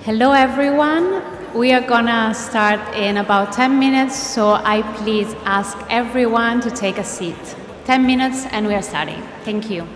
Hello everyone. We are gonna start in about 10 minutes, so I please ask everyone to take a seat. 10 minutes and we are starting. Thank you.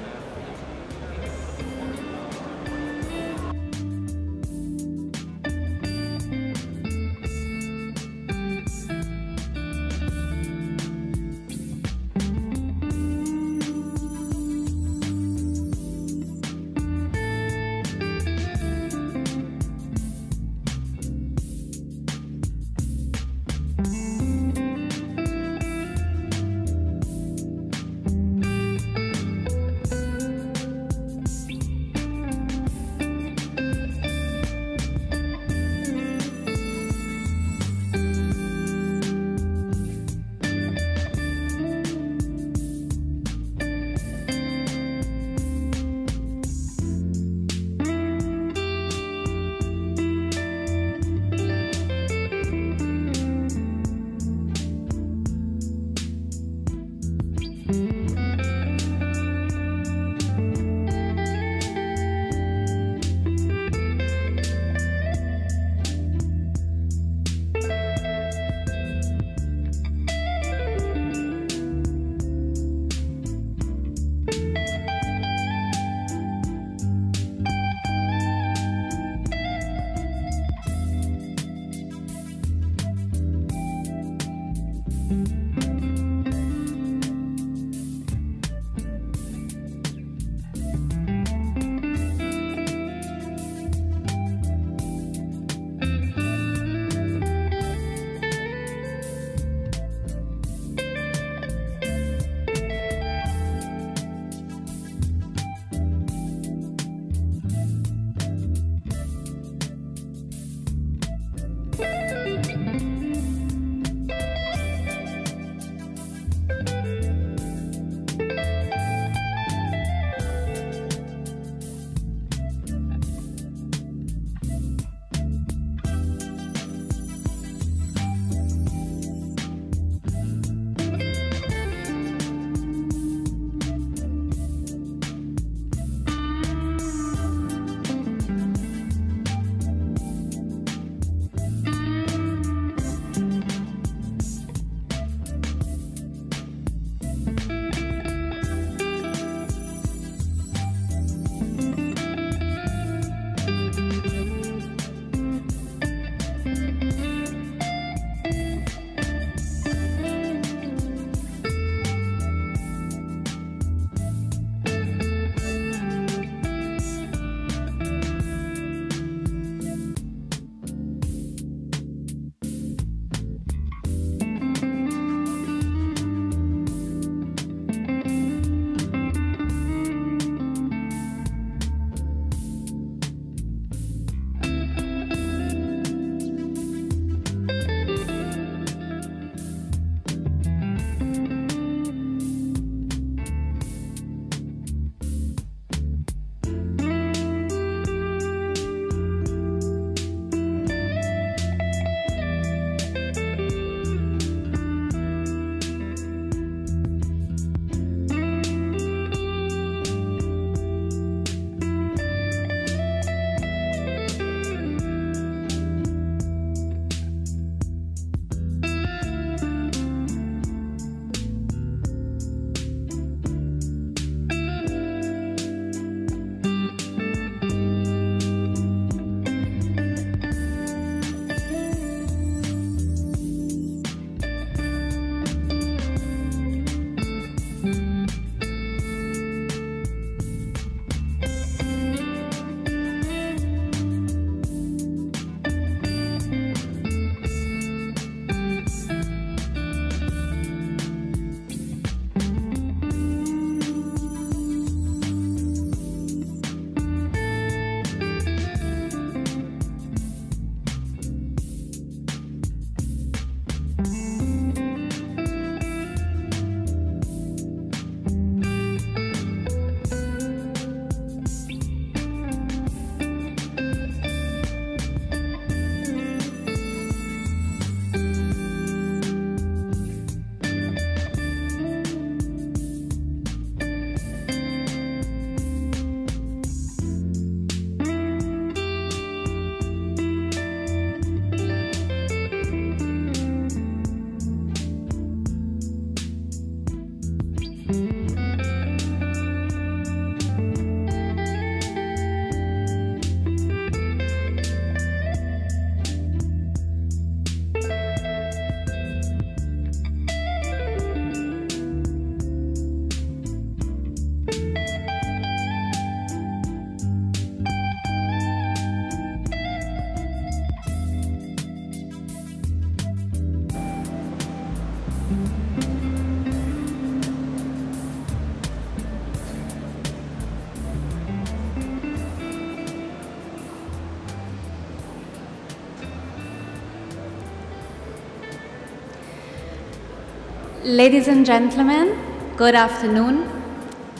Ladies and gentlemen, good afternoon.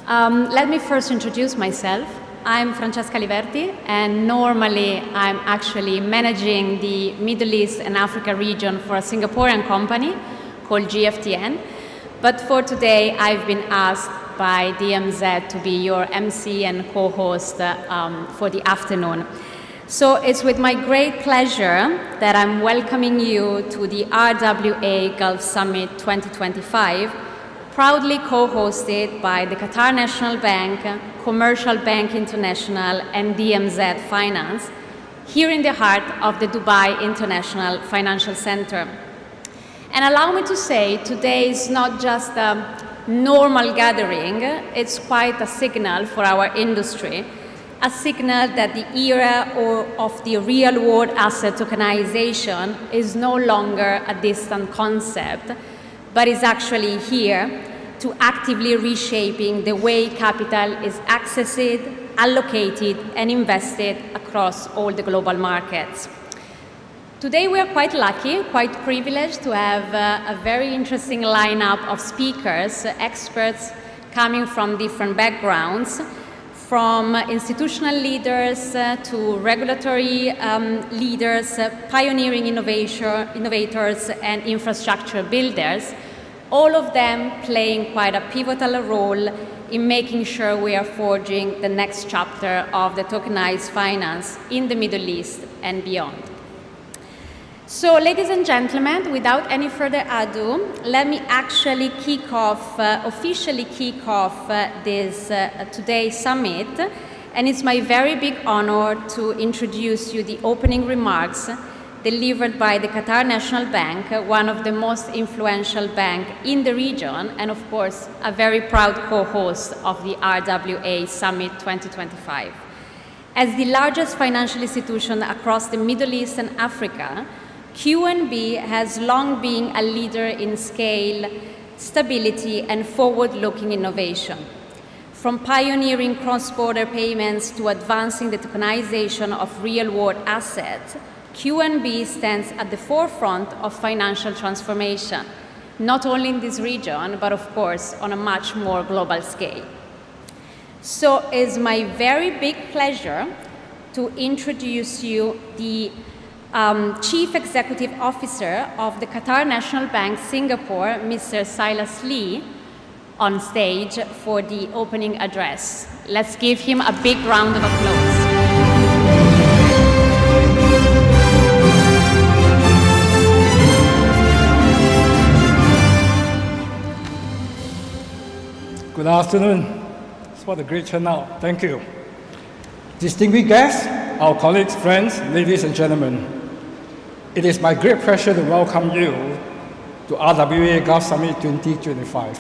Let me first introduce myself. I'm Francesca Liberti, and normally I'm actually managing the Middle East and Africa region for a Singaporean company called GFTN. But for today, I've been asked by DMZ to be your MC and co-host for the afternoon. So it's with my great pleasure that I'm welcoming you to the RWA Gulf Summit 2025, proudly co-hosted by the Qatar National Bank, Commercial Bank International, and DMZ Finance, here in the heart of the Dubai International Financial Center. And allow me to say, today is not just a normal gathering, it's quite a signal for our industry, a signal that the era of the real-world asset tokenization is no longer a distant concept, but is actually here to actively reshaping the way capital is accessed, allocated, and invested across all the global markets. Today we are quite lucky, quite privileged to have a very interesting lineup of speakers, experts coming from different backgrounds, from institutional leaders to regulatory leaders, pioneering innovators, and infrastructure builders, all of them playing quite a pivotal role in making sure we are forging the next chapter of the tokenized finance in the Middle East and beyond. So, ladies and gentlemen, without any further ado, let me actually officially kick off this today's summit. And it's my very big honor to introduce you the opening remarks delivered by the Qatar National Bank, one of the most influential banks in the region, and of course, a very proud co-host of the RWA Summit 2025. As the largest financial institution across the Middle East and Africa, QNB has long been a leader in scale, stability, and forward-looking innovation. From pioneering cross-border payments to advancing the tokenization of real-world assets, QNB stands at the forefront of financial transformation, not only in this region, but of course on a much more global scale. So it's my very big pleasure to introduce you the Chief Executive Officer of the Qatar National Bank Singapore, Mr. Silas Lee, on stage for the opening address. Let's give him a big round of applause. Good afternoon. What a great turnout. Thank you. Distinguished guests, our colleagues, friends, ladies and gentlemen, it is my great pleasure to welcome you to RWA Gulf Summit 2025.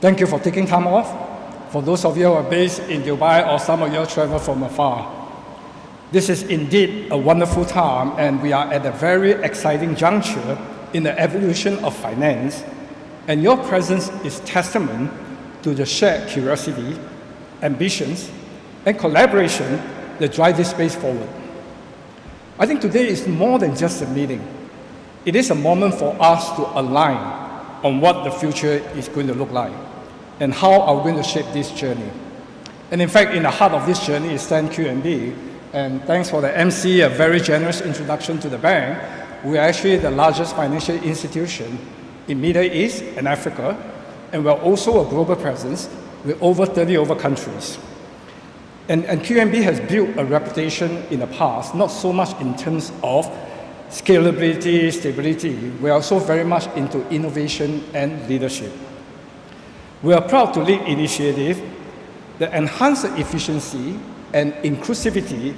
Thank you for taking time off. For those of you who are based in Dubai or some of you travel from afar, this is indeed a wonderful time, and we are at a very exciting juncture in the evolution of finance, and your presence is testament to the shared curiosity, ambitions, and collaboration that drive this space forward. I think today is more than just a meeting. It is a moment for us to align on what the future is going to look like and how are we going to shape this journey. And in fact, in the heart of this journey is stand QNB, and thanks for the MC, a very generous introduction to the bank. We are actually the largest financial institution in Middle East and Africa, and we're also a global presence with over 30 countries. And QNB has built a reputation in the past, not so much in terms of scalability, stability. We are also very much into innovation and leadership. We are proud to lead initiatives that enhance the efficiency and inclusivity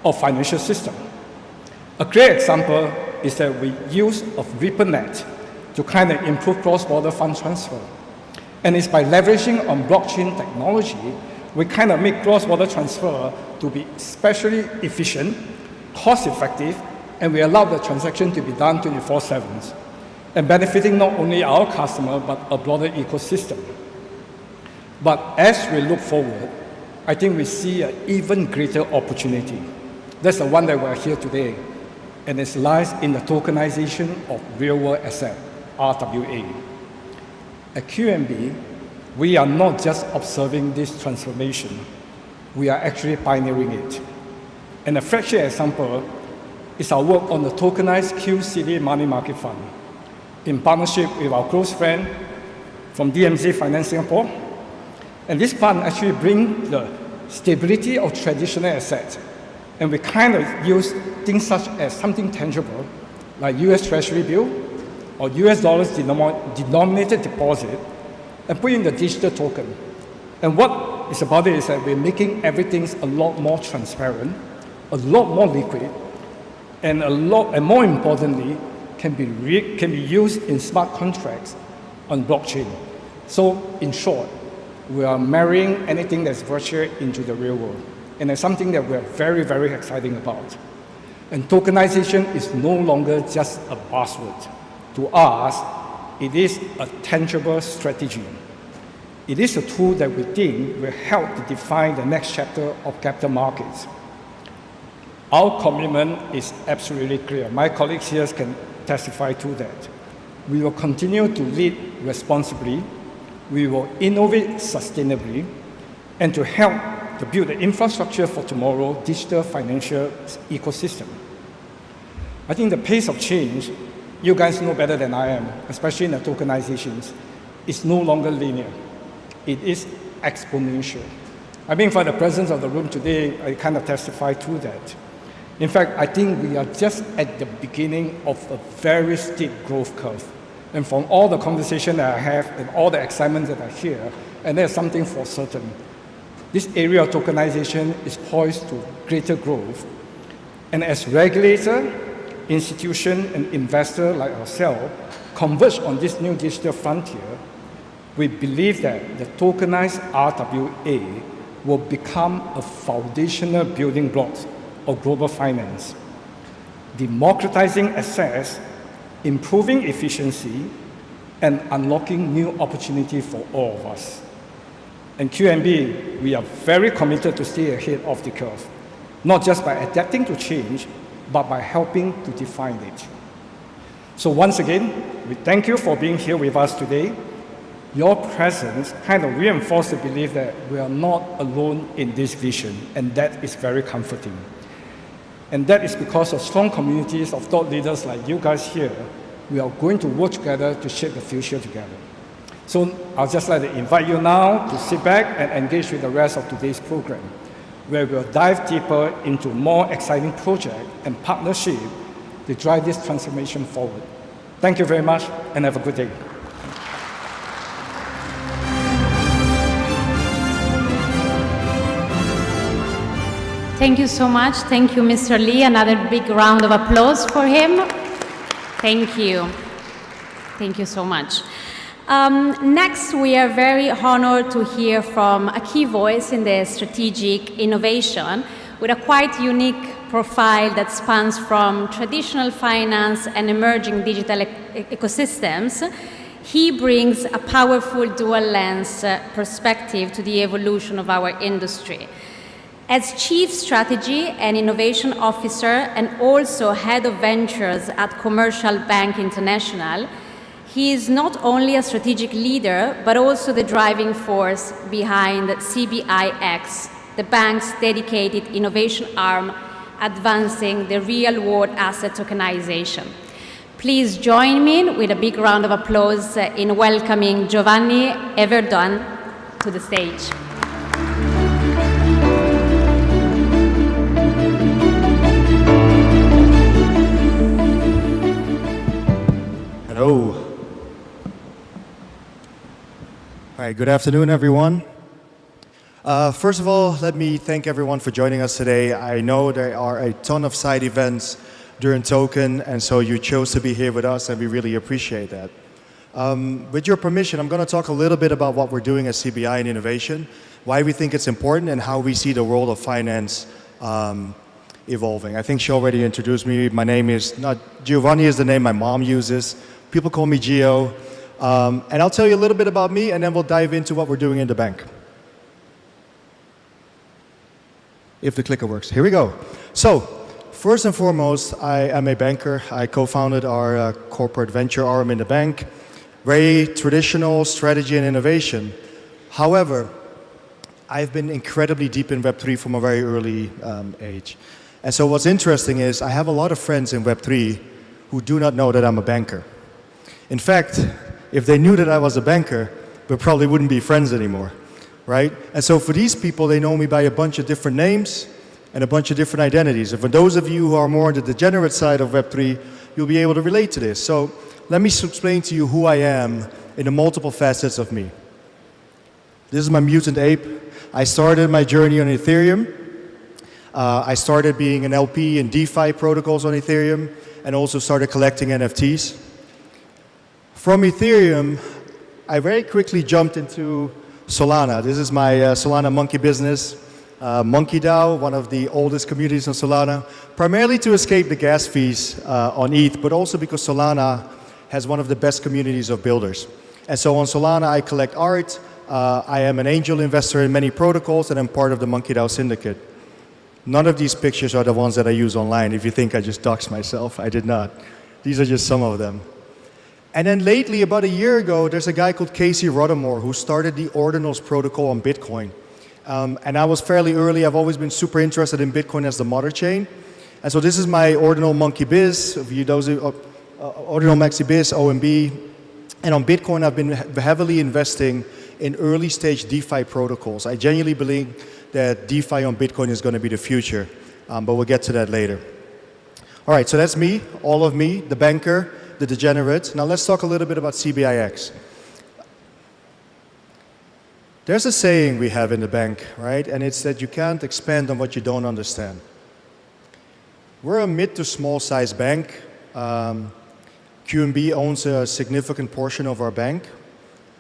of financial system. A great example is that we use of RippleNet to kind of improve cross-border fund transfer. And it's by leveraging on blockchain technology, we kind of make cross-border transfer to be especially efficient, cost-effective, and we allow the transaction to be done 24/7, and benefiting not only our customer, but a broader ecosystem. But as we look forward, I think we see an even greater opportunity. That's the one that we're here today, and it lies in the tokenization of real-world asset, RWA. At QNB, we are not just observing this transformation, we are actually pioneering it. And a flagship example is our work on the tokenized QCD money market fund in partnership with our close friend from DMZ Finance Singapore. And this fund actually brings the stability of traditional assets. And we kind of use things such as something tangible, like US Treasury bill or US dollars denominated deposit, and put in the digital token. And what is about it is that we're making everything a lot more transparent, a lot more liquid, and more importantly, can be used in smart contracts on blockchain. So in short, we are marrying anything that's virtual into the real world. And it's something that we're very, very excited about. And tokenization is no longer just a buzzword. To us, it is a tangible strategy. It is a tool that we think will help to define the next chapter of capital markets. Our commitment is absolutely clear. My colleagues here can testify to that. We will continue to lead responsibly, we will innovate sustainably, and to help to build the infrastructure for tomorrow's digital financial ecosystem. I think the pace of change, you guys know better than I am, especially in the tokenizations, is no longer linear. It is exponential. I mean, for the presence of the room today, I kind of testify to that. In fact, I think we are just at the beginning of a very steep growth curve. And from all the conversation that I have and all the excitement that I hear, and there's something for certain, this area of tokenization is poised to greater growth. And as regulator, institution, and investor like ourselves converge on this new digital frontier, we believe that the tokenized RWA will become a foundational building block of global finance, democratizing access, improving efficiency, and unlocking new opportunities for all of us. And QNB, we are very committed to stay ahead of the curve, not just by adapting to change, but by helping to define it. So once again, we thank you for being here with us today. Your presence kind of reinforced the belief that we are not alone in this vision, and that is very comforting. And that is because of strong communities of thought leaders like you guys here. We are going to work together to shape the future together. So I'll just like to invite you now to sit back and engage with the rest of today's program, where we'll dive deeper into more exciting projects and partnerships to drive this transformation forward. Thank you very much, and have a good day. Thank you so much. Thank you, Mr. Lee. Another big round of applause for him. Thank you. Thank you so much. Next, we are very honored to hear from a key voice in the strategic innovation with a quite unique profile that spans from traditional finance and emerging digital ecosystems. He brings a powerful dual lens perspective to the evolution of our industry. As Chief Strategy and Innovation Officer and also Head of Ventures at Commercial Bank International, he is not only a strategic leader, but also the driving force behind CBIX, the bank's dedicated innovation arm advancing the real-world asset tokenization. Please join me with a big round of applause in welcoming Giovanni Everdon to the stage. Hello. All right, good afternoon, everyone. First of all, let me thank everyone for joining us today. I know there are a ton of side events during Token, and so you chose to be here with us, and we really appreciate that. With your permission, I'm going to talk a little bit about what we're doing at CBI in innovation, why we think it's important, and how we see the world of finance evolving. I think she already introduced me. My name is not Giovanni, is the name my mom uses. People call me Gio. And I'll tell you a little bit about me, and then we'll dive into what we're doing in the bank. If the clicker works. Here we go. So, first and foremost, I am a banker. I co-founded our corporate venture arm in the bank. very traditional strategy and innovation. However, I've been incredibly deep in Web3 from a very early age. And so what's interesting is I have a lot of friends in Web3 who do not know that I'm a banker. In fact, if they knew that I was a banker, we probably wouldn't be friends anymore, right? And so for these people, they know me by a bunch of different names and a bunch of different identities. And for those of you who are more on the degenerate side of Web3, you'll be able to relate to this. So let me explain to you who I am in the multiple facets of me. This is my mutant ape. I started my journey on Ethereum. I started being an LP in DeFi protocols on Ethereum and also started collecting NFTs. From Ethereum, I very quickly jumped into Solana. This is my Solana monkey business. Monkey DAO, one of the oldest communities on Solana, primarily to escape the gas fees on ETH, but also because Solana has one of the best communities of builders. And so on Solana, I collect art. I am an angel investor in many protocols, and I'm part of the Monkey DAO syndicate. None of these pictures are the ones that I use online. If you think I just doxed myself, I did not. These are just some of them. And then lately, about a year ago, there's a guy called Casey Rothermore who started the Ordinals protocol on Bitcoin. And I was fairly early. I've always been super interested in Bitcoin as the mother chain. And so this is my Ordinal Monkey Biz, Ordinal Maxi Biz, OMB. And on Bitcoin, I've been heavily investing in early stage DeFi protocols. I genuinely believe that DeFi on Bitcoin is going to be the future, but we'll get to that later. All right, so that's me, all of me, the banker, the degenerate. Now let's talk a little bit about CBIX. There's a saying we have in the bank, right? And it's that you can't expand on what you don't understand. We're a mid to small size bank. QNB owns a significant portion of our bank.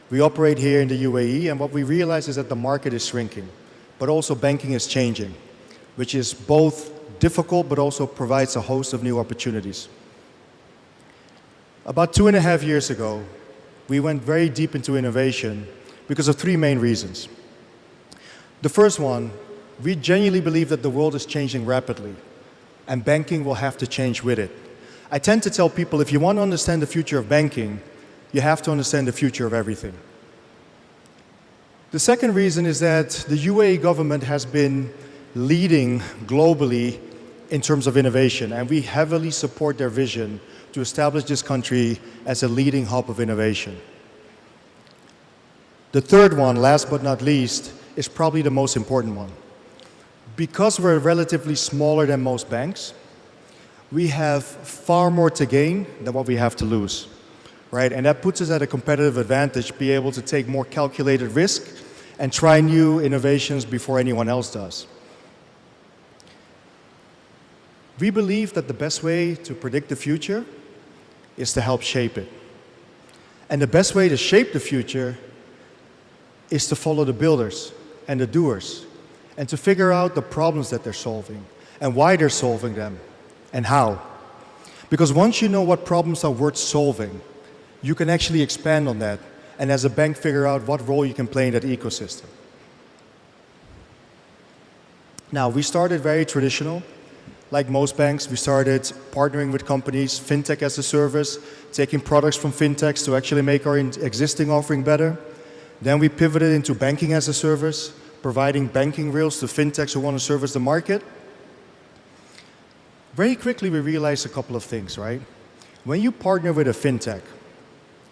We operate here in the UAE, and what we realize is that the market is shrinking, but also banking is changing, which is both difficult, but also provides a host of new opportunities. About 2.5 years ago, we went very deep into innovation because of three main reasons. The first one, we genuinely believe that the world is changing rapidly, and banking will have to change with it. I tend to tell people, if you want to understand the future of banking, you have to understand the future of everything. The second reason is that the UAE government has been leading globally in terms of innovation, and we heavily support their vision to establish this country as a leading hub of innovation. The third one, last but not least, is probably the most important one. Because we're relatively smaller than most banks, we have far more to gain than what we have to lose, right? And that puts us at a competitive advantage, be able to take more calculated risk and try new innovations before anyone else does. We believe that the best way to predict the future is to help shape it. And the best way to shape the future is to follow the builders and the doers and to figure out the problems that they're solving and why they're solving them and how. Because once you know what problems are worth solving, you can actually expand on that and as a bank figure out what role you can play in that ecosystem. Now, we started very traditional. Like most banks, we started partnering with companies, fintech as a service, taking products from fintechs to actually make our existing offering better. Then we pivoted into banking as a service, providing banking rails to fintechs who want to service the market. Very quickly, we realized a couple of things, right? When you partner with a fintech,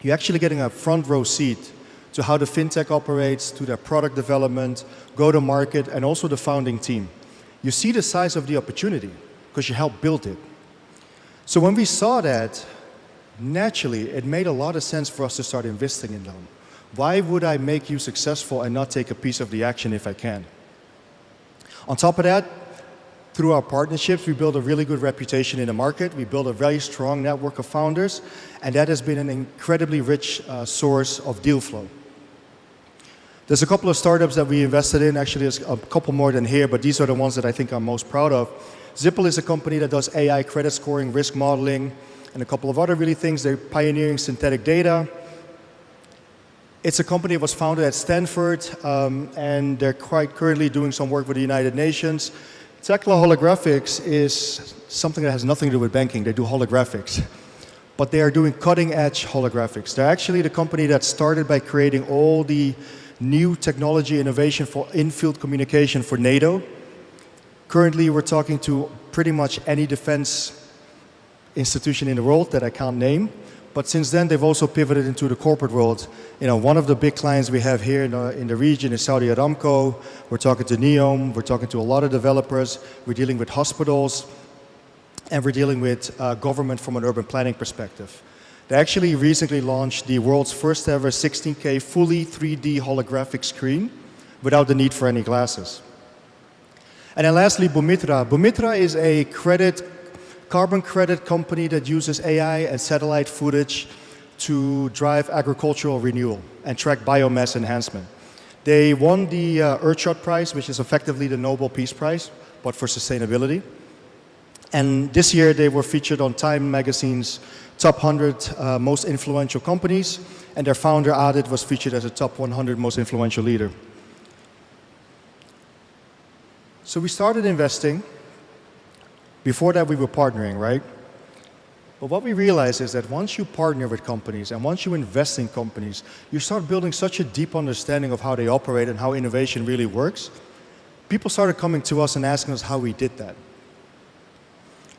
you're actually getting a front row seat to how the fintech operates, to their product development, go-to-market, and also the founding team. You see the size of the opportunity because you helped build it. So when we saw that, naturally, it made a lot of sense for us to start investing in them. Why would I make you successful and not take a piece of the action if I can? On top of that, through our partnerships, we build a really good reputation in the market. We build a very strong network of founders, and that has been an incredibly rich source of deal flow. There's a couple of startups that we invested in. Actually, there's a couple more than here, but these are the ones that I think I'm most proud of. Zipple is a company that does AI credit scoring, risk modeling, and a couple of other really things. They're pioneering synthetic data. It's a company that was founded at Stanford, and they're quite currently doing some work with the United Nations. Tekla Holographics is something that has nothing to do with banking. They do holographics. but they are doing cutting-edge holographics. They're actually the company that started by creating all the new technology innovation for in-field communication for NATO. Currently, we're talking to pretty much any defense institution in the world that I can't name. But since then, they've also pivoted into the corporate world. One of the big clients we have here in the region is Saudi Aramco. We're talking to NEOM. We're talking to a lot of developers. We're dealing with hospitals. And we're dealing with government from an urban planning perspective. They actually recently launched the world's first ever 16K fully 3D holographic screen without the need for any glasses. And then lastly, Bumitra. Bumitra is a carbon credit company that uses AI and satellite footage to drive agricultural renewal and track biomass enhancement. They won the Earthshot Prize, which is effectively the Nobel Peace Prize, but for sustainability. And this year they were featured on Time magazine's top 100 most influential companies, and their founder, Adit, was featured as a top 100 most influential leader. So we started investing. Before that, we were partnering, right? But what we realized is that once you partner with companies and once you invest in companies, you start building such a deep understanding of how they operate and how innovation really works. People started coming to us and asking us how we did that.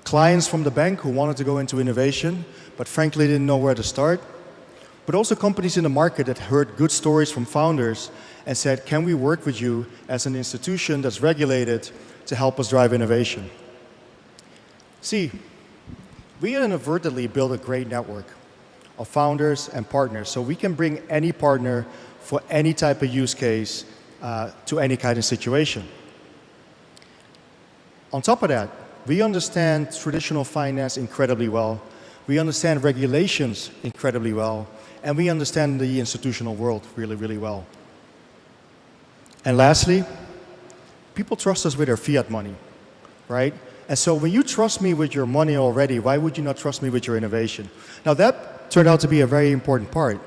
Clients from the bank who wanted to go into innovation, but frankly didn't know where to start. But also companies in the market that heard good stories from founders and said, can we work with you as an institution that's regulated to help us drive innovation? See, we inadvertently built a great network of founders and partners, so we can bring any partner for any type of use case to any kind of situation. On top of that, we understand traditional finance incredibly well, we understand regulations incredibly well, and we understand the institutional world really, really well. And lastly, people trust us with their fiat money, right? And so when you trust me with your money already, why would you not trust me with your innovation? Now that turned out to be a very important part.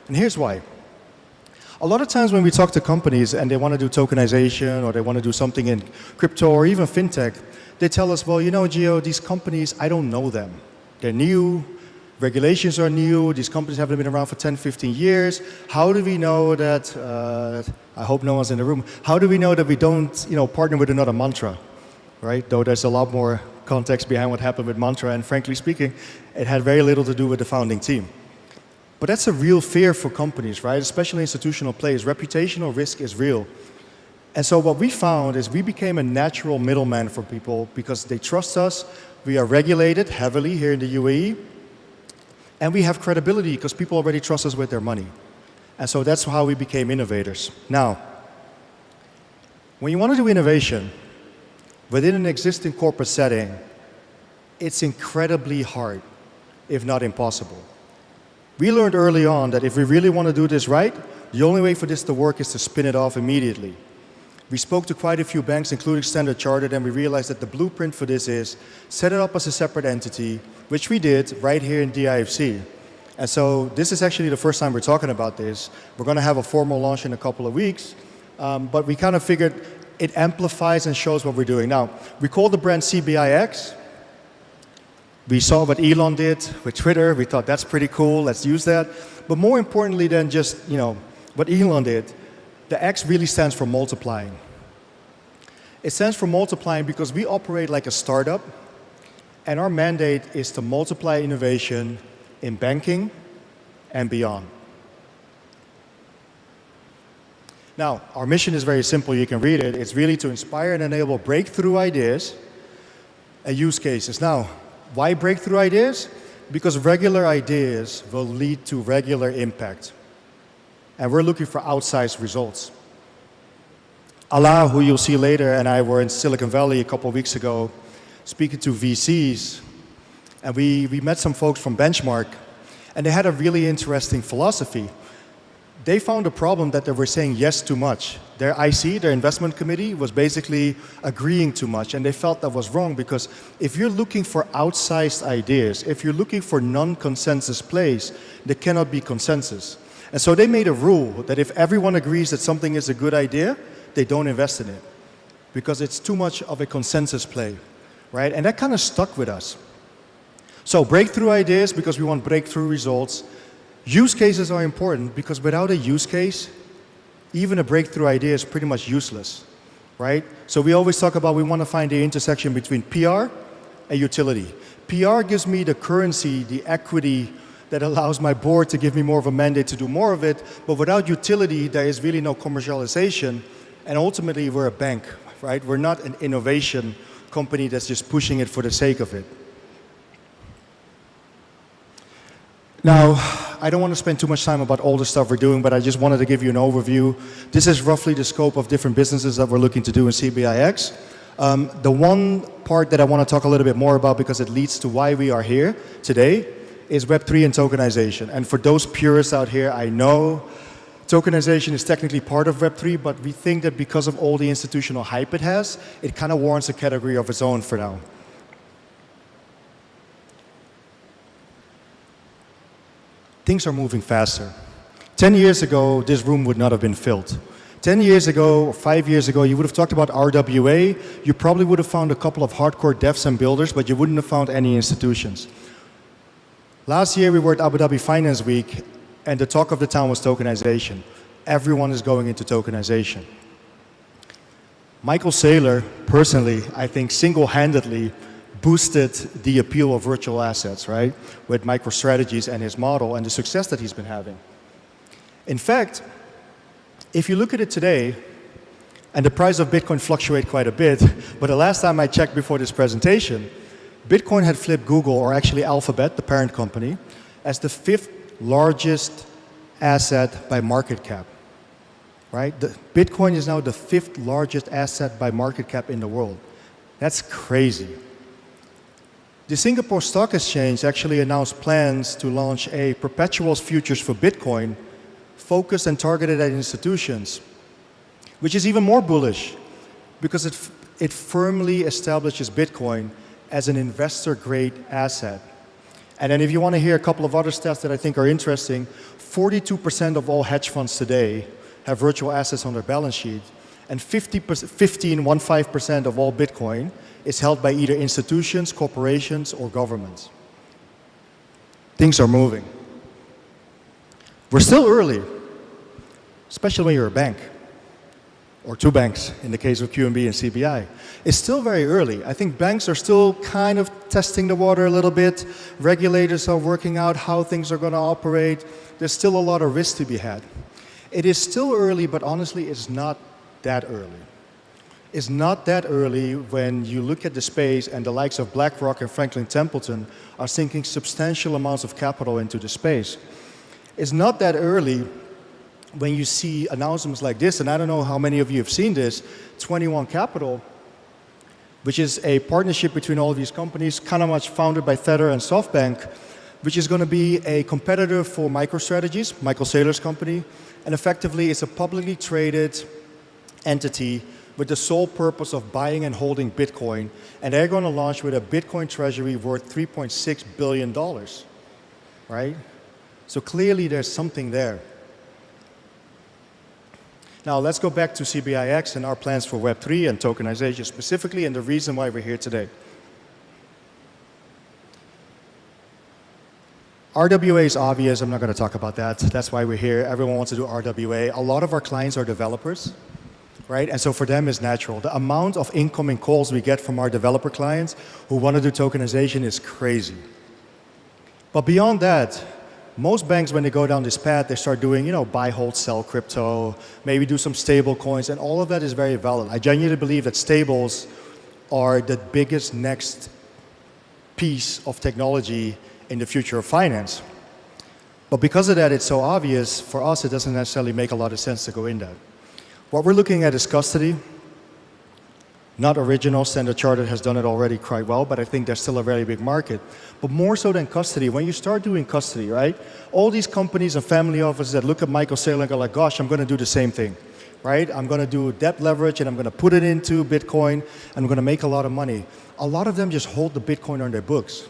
And here's why. A lot of times when we talk to companies and they want to do tokenization or they want to do something in crypto or even fintech, they tell us, well, you know, Gio, these companies, I don't know them. They're new, regulations are new, these companies haven't been around for 10, 15 years. How do we know that, I hope no one's in the room, how do we know that we don't, partner with another mantra? Right? Though there's a lot more context behind what happened with Mantra, and frankly speaking, it had very little to do with the founding team. But that's a real fear for companies, right? Especially institutional players. Reputational risk is real. And so what we found is we became a natural middleman for people because they trust us, we are regulated heavily here in the UAE, and we have credibility because people already trust us with their money. And so that's how we became innovators. Now, when you want to do innovation, within an existing corporate setting, it's incredibly hard, if not impossible. We learned early on that if we really want to do this right, the only way for this to work is to spin it off immediately. We spoke to quite a few banks, including Standard Chartered, and we realized that the blueprint for this is set it up as a separate entity, which we did right here in DIFC. And so this is actually the first time we're talking about this. We're going to have a formal launch in a couple of weeks, but we kind of figured it amplifies and shows what we're doing. Now, we call the brand CBIX. We saw what Elon did with Twitter. We thought that's pretty cool. Let's use that. But more importantly than just what Elon did, the X really stands for multiplying. It stands for multiplying because we operate like a startup, and our mandate is to multiply innovation in banking and beyond. Now, our mission is very simple. You can read it. It's really to inspire and enable breakthrough ideas and use cases. Now, why breakthrough ideas? Because regular ideas will lead to regular impact. And we're looking for outsized results. Allah, who you'll see later, and I were in Silicon Valley a couple of weeks ago speaking to VCs. And we met some folks from Benchmark, and they had a really interesting philosophy. They found a problem that they were saying yes too much. Their IC, their investment committee, was basically agreeing too much, and they felt that was wrong because if you're looking for outsized ideas, if you're looking for non-consensus plays, there cannot be consensus. And so they made a rule that if everyone agrees that something is a good idea, they don't invest in it because it's too much of a consensus play, right? And that kind of stuck with us. So breakthrough ideas because we want breakthrough results. Use cases are important because without a use case, even a breakthrough idea is pretty much useless, right? So we always talk about we want to find the intersection between PR and utility. PR gives me the currency, the equity that allows my board to give me more of a mandate to do more of it, but without utility, there is really no commercialization, and ultimately we're a bank, right? We're not an innovation company that's just pushing it for the sake of it. Now, I don't want to spend too much time about all the stuff we're doing, but I just wanted to give you an overview. This is roughly the scope of different businesses that we're looking to do in CBIX. The one part that I want to talk a little bit more about, because it leads to why we are here today, is Web3 and tokenization. And for those purists out here, I know tokenization is technically part of Web3, but we think that because of all the institutional hype it has, it kind of warrants a category of its own for now. Things are moving faster. 10 years ago, this room would not have been filled. 10 years ago, or 5 years ago, you would have talked about RWA. You probably would have found a couple of hardcore devs and builders, but you wouldn't have found any institutions. Last year, we were at Abu Dhabi Finance Week, and the talk of the town was tokenization. Everyone is going into tokenization. Michael Saylor, personally, I think single-handedly boosted the appeal of virtual assets, right? With MicroStrategies and his model and the success that he's been having. In fact, if you look at it today, and the price of Bitcoin fluctuates quite a bit, but the last time I checked before this presentation, Bitcoin had flipped Google, or actually Alphabet, the parent company, as the 5th largest asset by market cap, right? Bitcoin is now the 5th largest asset by market cap in the world. That's crazy. The Singapore Stock Exchange actually announced plans to launch a perpetual futures for Bitcoin focused and targeted at institutions, which is even more bullish because it firmly establishes Bitcoin as an investor-grade asset. And then if you want to hear a couple of other stats that I think are interesting, 42% of all hedge funds today have virtual assets on their balance sheet, and 15% of all Bitcoin is held by either institutions, corporations, or governments. Things are moving. We're still early, especially when you're a bank, or two banks in the case of QNB and CBI. It's still very early. I think banks are still kind of testing the water a little bit. Regulators are working out how things are going to operate. There's still a lot of risk to be had. It is still early, but honestly, it's not that early. It's not that early when you look at the space and the likes of BlackRock and Franklin Templeton are sinking substantial amounts of capital into the space. It's not that early when you see announcements like this, and I don't know how many of you have seen this, 21 Capital, which is a partnership between all of these companies, kind of much founded by Tether and SoftBank, which is going to be a competitor for MicroStrategies, Michael Saylor's company, and effectively it's a publicly traded entity with the sole purpose of buying and holding Bitcoin, and they're going to launch with a Bitcoin treasury worth $3.6 billion, right? So clearly there's something there. Now let's go back to CBIX and our plans for Web3 and tokenization specifically, and the reason why we're here today. RWA is obvious. I'm not going to talk about that. That's why we're here. Everyone wants to do RWA. A lot of our clients are developers, right? And so for them, it's natural. The amount of incoming calls we get from our developer clients who want to do tokenization is crazy. But beyond that, most banks, when they go down this path, they start doing, buy, hold, sell crypto, maybe do some stable coins, and all of that is very valid. I genuinely believe that stables are the biggest next piece of technology in the future of finance. But because of that, it's so obvious, for us, it doesn't necessarily make a lot of sense to go in that. What we're looking at is custody. Not original. Standard Chartered has done it already quite well, but I think there's still a very big market. But more so than custody, when you start doing custody, right? All these companies and family offices that look at Michael Saylor and go like, gosh, I'm going to do the same thing, right? I'm going to do debt leverage and I'm going to put it into Bitcoin and I'm going to make a lot of money. A lot of them just hold the Bitcoin on their books.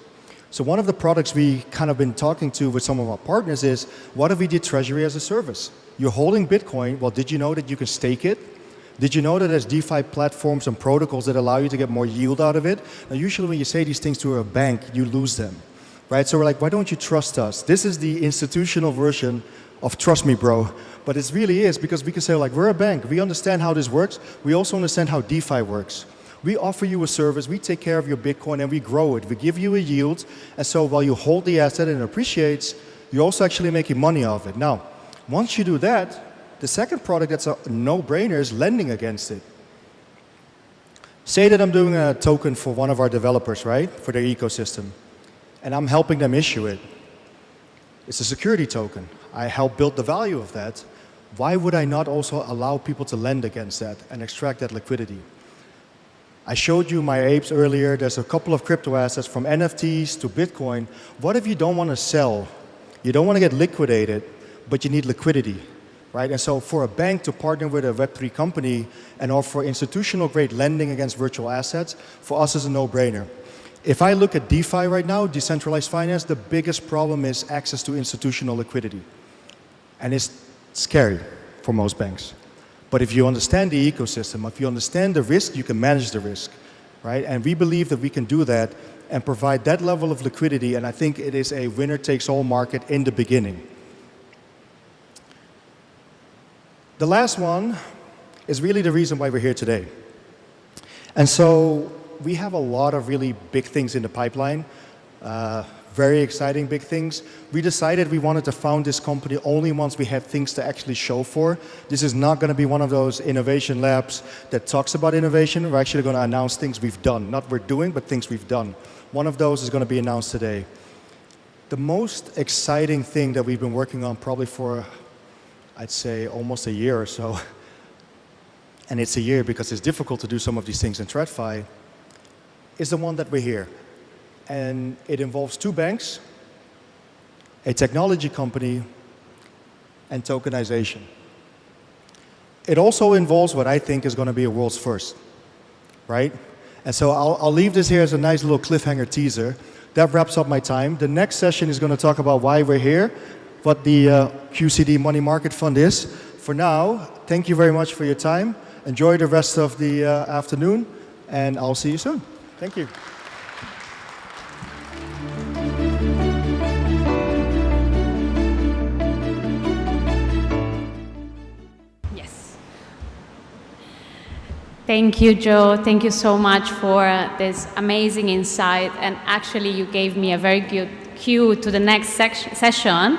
So one of the products we kind of been talking to with some of our partners is, what if we did treasury as a service? You're holding Bitcoin. Well, did you know that you can stake it? Did you know that there's DeFi platforms and protocols that allow you to get more yield out of it? Now, usually when you say these things to a bank, you lose them. right? So we're like, why don't you trust us? This is the institutional version of trust me, bro. But it really is, because we can say, like, we're a bank. We understand how this works. We also understand how DeFi works. We offer you a service, we take care of your Bitcoin, and we grow it. We give you a yield, and so while you hold the asset and it appreciates, you're also actually making money off it. Now, once you do that, the second product that's a no-brainer is lending against it. Say that I'm doing a token for one of our developers, right, for their ecosystem, and I'm helping them issue it. It's a security token. I help build the value of that. Why would I not also allow people to lend against that and extract that liquidity? I showed you my apes earlier. There's a couple of crypto assets from NFTs to Bitcoin. What if you don't want to sell? You don't want to get liquidated, but you need liquidity, right? And so for a bank to partner with a Web3 company and offer institutional grade lending against virtual assets, for us is a no-brainer. If I look at DeFi right now, decentralized finance, the biggest problem is access to institutional liquidity. And it's scary for most banks. But if you understand the ecosystem, if you understand the risk, you can manage the risk, right? And we believe that we can do that and provide that level of liquidity, and I think it is a winner-takes-all market in the beginning. The last one is really the reason why we're here today. And so we have a lot of really big things in the pipeline, very exciting big things. We decided we wanted to found this company only once we had things to actually show for. This is not going to be one of those innovation labs that talks about innovation. We're actually going to announce things we've done. Not we're doing, but things we've done. One of those is going to be announced today. The most exciting thing that we've been working on probably for, I'd say, almost a year or so, and it's a year because it's difficult to do some of these things in TradFi, is the one that we're here. And it involves two banks, a technology company, and tokenization. It also involves what I think is going to be a world's first, right? And so I'll leave this here as a nice little cliffhanger teaser. That wraps up my time. The next session is going to talk about why we're here, what the QCD Money Market Fund is. For now, thank you very much for your time. Enjoy the rest of the afternoon, and I'll see you soon. Thank you. Thank you, Joe. Thank you so much for this amazing insight. And actually, you gave me a very good cue to the next session,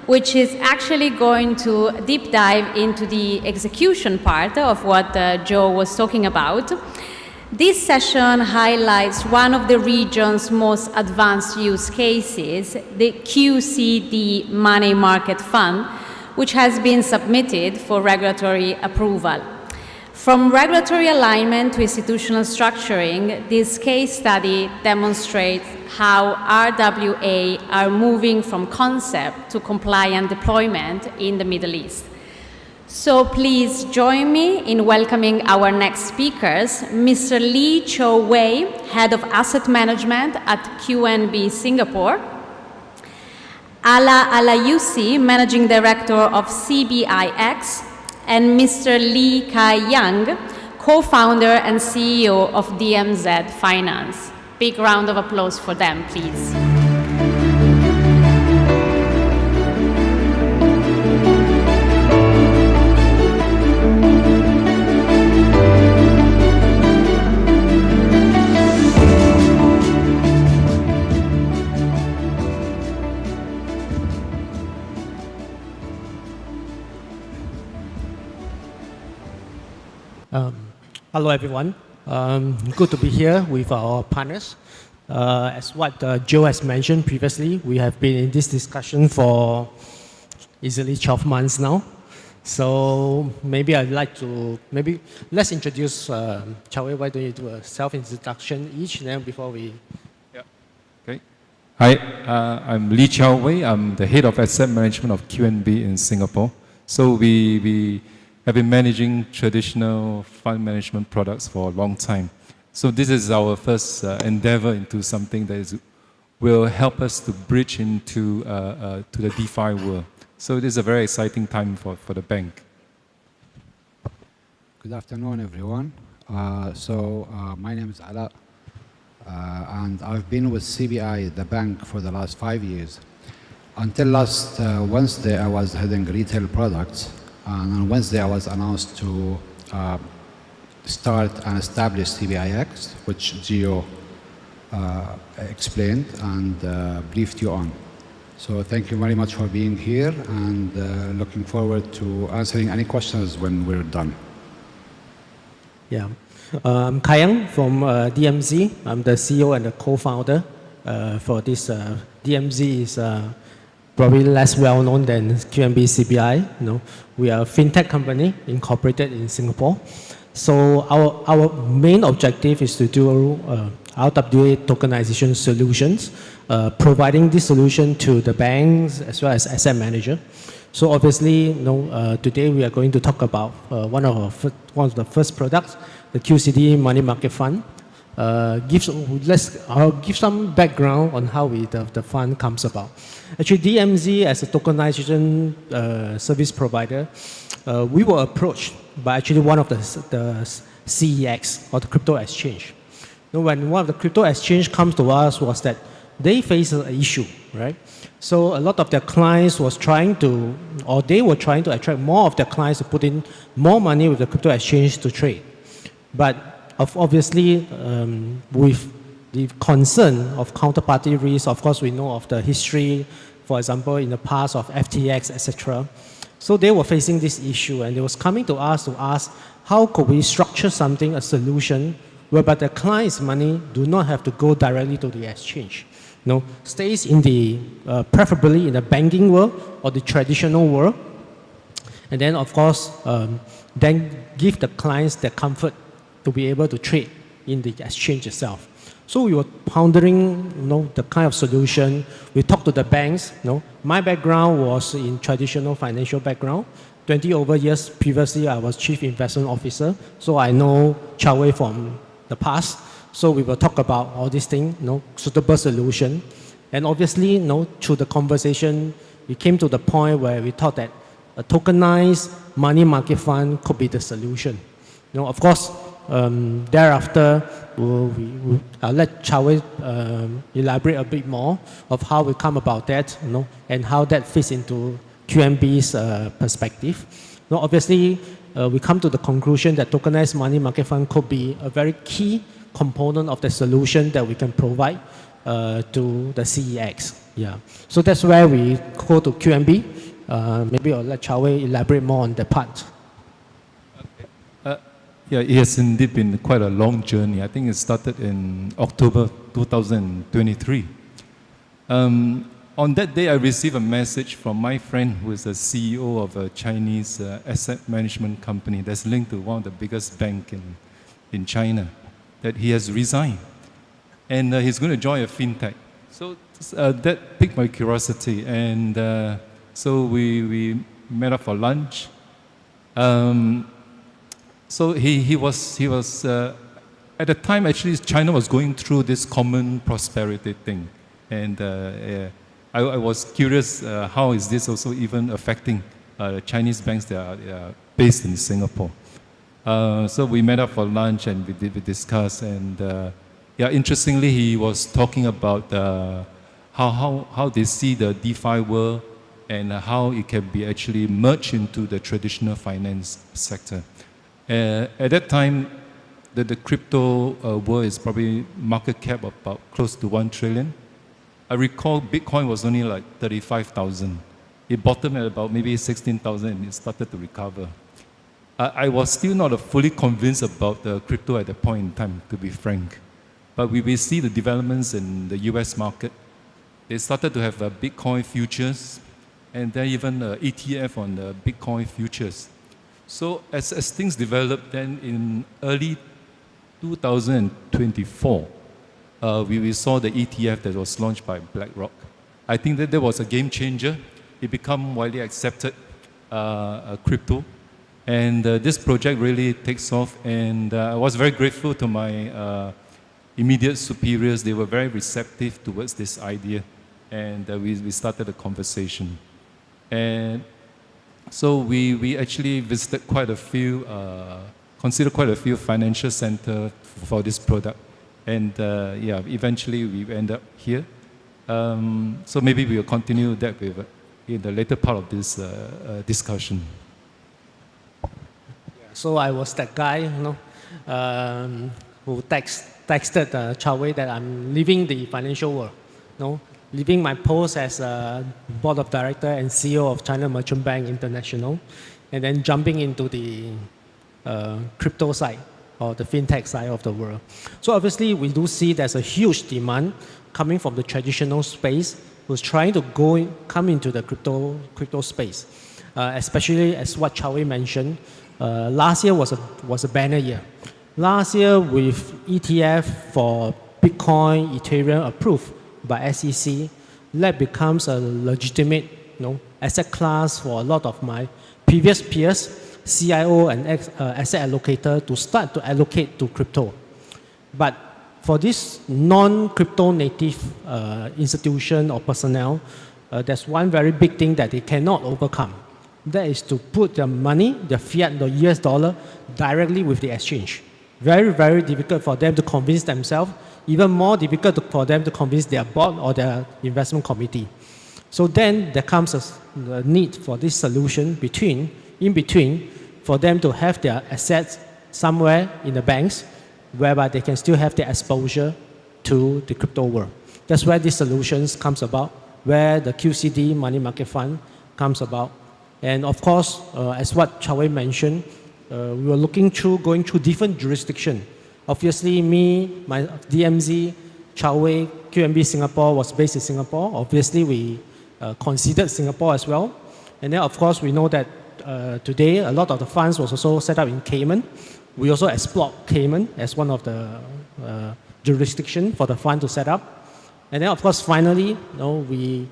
which is actually going to deep dive into the execution part of what Joe was talking about. This session highlights one of the region's most advanced use cases, the QCD Money Market Fund, which has been submitted for regulatory approval. From regulatory alignment to institutional structuring, this case study demonstrates how RWA are moving from concept to compliant deployment in the Middle East. So please join me in welcoming our next speakers, Mr. Lee Cho Wei, Head of Asset Management at QNB Singapore, Ala Alayusi, Managing Director of CBIX, and Mr. Lee Kai-Yang, co-founder and CEO of DMZ Finance. Big round of applause for them, please. Hello, everyone. Good to be here with our partners. As what Joe has mentioned previously, we have been in this discussion for easily 12 months now. So maybe I'd like to, let's introduce, Chao, why don't you do a self-introduction each, then before we... Yeah. Okay. Hi, I'm Lee Chao Wei. I'm the head of asset management of QNB in Singapore. So we have been managing traditional fund management products for a long time. So this is our first endeavor into something that will help us to bridge into to the DeFi world. So it is a very exciting time for the bank. Good afternoon, everyone. My name is Ala. and I've been with CBI, the bank, for the last 5 years. Until last Wednesday, I was heading retail products, and on Wednesday I was announced to start and establish CBIX, which Gio explained and briefed you on. So thank you very much for being here, and looking forward to answering any questions when we're done. Yeah. I'm Kayang from DMZ. I'm the CEO and the co-founder for this. DMZ is probably less well known than QNB CBI. You know, we are a fintech company incorporated in Singapore. So our main objective is to do RWA tokenization solutions, providing this solution to the banks as well as asset manager. So obviously, you know, today we are going to talk about one of the first products, the QCD Money Market Fund. I'll give some background on how the fund comes about. Actually, DMZ as a tokenization service provider, we were approached by actually one of the CEX, or the crypto exchange. You know, when one of the crypto exchange comes to us, was that they face an issue, right? So a lot of their clients was trying to, or they were trying to attract more of their clients to put in more money with the crypto exchange to trade. But obviously, with the concern of counterparty risk, of course, we know of the history, for example, in the past of FTX, etc. So they were facing this issue, and they was coming to us to ask, how could we structure something, a solution, whereby the client's money do not have to go directly to the exchange, you know, stays in the, preferably in the banking world or the traditional world, and then of course, then give the clients the comfort to be able to trade in the exchange itself. So we were pondering, you know, the kind of solution. We talked to the banks. You know, my background was in traditional financial background. 20 over years previously, I was chief investment officer, so I know Chawei from the past. So we will talk about all these things, you know, suitable solution. And obviously, you know, through the conversation, we came to the point where we thought that a tokenized money market fund could be the solution. You know, of course, thereafter, I'll let Chawei elaborate a bit more of how we come about that, you know, and how that fits into QNB's perspective. You know, obviously, we come to the conclusion that tokenized money market fund could be a very key component of the solution that we can provide to the CEX. Yeah. So that's where we go to QNB. Maybe I'll let Chawei elaborate more on that part. Yeah, it has indeed been quite a long journey. I think it started in October 2023. On that day, I received a message from my friend who is the CEO of a Chinese asset management company that's linked to one of the biggest banks in China, that he has resigned. And he's going to join a fintech. So that piqued my curiosity. And so we met up for lunch. So he was at the time, actually, China was going through this common prosperity thing. And I was curious, how is this also even affecting Chinese banks that are based in Singapore? So we met up for lunch and we discussed. And yeah, interestingly, he was talking about how they see the DeFi world and how it can be actually merged into the traditional finance sector. At that time, the crypto world is probably market cap of about close to 1 trillion. I recall Bitcoin was only like 35,000. It bottomed at about maybe 16,000 and it started to recover. I was still not fully convinced about the crypto at that point in time, to be frank. But we see the developments in the US market. They started to have Bitcoin futures and then even ETF on the Bitcoin futures. So as things developed, then in early 2024, we saw the ETF that was launched by BlackRock. I think that was a game changer. It became widely accepted crypto. And this project really takes off. And I was very grateful to my immediate superiors. They were very receptive towards this idea. And we started a conversation. And so we actually visited quite a few, considered quite a few financial centers for this product. And yeah, eventually we end up here. So maybe we'll continue that with, in the later part of this discussion. So I was that guy, who texted Chao Wei that I'm leaving the financial world, leaving my post as a board of director and CEO of China Merchant Bank International, and then jumping into the crypto side or the fintech side of the world. So obviously we do see there's a huge demand coming from the traditional space who's trying to come into the crypto space, especially as what Chao Wei mentioned. Last year was a banner year. Last year with ETF for Bitcoin, Ethereum approved by SEC, that becomes a legitimate asset class for a lot of my previous peers, CIO and asset allocator, to start to allocate to crypto. But for this non-crypto native institution or personnel, there's one very big thing that they cannot overcome. That is to put their money, their fiat, the US dollar, directly with the exchange. Very, very difficult for them to convince themselves, even more difficult for them to convince their board or their investment committee. So then there comes a need for this solution in between, for them to have their assets somewhere in the banks, whereby they can still have their exposure to the crypto world. That's where these solutions comes about, where the QCD money market fund comes about. And of course, as what Chao Wei mentioned, we were going through different jurisdictions. Obviously, me, my DMZ, Chao Wei, QNB Singapore was based in Singapore. Obviously, we considered Singapore as well. And then, of course, we know that today, a lot of the funds was also set up in Cayman. We also explored Cayman as one of the jurisdictions for the fund to set up. And then, of course, finally, we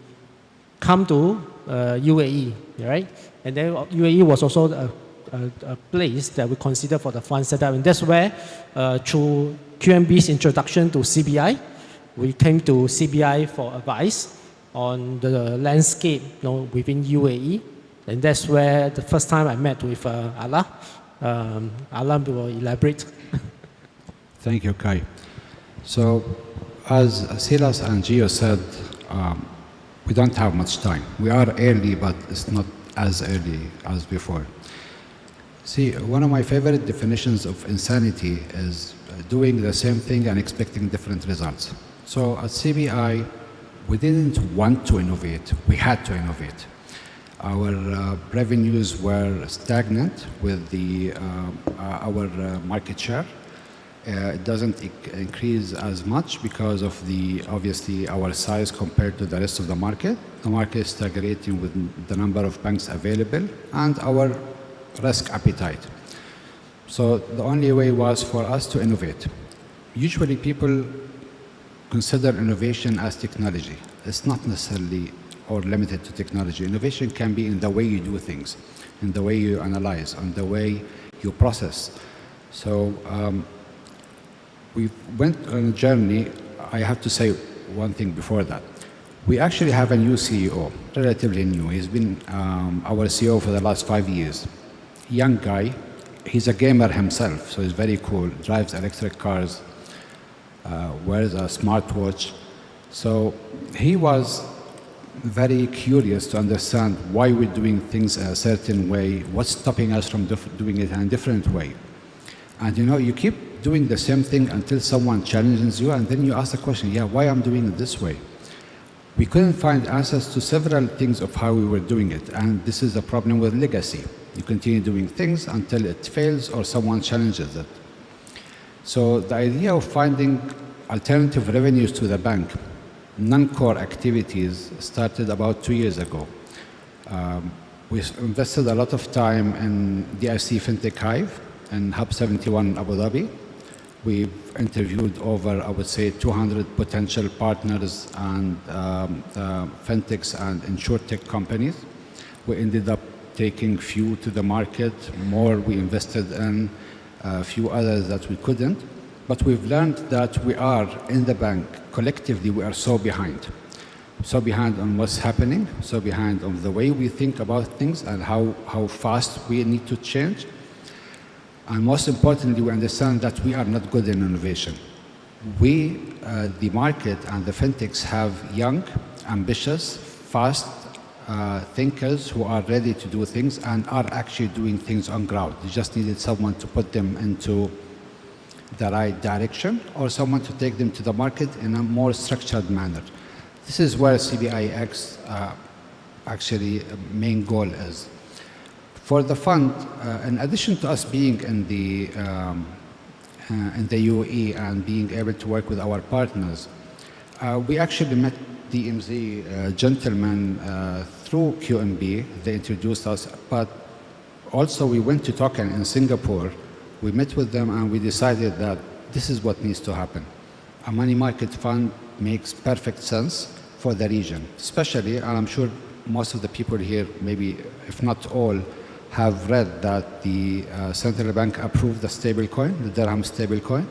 come to UAE, right? And then UAE was also a place that we consider for the fund setup. And that's where, through QNB's introduction to CBI, we came to CBI for advice on the landscape within UAE. And that's where the first time I met with Allah. Allah will elaborate. Thank you, Kai. So, as Silas and Gio said, we don't have much time. We are early, but it's not as early as before. See, one of my favorite definitions of insanity is doing the same thing and expecting different results. So at CBI, we didn't want to innovate, we had to innovate. Our revenues were stagnant with our market share. It doesn't increase as much because of obviously our size compared to the rest of the market. The market is stagnating with the number of banks available and our risk appetite. So the only way was for us to innovate. Usually people consider innovation as technology. It's not necessarily or limited to technology. Innovation can be in the way you do things, in the way you analyze, in the way you process. So we went on a journey. I have to say one thing before that. We actually have a new CEO, relatively new. He's been our CEO for the last 5 years. Young guy. He's a gamer himself, so he's very cool. Drives electric cars, wears a smartwatch. So he was very curious to understand why we're doing things a certain way, what's stopping us from doing it in a different way. And you keep doing the same thing until someone challenges you, and then you ask the question, yeah, why I'm doing it this way? We couldn't find answers to several things of how we were doing it, and this is a problem with legacy. You continue doing things until it fails or someone challenges it. So the idea of finding alternative revenues to the bank, non-core activities, started about 2 years ago. We invested a lot of time in DIC FinTech Hive and Hub 71 Abu Dhabi. We've interviewed over, I would say, 200 potential partners and fintechs and insurtech companies. We ended up taking few to the market, more we invested in, a few others that we couldn't. But we've learned that we are, in the bank, collectively, we are so behind. So behind on what's happening, so behind on the way we think about things and how fast we need to change. And most importantly, we understand that we are not good in innovation. We, the market and the fintechs have young, ambitious, fast thinkers who are ready to do things and are actually doing things on ground. They just needed someone to put them into the right direction or someone to take them to the market in a more structured manner. This is where CBIX actually main goal is. For the fund, in addition to us being in the UAE and being able to work with our partners, we actually met DMZ gentlemen through QNB. They introduced us, but also we went to Token in Singapore. We met with them and we decided that this is what needs to happen. A money market fund makes perfect sense for the region, especially, and I'm sure most of the people here, maybe if not all, have read that the central bank approved the stablecoin, the dirham stablecoin.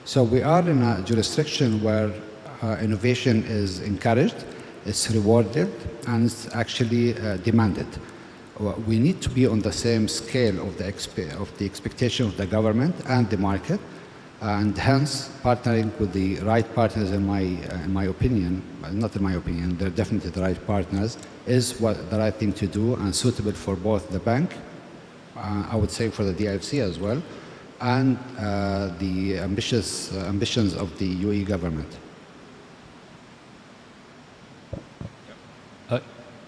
So we are in a jurisdiction where innovation is encouraged, it's rewarded, and it's actually demanded. We need to be on the same scale of the expectation of the government and the market, and hence partnering with the right partners, in my opinion, not in my opinion, they're definitely the right partners, is what the right thing to do and suitable for both the bank, I would say for the DIFC as well, and the ambitions of the UAE government.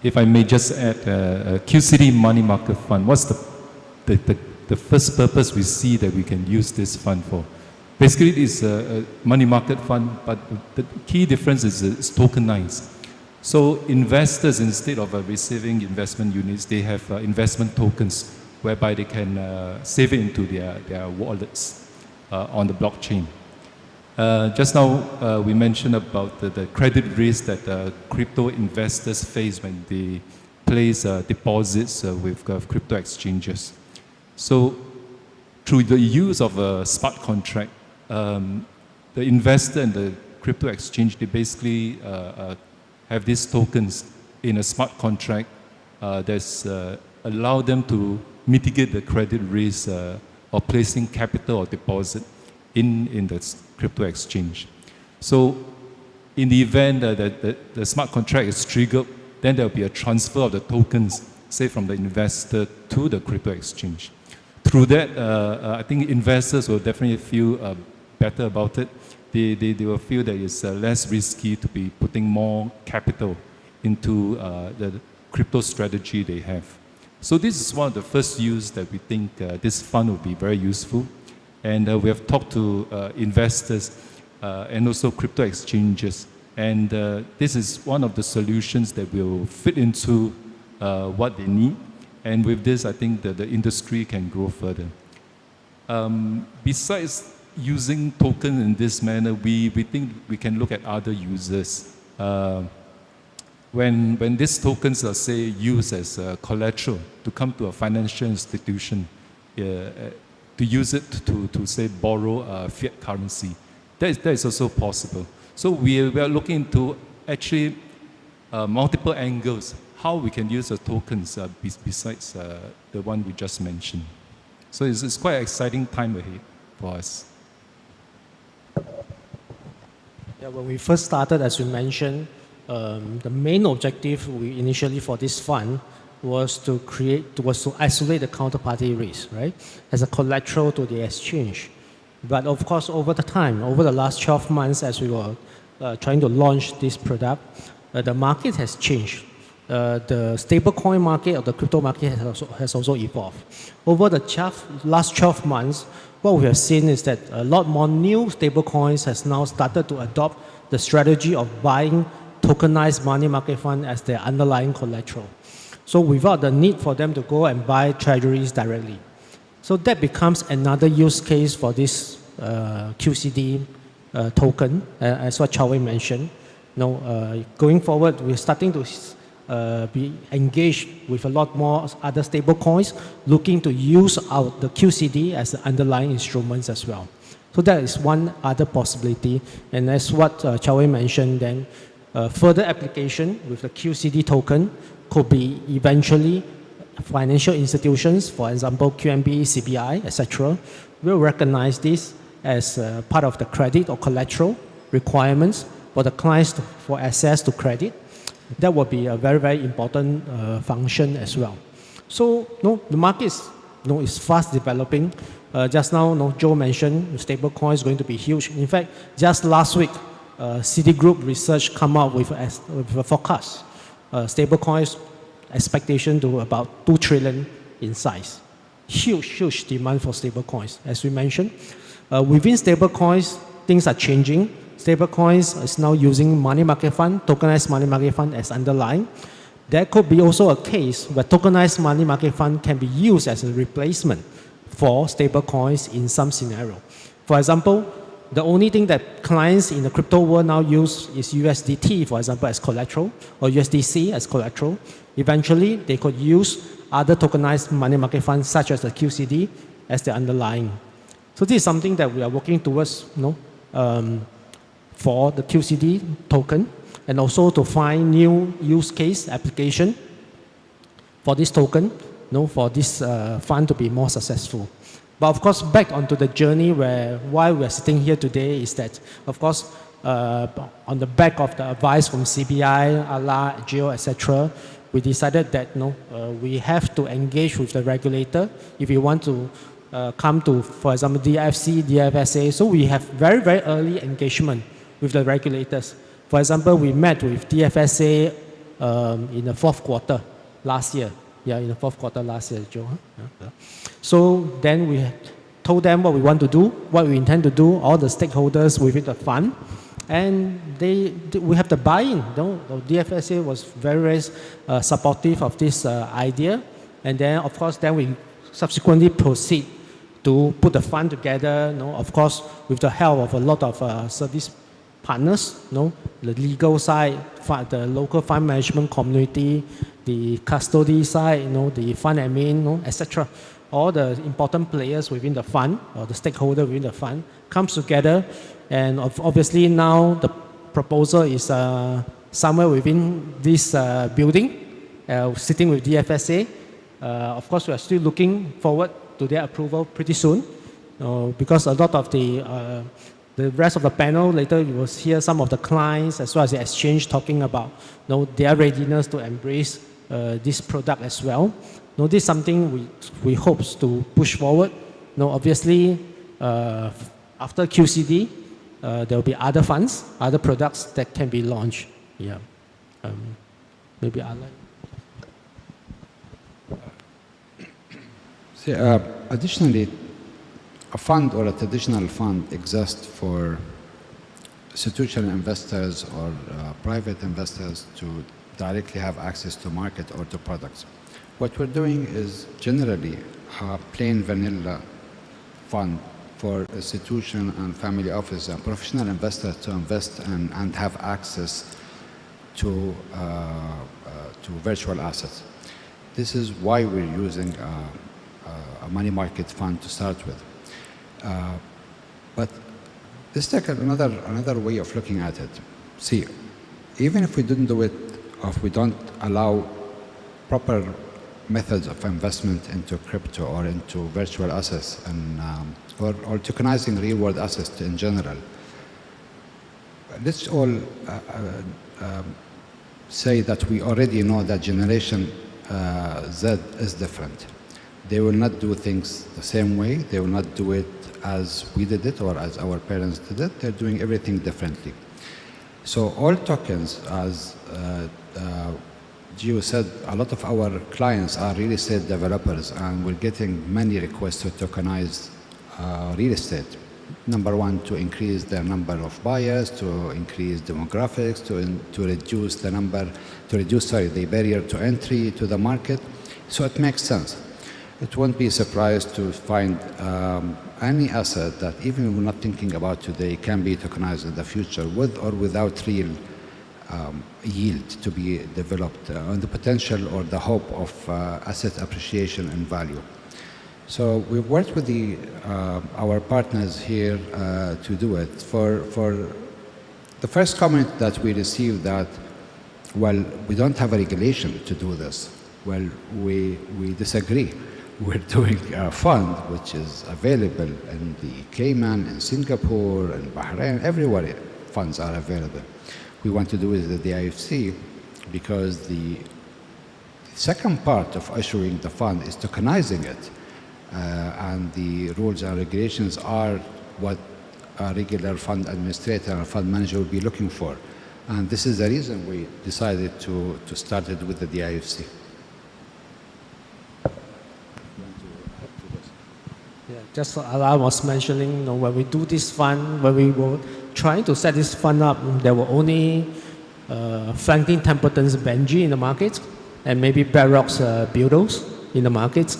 If I may just add, QCD Money Market Fund, what's the first purpose we see that we can use this fund for? Basically, it is a money market fund, but the key difference is it's tokenized. So investors, instead of receiving investment units, they have investment tokens, whereby they can save it into their wallets on the blockchain. Just now, we mentioned about the credit risk that crypto investors face when they place deposits with crypto exchanges. So through the use of a smart contract, the investor and the crypto exchange, they basically have these tokens in a smart contract that's allow them to mitigate the credit risk of placing capital or deposit in the crypto exchange. So in the event that the smart contract is triggered, then there will be a transfer of the tokens, say from the investor to the crypto exchange. Through that, I think investors will definitely feel better about it. They will feel that it's less risky to be putting more capital into the crypto strategy they have. So this is one of the first use that we think this fund will be very useful. And we have talked to investors and also crypto exchanges. And this is one of the solutions that will fit into what they need. And with this, I think that the industry can grow further. Besides using token in this manner, we think we can look at other users. When these tokens are, say, used as collateral to come to a financial institution, to use it to say, borrow fiat currency, that is also possible. So we are looking into actually multiple angles, how we can use the tokens besides the one we just mentioned. So it's quite an exciting time ahead for us. Yeah, when we first started, as you mentioned, the main objective we initially for this fund was to isolate the counterparty risk, right, as a collateral to the exchange. But of course, over the last 12 months, as we were trying to launch this product, the market has changed. The stablecoin market or the crypto market has also evolved. Over the last 12 months, what we have seen is that a lot more new stablecoins has now started to adopt the strategy of buying tokenized money market fund as their underlying collateral. So without the need for them to go and buy treasuries directly. So that becomes another use case for this QCD token, as what Chow Wei mentioned. Going forward, we're starting to be engaged with a lot more other stable coins, looking to use out the QCD as the underlying instruments as well. So that is one other possibility. And as what Chow Wei mentioned, then further application with the QCD token could be eventually financial institutions, for example, QNB, CBI, etc., will recognize this as part of the credit or collateral requirements for the clients for access to credit. That would be a very, very important function as well. So the market is fast developing. Just now, Joe mentioned stablecoin is going to be huge. In fact, just last week, Citigroup Research come out with a forecast. Stablecoins expectation to about 2 trillion in size. Huge demand for stablecoins. As we mentioned, within stablecoins, things are changing. Stablecoins is now using money market fund, tokenized money market fund as underlying. There could be also a case where tokenized money market fund can be used as a replacement for stablecoins in some scenario. For example, the only thing that clients in the crypto world now use is USDT, for example, as collateral, or USDC as collateral. Eventually, they could use other tokenized money market funds, such as the QCD, as the underlying. So this is something that we are working towards, for the QCD token, and also to find new use case application for this token, for this fund to be more successful. But of course, back onto the journey why we are sitting here today is that, of course, on the back of the advice from CBI, ALA, GEO, etc., we decided that we have to engage with the regulator if we want to come to, for example, DFC, DFSA. So we have very, very early engagement with the regulators. For example, we met with DFSA in the fourth quarter last year. Yeah, in the fourth quarter last year, Joe. Yeah. So then we told them what we want to do, what we intend to do, all the stakeholders within the fund. And we have the buy-in. DFSA was very, very supportive of this idea. And then, of course, then we subsequently proceed to put the fund together, of course, with the help of a lot of service partners, the legal side, the local fund management community, the custody side, the fund admin, etc. All the important players within the fund, or the stakeholder within the fund, comes together. And obviously now the proposal is somewhere within this building, sitting with DFSA. Of course, we are still looking forward to their approval pretty soon, because a lot of the rest of the panel, later you will hear some of the clients as well as the exchange talking about their readiness to embrace this product as well. This is something we hope to push forward. Obviously, after QCD, there will be other funds, other products that can be launched. Yeah. Maybe Alan. Additionally, a fund or a traditional fund exists for institutional investors or private investors to directly have access to market or to products. What we're doing is generally a plain vanilla fund for institution and family office and professional investors to invest and have access to virtual assets. This is why we're using a money market fund to start with. But let's take another way of looking at it. See, even if we didn't do it, or if we don't allow proper methods of investment into crypto or into virtual assets and or tokenizing real-world assets in general, let's all say that we already know that Generation Z is different. They will not do things the same way. They will not do it as we did it or as our parents did it. They're doing everything differently. So all tokens, as Gio said, a lot of our clients are real estate developers, and we're getting many requests to tokenize real estate. Number one, to increase the number of buyers, to increase demographics, to reduce the barrier to entry to the market. So it makes sense. It won't be surprised to find any asset that even we're not thinking about today can be tokenized in the future, with or without real yield to be developed, on the potential or the hope of asset appreciation and value. So we've worked with our partners here to do it. For the first comment that we received that, well, we don't have a regulation to do this. Well, we disagree. we're doing a fund which is available in the Cayman, in Singapore, and Bahrain, everywhere funds are available. We want to do is the IFC because the second part of issuing the fund is tokenizing it. And the rules and regulations are what a regular fund administrator or fund manager will be looking for. And this is the reason we decided to start it with the DIFC. Yeah, just as I was mentioning, you know, when we do this fund, when we were trying to set this fund up, there were only Franklin Templeton's Benji in the market and maybe BlackRock's Buildos in the market.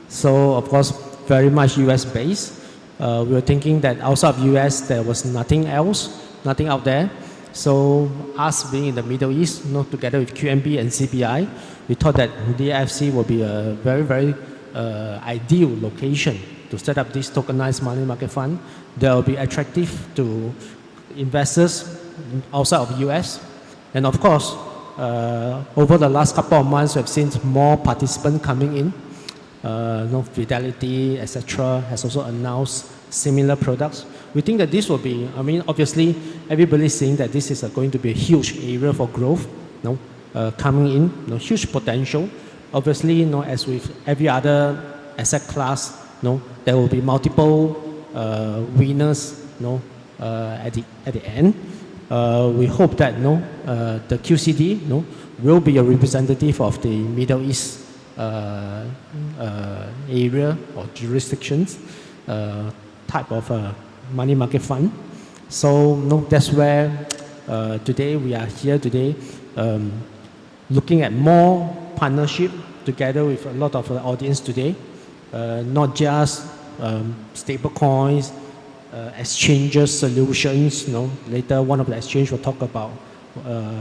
So, of course, very much US based. We were thinking that outside of US, there was nothing else, nothing out there. So, us being in the Middle East, you know, together with QNB and CBI, we thought that DFC would be a very, very ideal location to set up this tokenized money market fund that will be attractive to investors outside of US. And of course, over the last couple of months, we've seen more participants coming in. Fidelity, etc., has also announced similar products. We think that this will be, I mean, obviously, everybody's saying that this is going to be a huge area for growth, coming in, huge potential. Obviously, as with every other asset class, there will be multiple winners, at the end. We hope that the QCD will be a representative of the Middle East area or jurisdictions type of money market fund. So that's where today we are here today, looking at more partnership together with a lot of the audience today, not just stable coins, exchanges solutions. Later one of the exchange will talk about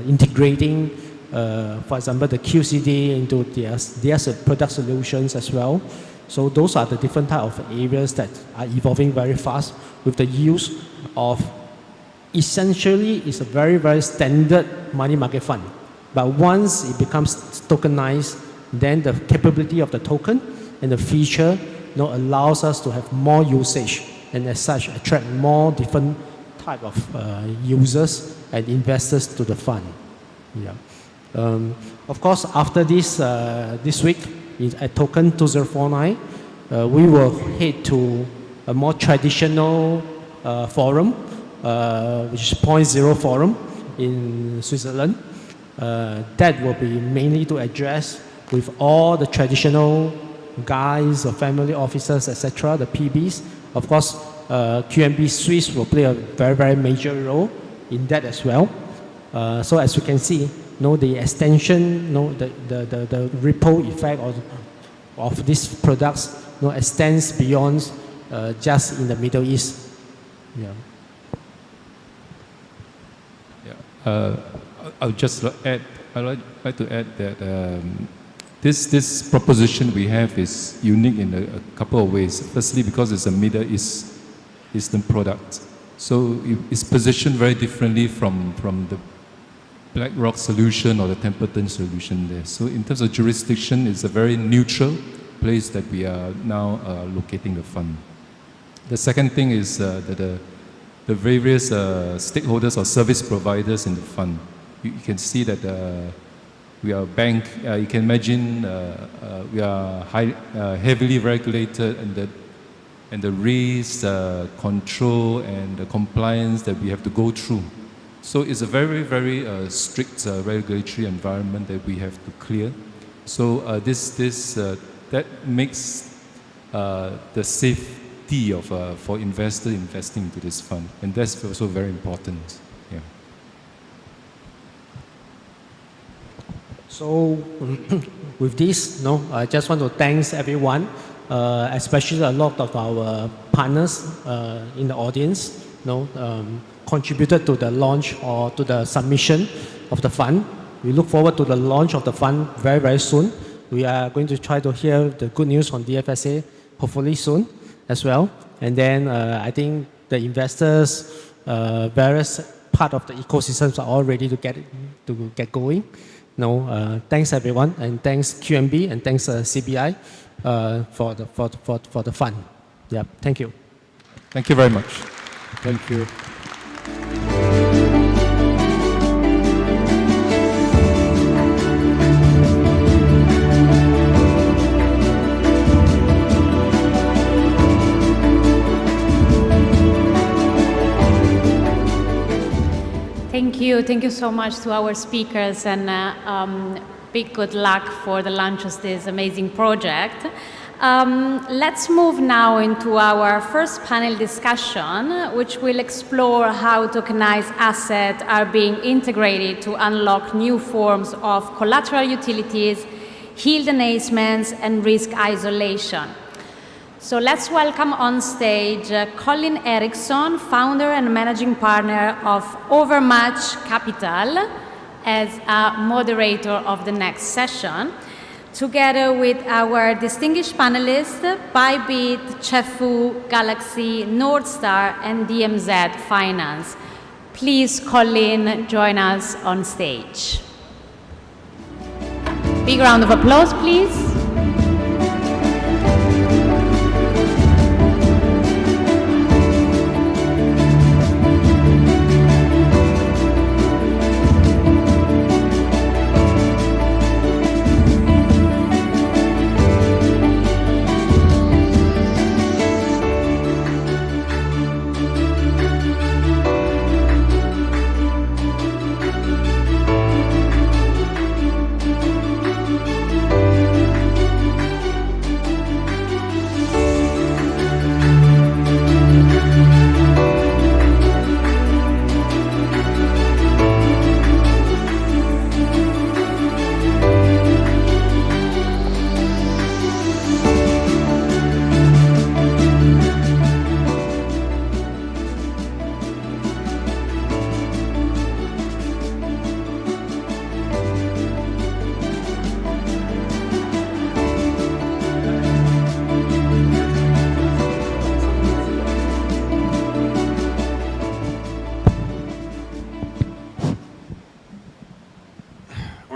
integrating, for example, the QCD into their product solutions as well. So those are the different type of areas that are evolving very fast with the use of, essentially, it's a very, very standard money market fund. But once it becomes tokenized, then the capability of the token and the feature allows us to have more usage, and as such attract more different type of users and investors to the fund. Yeah. Of course, after this week at TOKEN2049, we will head to a more traditional forum, which is 0.0 forum in Switzerland. That will be mainly to address with all the traditional guys or family officers, etc., the PBs. Of course, QNB Swiss will play a very, very major role in that as well. So as you can see, the extension, the ripple effect of these products extends beyond just in the Middle East. Yeah. Yeah. I'll just add. I'd like to add that this proposition we have is unique in a couple of ways. Firstly, because it's a Middle Eastern product, so it's positioned very differently from the BlackRock solution or the Templeton solution there. So in terms of jurisdiction, it's a very neutral place that we are now locating the fund. The second thing is that the various stakeholders or service providers in the fund. You can see that we are a bank. You can imagine we are heavily regulated, and the risk, control, and the compliance that we have to go through. So it's a very, very strict regulatory environment that we have to clear. So that makes the safety of for investors investing into this fund, and that's also very important. Yeah. So with this, I just want to thank everyone, especially a lot of our partners in the audience, contributed to the launch or to the submission of the fund. We look forward to the launch of the fund very, very soon. We are going to try to hear the good news from DFSA hopefully soon as well. And then I think the investors, various part of the ecosystems are all ready to get going. No, thanks everyone, and thanks QNB, and thanks CBI for the fund. Yeah, thank you. Thank you very much. Thank you. Thank you so much to our speakers, and big good luck for the launch of this amazing project. Let's move now into our first panel discussion, which will explore how tokenized assets are being integrated to unlock new forms of collateral utilities, yield enhancements, and risk isolation. So let's welcome on stage Colin Erickson, founder and managing partner of Overmatch Capital, as a moderator of the next session, together with our distinguished panelists, Bybit, Chefu, Galaxy, Northstar, and DMZ Finance. Please, Colin, join us on stage. Big round of applause, please.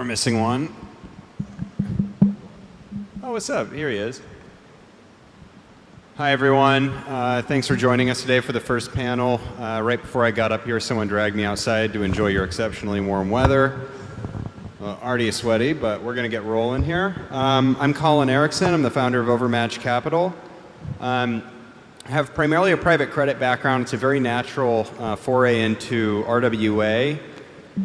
Missing one. Oh, what's up? Here he is. Hi, everyone. Thanks for joining us today for the first panel. Right before I got up here, someone dragged me outside to enjoy your exceptionally warm weather. Already sweaty, but we're going to get rolling here. I'm Colin Erickson. I'm the founder of Overmatch Capital. I have primarily a private credit background. It's a very natural foray into RWA.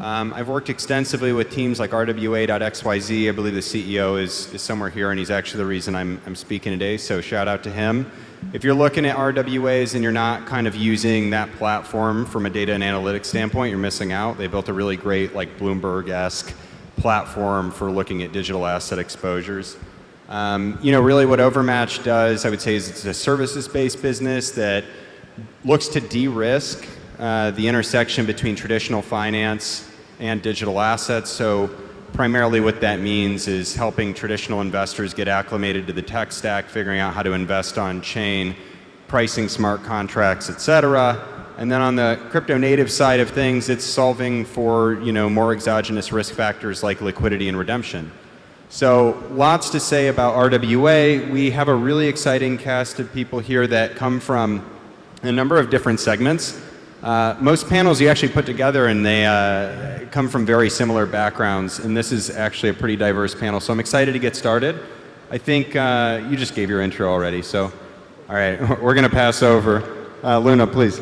I've worked extensively with teams like RWA.xyz. I believe the CEO is somewhere here, and he's actually the reason I'm speaking today, so shout out to him. If you're looking at RWAs and you're not kind of using that platform from a data and analytics standpoint, you're missing out. They built a really great, like Bloomberg-esque platform for looking at digital asset exposures. Really what Overmatch does, I would say, is it's a services-based business that looks to de-risk the intersection between traditional finance and digital assets. So primarily what that means is helping traditional investors get acclimated to the tech stack, figuring out how to invest on chain, pricing smart contracts, et cetera. And then on the crypto native side of things, it's solving for more exogenous risk factors like liquidity and redemption. So lots to say about RWA. We have a really exciting cast of people here that come from a number of different segments. Most panels you actually put together, and they come from very similar backgrounds, and this is actually a pretty diverse panel, so I'm excited to get started. I think you just gave your intro already, so all right, we're going to pass over. Luna, please.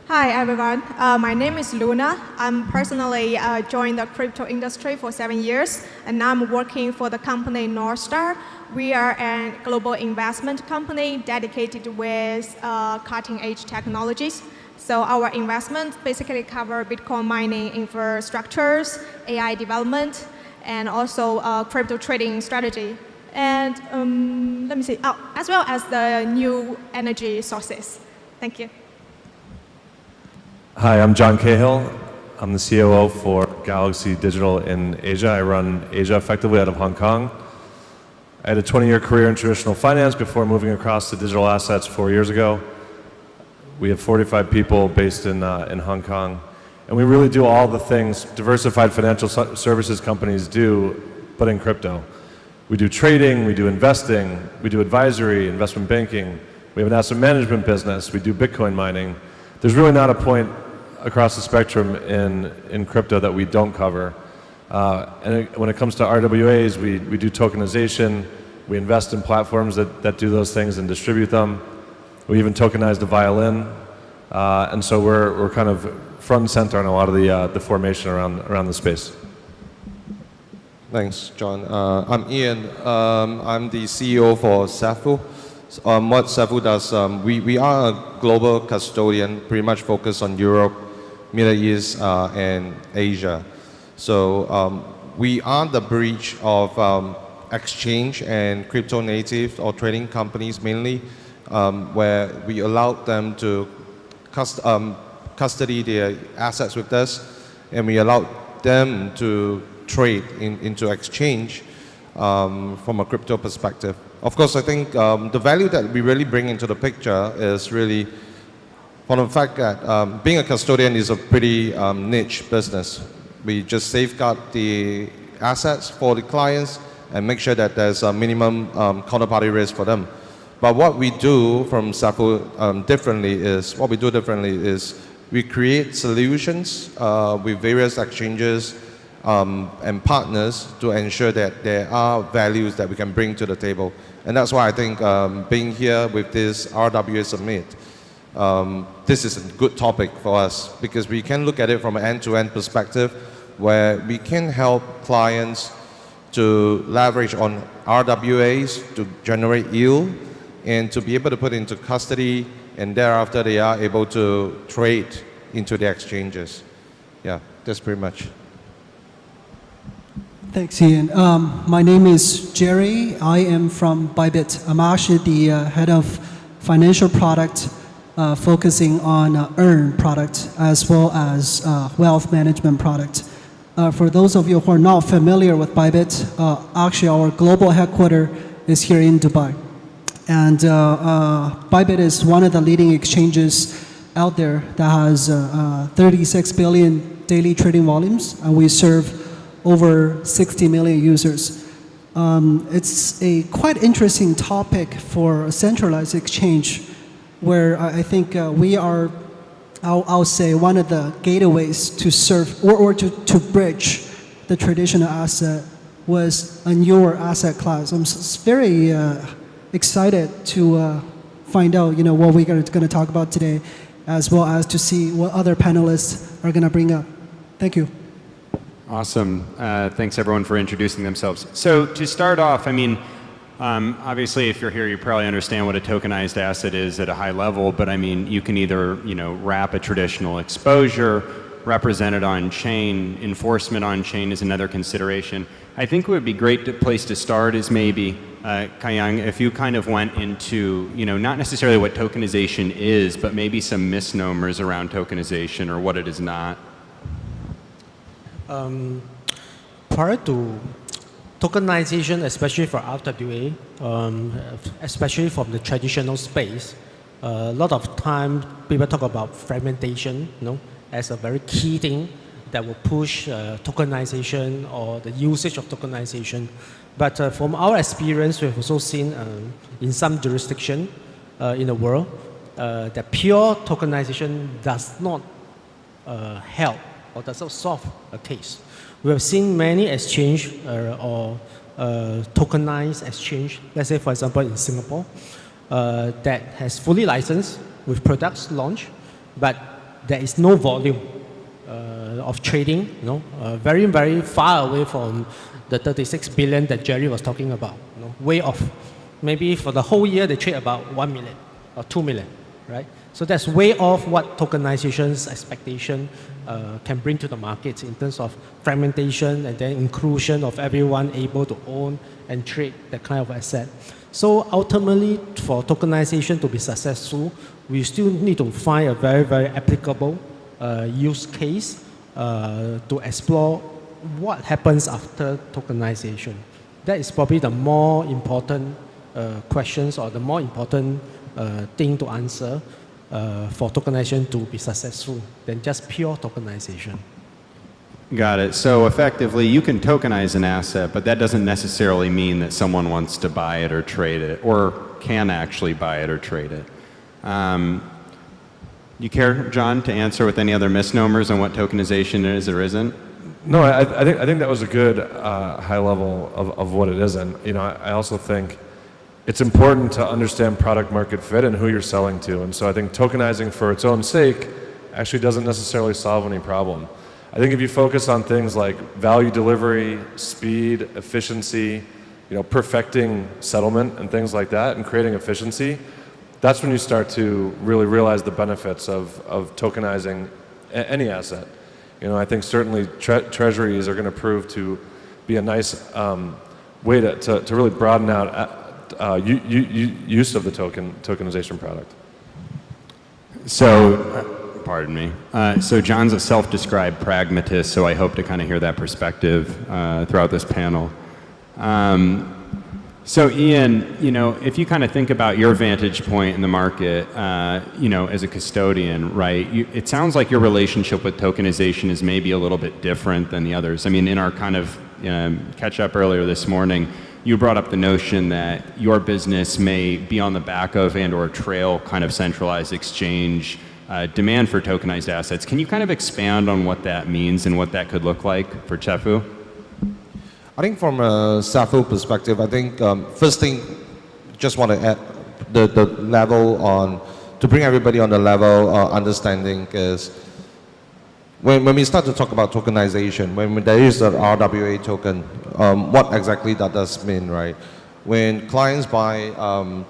Hi, everyone. My name is Luna. I'm personally joined the crypto industry for 7 years, and now I'm working for the company Northstar. We are a global investment company dedicated with cutting-edge technologies. So our investments basically cover Bitcoin mining infrastructures, AI development, and also crypto trading strategy. And let me see, as well as the new energy sources. Thank you. Hi, I'm John Cahill. I'm the COO for Galaxy Digital in Asia. I run Asia effectively out of Hong Kong. I had a 20-year career in traditional finance before moving across to digital assets 4 years ago. We have 45 people based in Hong Kong. And we really do all the things diversified financial services companies do, but in crypto. We do trading, we do investing, we do advisory, investment banking, we have an asset management business, we do Bitcoin mining. There's really not a point across the spectrum in crypto that we don't cover. And when it comes to RWAs, we do tokenization, we invest in platforms that do those things and distribute them. We even tokenize the violin. And so we're kind of front and center on a lot of the formation around the space. Thanks, John. I'm Ian. I'm the CEO for Safu. What Safu does, we are a global custodian, pretty much focused on Europe, Middle East, and Asia. So we are the bridge of exchange and crypto native or trading companies mainly, where we allow them to custody their assets with us, and we allow them to trade into exchange from a crypto perspective. Of course, I think the value that we really bring into the picture is really from the fact that being a custodian is a pretty niche business. We just safeguard the assets for the clients and make sure that there's a minimum counterparty risk for them. But what we do from Safu differently is we create solutions with various exchanges and partners to ensure that there are values that we can bring to the table. And that's why I think being here with this RWA Summit, this is a good topic for us because we can look at it from an end-to-end perspective where we can help clients to leverage on RWAs to generate yield and to be able to put into custody, and thereafter they are able to trade into the exchanges. Yeah, that's pretty much. Thanks, Ian. My name is Jerry. I am from Bybit. I'm actually the head of financial product, focusing on earn product as well as wealth management product. For those of you who are not familiar with Bybit, actually our global headquarters is here in Dubai. And Bybit is one of the leading exchanges out there that has 36 billion daily trading volumes, and we serve over 60 million users. It's a quite interesting topic for a centralized exchange where I think we are, I'll say, one of the gateways to serve or to bridge the traditional asset with a newer asset class. I'm very excited to find out what we're going to talk about today, as well as to see what other panelists are going to bring up. Thank you. Awesome. Thanks everyone for introducing themselves. So to start off, I mean, obviously if you're here, you probably understand what a tokenized asset is at a high level, but I mean, you can either, wrap a traditional exposure, represent it on chain, enforcement on chain is another consideration. I think it would be a great place to start is maybe, Kayang, if you kind of went into, not necessarily what tokenization is, but maybe some misnomers around tokenization or what it is not. Prior to tokenization, especially for RWA, especially from the traditional space, a lot of time people talk about fragmentation, as a very key thing that will push tokenization or the usage of tokenization. But from our experience, we've also seen in some jurisdiction in the world that pure tokenization does not help or does not solve a case. We have seen many exchange or tokenized exchange, let's say for example in Singapore, that has fully licensed with products launched, but there is no volume of trading, very, very far away from the 36 billion that Jerry was talking about, way off. Maybe for the whole year they trade about 1 million or 2 million, right? So that's way off what tokenization's expectation can bring to the market in terms of fragmentation and then inclusion of everyone able to own and trade that kind of asset. So ultimately, for tokenization to be successful, we still need to find a very, very applicable use case to explore what happens after tokenization. That is probably the more important questions or the more important thing to answer. for tokenization to be successful than just pure tokenization. Got it. So effectively, you can tokenize an asset, but that doesn't necessarily mean that someone wants to buy it or trade it, or can actually buy it or trade it. You care, John, to answer with any other misnomers on what tokenization is or isn't? No, I think that was a good high level of what it is, and I also think it's important to understand product market fit and who you're selling to, and so I think tokenizing for its own sake actually doesn't necessarily solve any problem. I think if you focus on things like value delivery, speed, efficiency, perfecting settlement and things like that, and creating efficiency, that's when you start to really realize the benefits of tokenizing any asset. I think certainly treasuries are going to prove to be a nice way to really broaden out use of the tokenization product. So, pardon me. So John's a self-described pragmatist, so I hope to kind of hear that perspective throughout this panel. So Ian, if you kind of think about your vantage point in the market, as a custodian, right, it sounds like your relationship with tokenization is maybe a little bit different than the others. I mean, in our kind of catch up earlier this morning, you brought up the notion that your business may be on the back of and or trail kind of centralized exchange demand for tokenized assets. Can you kind of expand on what that means and what that could look like for Chefu? I think from a SAFU perspective, I think first thing, just want to add the level on, to bring everybody on the level understanding is, when we start to talk about tokenization, when there is an RWA token, what exactly that does mean, right? When clients buy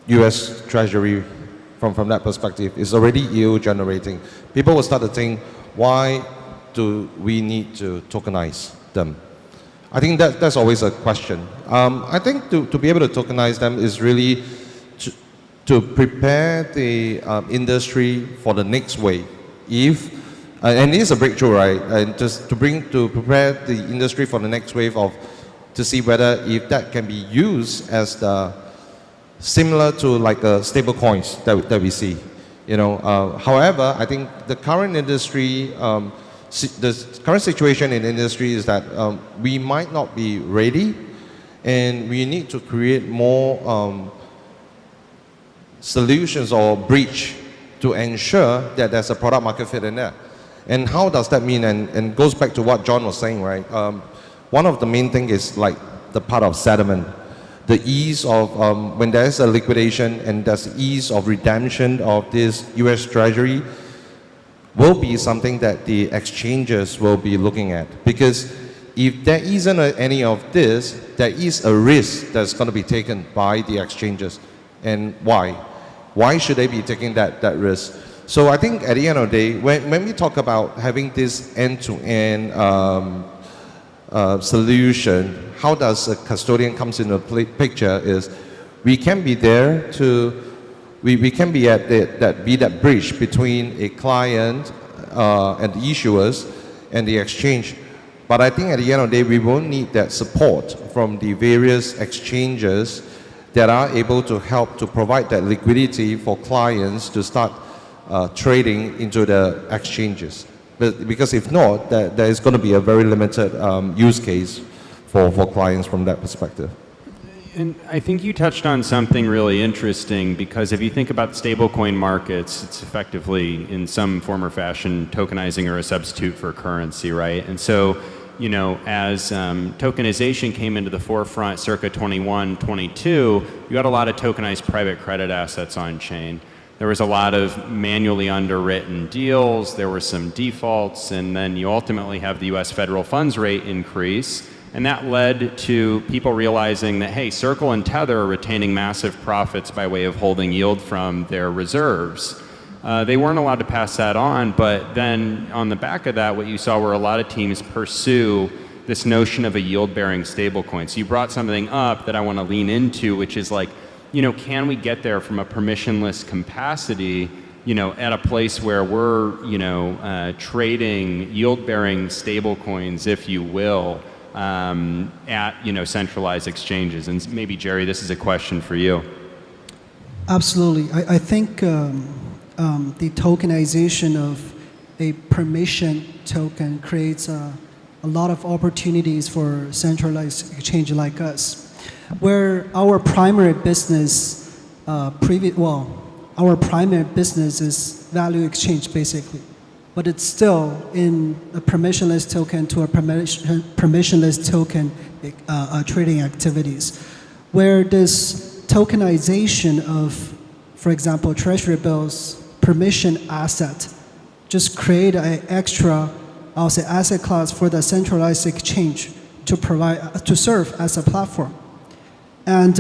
US Treasury from that perspective, it's already yield generating. People will start to think, why do we need to tokenize them? I think that's always a question. I think to be able to tokenize them is really to prepare the industry for the next wave. And it is a breakthrough, right? And just to prepare the industry for the next wave to see whether if that can be used as similar to like stable coins that we see. However, I think the current industry, the current situation in the industry is that we might not be ready, and we need to create more solutions or bridge to ensure that there's a product market fit in there. And how does that mean? And goes back to what John was saying, right? One of the main things is like the part of settlement. The ease of when there's a liquidation and there's ease of redemption of this US Treasury will be something that the exchanges will be looking at. Because if there isn't any of this, there is a risk that's going to be taken by the exchanges. And why? Why should they be taking that risk? So I think at the end of the day, when we talk about having this end-to-end solution, how does a custodian comes into the picture is we can be there to we can be at that bridge between a client and the issuers and the exchange. But I think at the end of the day, we will need that support from the various exchanges that are able to help to provide that liquidity for clients to start trading into the exchanges. But because if not, there is going to be a very limited use case for clients from that perspective. And I think you touched on something really interesting, because if you think about stablecoin markets, it's effectively in some form or fashion tokenizing or a substitute for currency, right? And so, as tokenization came into the forefront circa 21, 22, you had a lot of tokenized private credit assets on chain. There was a lot of manually underwritten deals, there were some defaults, and then you ultimately have the US federal funds rate increase. And that led to people realizing that, hey, Circle and Tether are retaining massive profits by way of holding yield from their reserves. They weren't allowed to pass that on, but then on the back of that, what you saw were a lot of teams pursue this notion of a yield-bearing stablecoin. So you brought something up that I want to lean into, which is like, can we get there from a permissionless capacity, at a place where we're, trading yield-bearing stablecoins, if you will, at centralized exchanges? And maybe Jerry, this is a question for you. Absolutely. I think the tokenization of a permission token creates a lot of opportunities for centralized exchange like us, where our primary business, our primary business is value exchange basically, but it's still in a permissionless token to a permissionless token trading activities, where this tokenization of, for example, treasury bills, permission asset, just create an extra, I'll say, asset class for the centralized exchange to provide, to serve as a platform. And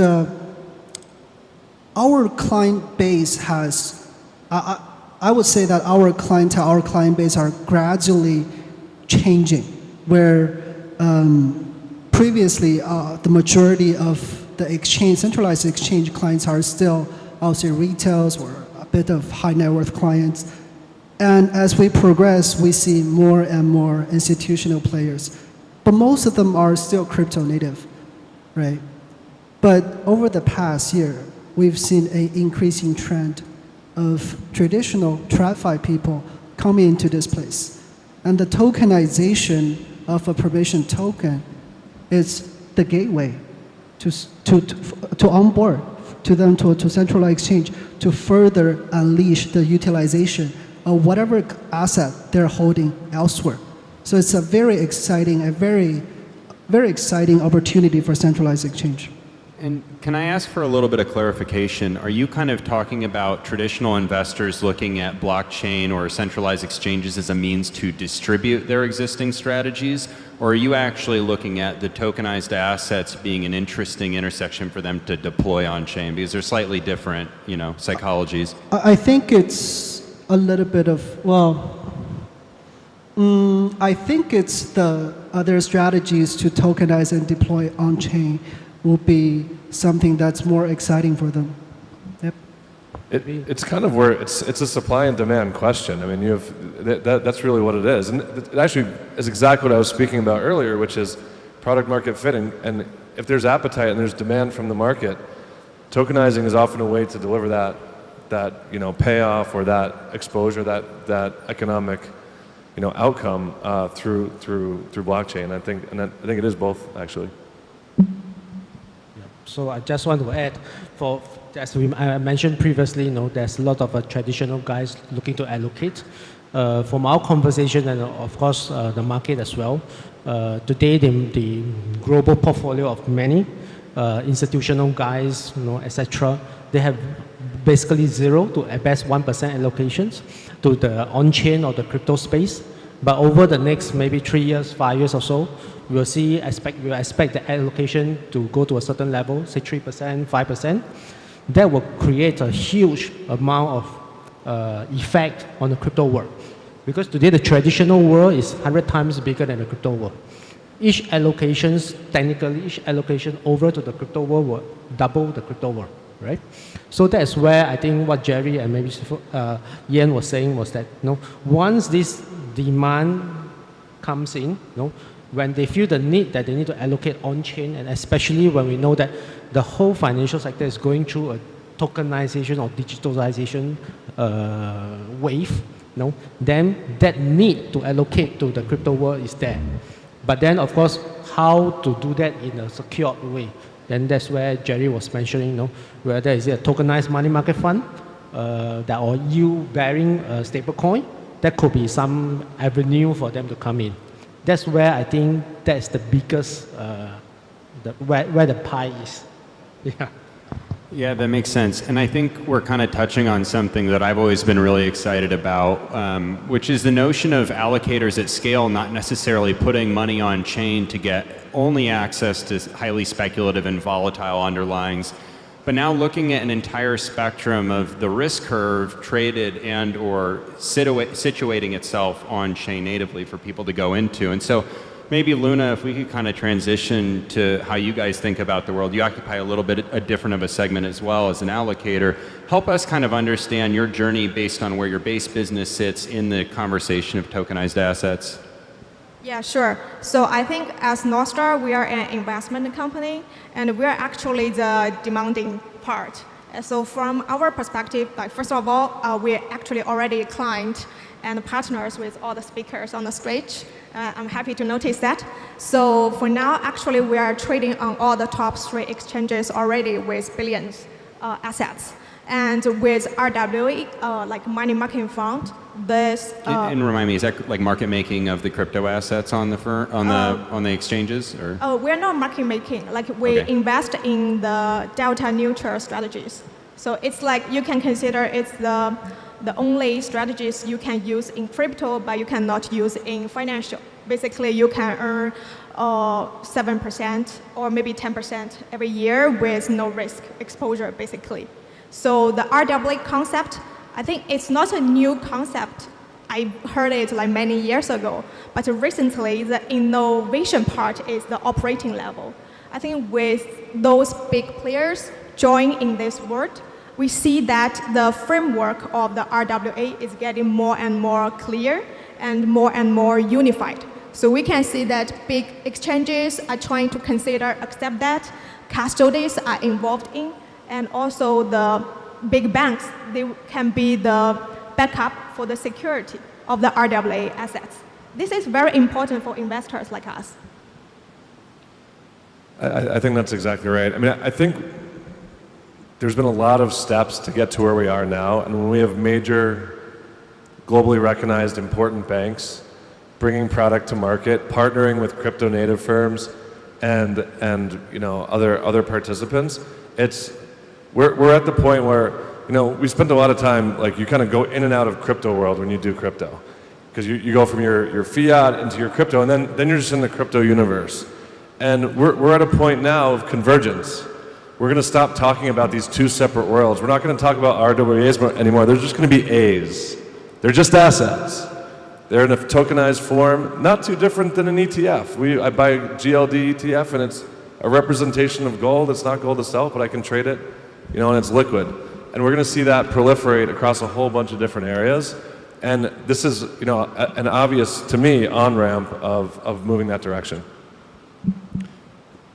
our client base has, I would say that our client base are gradually changing, where previously the majority of the exchange, centralized exchange clients are still, I would say, retails or a bit of high net worth clients. And as we progress, we see more and more institutional players. But most of them are still crypto native, right? But over the past year, we've seen an increasing trend of traditional TradFi people coming into this place. And the tokenization of a permission token is the gateway to onboard to them to centralized exchange to further unleash the utilization of whatever asset they're holding elsewhere. So it's a very exciting, very exciting opportunity for centralized exchange. And can I ask for a little bit of clarification? Are you kind of talking about traditional investors looking at blockchain or centralized exchanges as a means to distribute their existing strategies? Or are you actually looking at the tokenized assets being an interesting intersection for them to deploy on chain? Because they're slightly different, psychologies. I think it's a little bit of, I think it's the other strategies to tokenize and deploy on chain will be something that's more exciting for them. Yep. It's kind of where it's a supply and demand question. I mean, you have that's really what it is, and it actually is exactly what I was speaking about earlier, which is product market fit. And if there's appetite and there's demand from the market, tokenizing is often a way to deliver that payoff or that exposure, that economic outcome through blockchain. I think it is both actually. So I just want to add, as I mentioned previously, there's a lot of traditional guys looking to allocate. From our conversation and of course the market as well, today the global portfolio of many institutional guys, etc., they have basically 0 to at best 1% allocations to the on-chain or the crypto space. But over the next maybe 3 years, 5 years or so, we'll expect the allocation to go to a certain level, say 3%, 5%. That will create a huge amount of effect on the crypto world. Because today the traditional world is 100 times bigger than the crypto world. Each allocation over to the crypto world will double the crypto world, right? So that's where I think what Jerry and maybe Ian was saying was that, once this demand comes in, when they feel the need that they need to allocate on-chain, and especially when we know that the whole financial sector is going through a tokenization or digitalization wave, then that need to allocate to the crypto world is there. But then, of course, how to do that in a secured way? Then that's where Jerry was mentioning, whether is it a tokenized money market fund or yield-bearing stable coin, that could be some avenue for them to come in. That's where I think that's the biggest, where the pie is. Yeah. Yeah, that makes sense. And I think we're kind of touching on something that I've always been really excited about, which is the notion of allocators at scale not necessarily putting money on chain to get only access to highly speculative and volatile underlyings, but now looking at an entire spectrum of the risk curve traded and or situating itself on chain natively for people to go into. And so maybe Luna, if we could kind of transition to how you guys think about the world. You occupy a little bit a different of a segment as well as an allocator. Help us kind of understand your journey based on where your base business sits in the conversation of tokenized assets. Yeah, sure. So I think as Northstar, we are an investment company, and we are actually the demanding part. So from our perspective, like first of all, we're actually already client and partners with all the speakers on the stage. I'm happy to notice that. So for now, actually, we are trading on all the top 3 exchanges already with billions assets. And with RWA, like money market fund, this. And remind me, is that like market making of the crypto assets on the on the exchanges, or? We're not market making. Like we invest in the delta neutral strategies. So it's like you can consider it's the only strategies you can use in crypto, but you cannot use in financial. Basically, you can earn 7% or maybe 10% every year with no risk exposure, basically. So the RWA concept, I think it's not a new concept. I heard it like many years ago, but recently the innovation part is the operating level. I think with those big players joining in this world, we see that the framework of the RWA is getting more and more clear and more unified. So we can see that big exchanges are trying to accept that, custodians are involved in, and also the big banks, they can be the backup for the security of the RWA assets. This is very important for investors like us. I think that's exactly right. I mean, I think there's been a lot of steps to get to where we are now, and when we have major, globally recognized, important banks bringing product to market, partnering with crypto native firms, and you know other participants, we're at the point where we spend a lot of time, like you kind of go in and out of crypto world when you do crypto, because you go from your fiat into your crypto, and then you're just in the crypto universe, and we're at a point now of convergence. We're going to stop talking about these 2 separate worlds. We're not going to talk about RWAs anymore. They're just going to be A's. They're just assets. They're in a tokenized form, not too different than an ETF. I buy a GLD ETF, and it's a representation of gold. It's not gold itself, but I can trade it, and it's liquid. And we're going to see that proliferate across a whole bunch of different areas. And this is, an obvious, to me, on-ramp of moving that direction.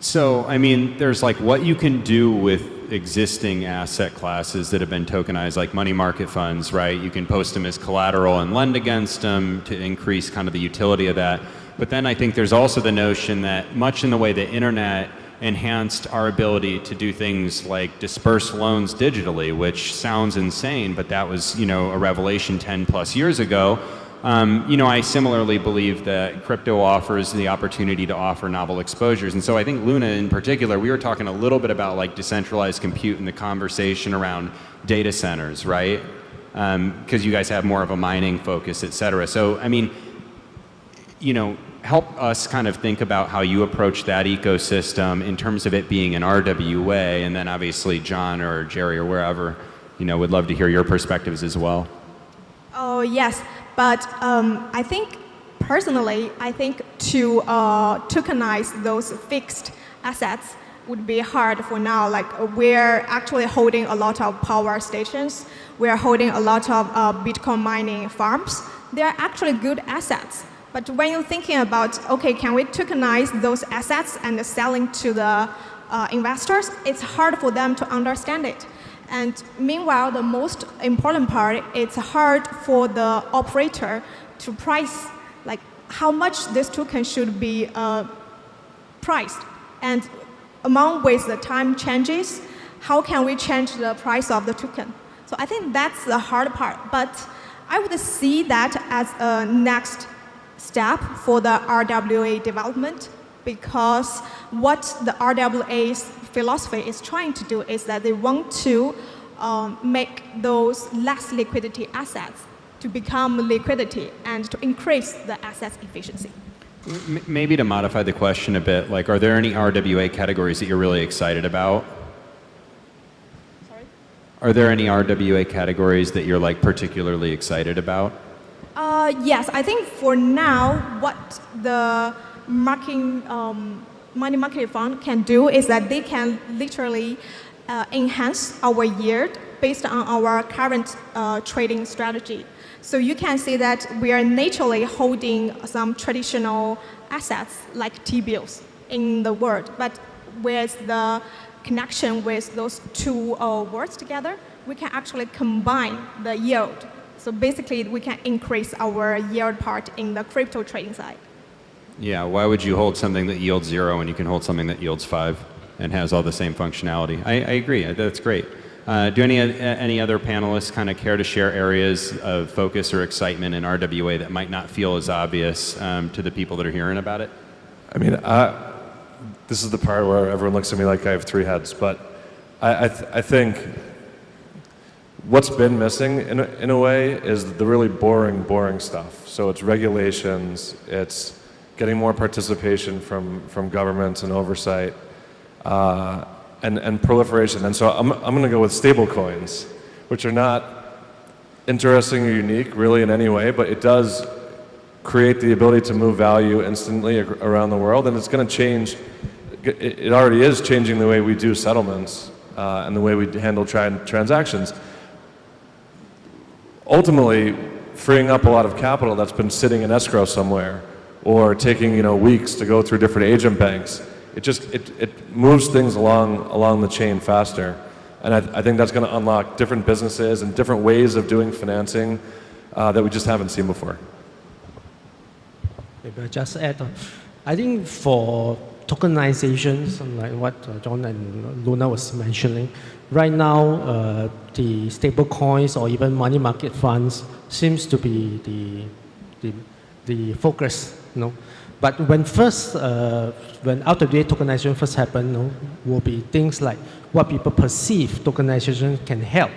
So, I mean, there's like what you can do with existing asset classes that have been tokenized, like money market funds, right? You can post them as collateral and lend against them to increase kind of the utility of that. But then I think there's also the notion that much in the way the internet enhanced our ability to do things like disperse loans digitally, which sounds insane, but that was, a revelation 10 plus years ago. I similarly believe that crypto offers the opportunity to offer novel exposures. And so I think Luna in particular, we were talking a little bit about like decentralized compute and the conversation around data centers, right? Because you guys have more of a mining focus, et cetera. So, I mean, help us kind of think about how you approach that ecosystem in terms of it being an RWA, and then obviously John or Jerry or wherever, would love to hear your perspectives as well. Oh, yes. But I think, personally, to tokenize those fixed assets would be hard for now. Like, we're actually holding a lot of power stations. We're holding a lot of Bitcoin mining farms. They're actually good assets. But when you're thinking about, okay, can we tokenize those assets and selling to the investors, it's hard for them to understand it. And meanwhile, the most important part, it's hard for the operator to price, like how much this token should be priced. And among with the time changes, how can we change the price of the token? So I think that's the hard part. But I would see that as a next step for the RWA development, because what the RWA's philosophy is trying to do is that they want to make those less liquidity assets to become liquidity and to increase the assets efficiency. Maybe to modify the question a bit, like, are there any RWA categories that you're really excited about? Sorry? Are there any RWA categories that you're like particularly excited about? Yes, I think for now, what the money market fund can do is that they can literally enhance our yield based on our current trading strategy. So you can see that we are naturally holding some traditional assets like T-bills in the world, but with the connection with those two words together, we can actually combine the yield. So basically, we can increase our yield part in the crypto trading side. Yeah, why would you hold something that yields 0 when you can hold something that yields 5 and has all the same functionality? I agree, that's great. Do any other panelists kind of care to share areas of focus or excitement in RWA that might not feel as obvious to the people that are hearing about it? I mean, this is the part where everyone looks at me like I have 3 heads, but I think what's been missing in a way is the really boring stuff. So it's regulations, it's getting more participation from governments and oversight, and proliferation. And so I'm going to go with stable coins, which are not interesting or unique really in any way, but it does create the ability to move value instantly around the world, and it's going to change. It already is changing the way we do settlements and the way we handle transactions. Ultimately, freeing up a lot of capital that's been sitting in escrow somewhere, or taking weeks to go through different agent banks. It moves things along the chain faster, and I think that's going to unlock different businesses and different ways of doing financing that we just haven't seen before. Maybe I just add, I think for tokenizations, like what John and Luna was mentioning, right now the stable coins or even money market funds seems to be the focus. But when out-of-date tokenization first happened, will be things like what people perceive tokenization can help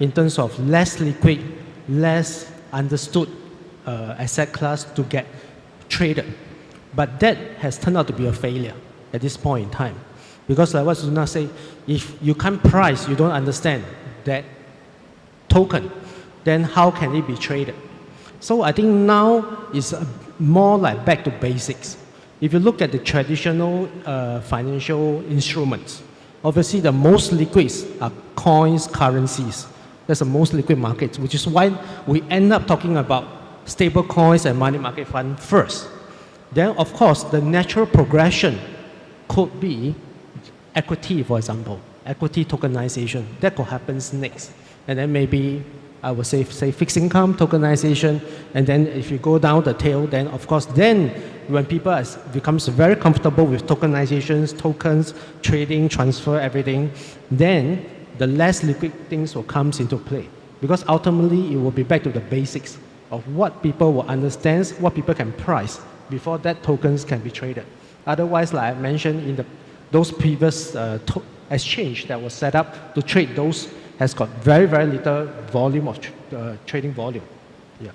in terms of less liquid, less understood asset class to get traded. But that has turned out to be a failure at this point in time. Because like what Luna said, if you can't price, you don't understand that token, then how can it be traded? So I think now is more like back to basics. If you look at the traditional financial instruments, obviously the most liquid are coins, currencies. That's the most liquid market, which is why we end up talking about stable coins and money market fund first. Then, of course, the natural progression could be equity, for example, equity tokenization. That could happen next. And then maybe I would say fixed income tokenization, and then if you go down the tail, then of course, then when people becomes very comfortable with tokenizations, tokens, trading, transfer, everything, then the less liquid things will come into play. Because ultimately, it will be back to the basics of what people will understand, what people can price before that tokens can be traded. Otherwise, like I mentioned in those previous exchange that was set up to trade those has got very, very little volume of trading volume. Yeah.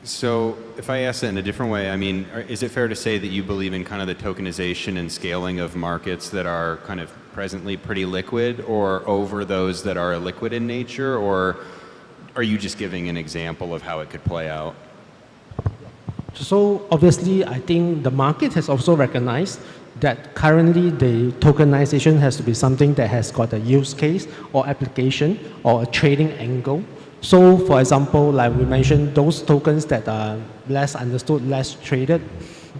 So if I ask that in a different way, I mean, is it fair to say that you believe in kind of the tokenization and scaling of markets that are kind of presently pretty liquid, or over those that are illiquid in nature, or are you just giving an example of how it could play out? So obviously, I think the market has also recognized that currently the tokenization has to be something that has got a use case or application or a trading angle. So for example, like we mentioned, those tokens that are less understood, less traded,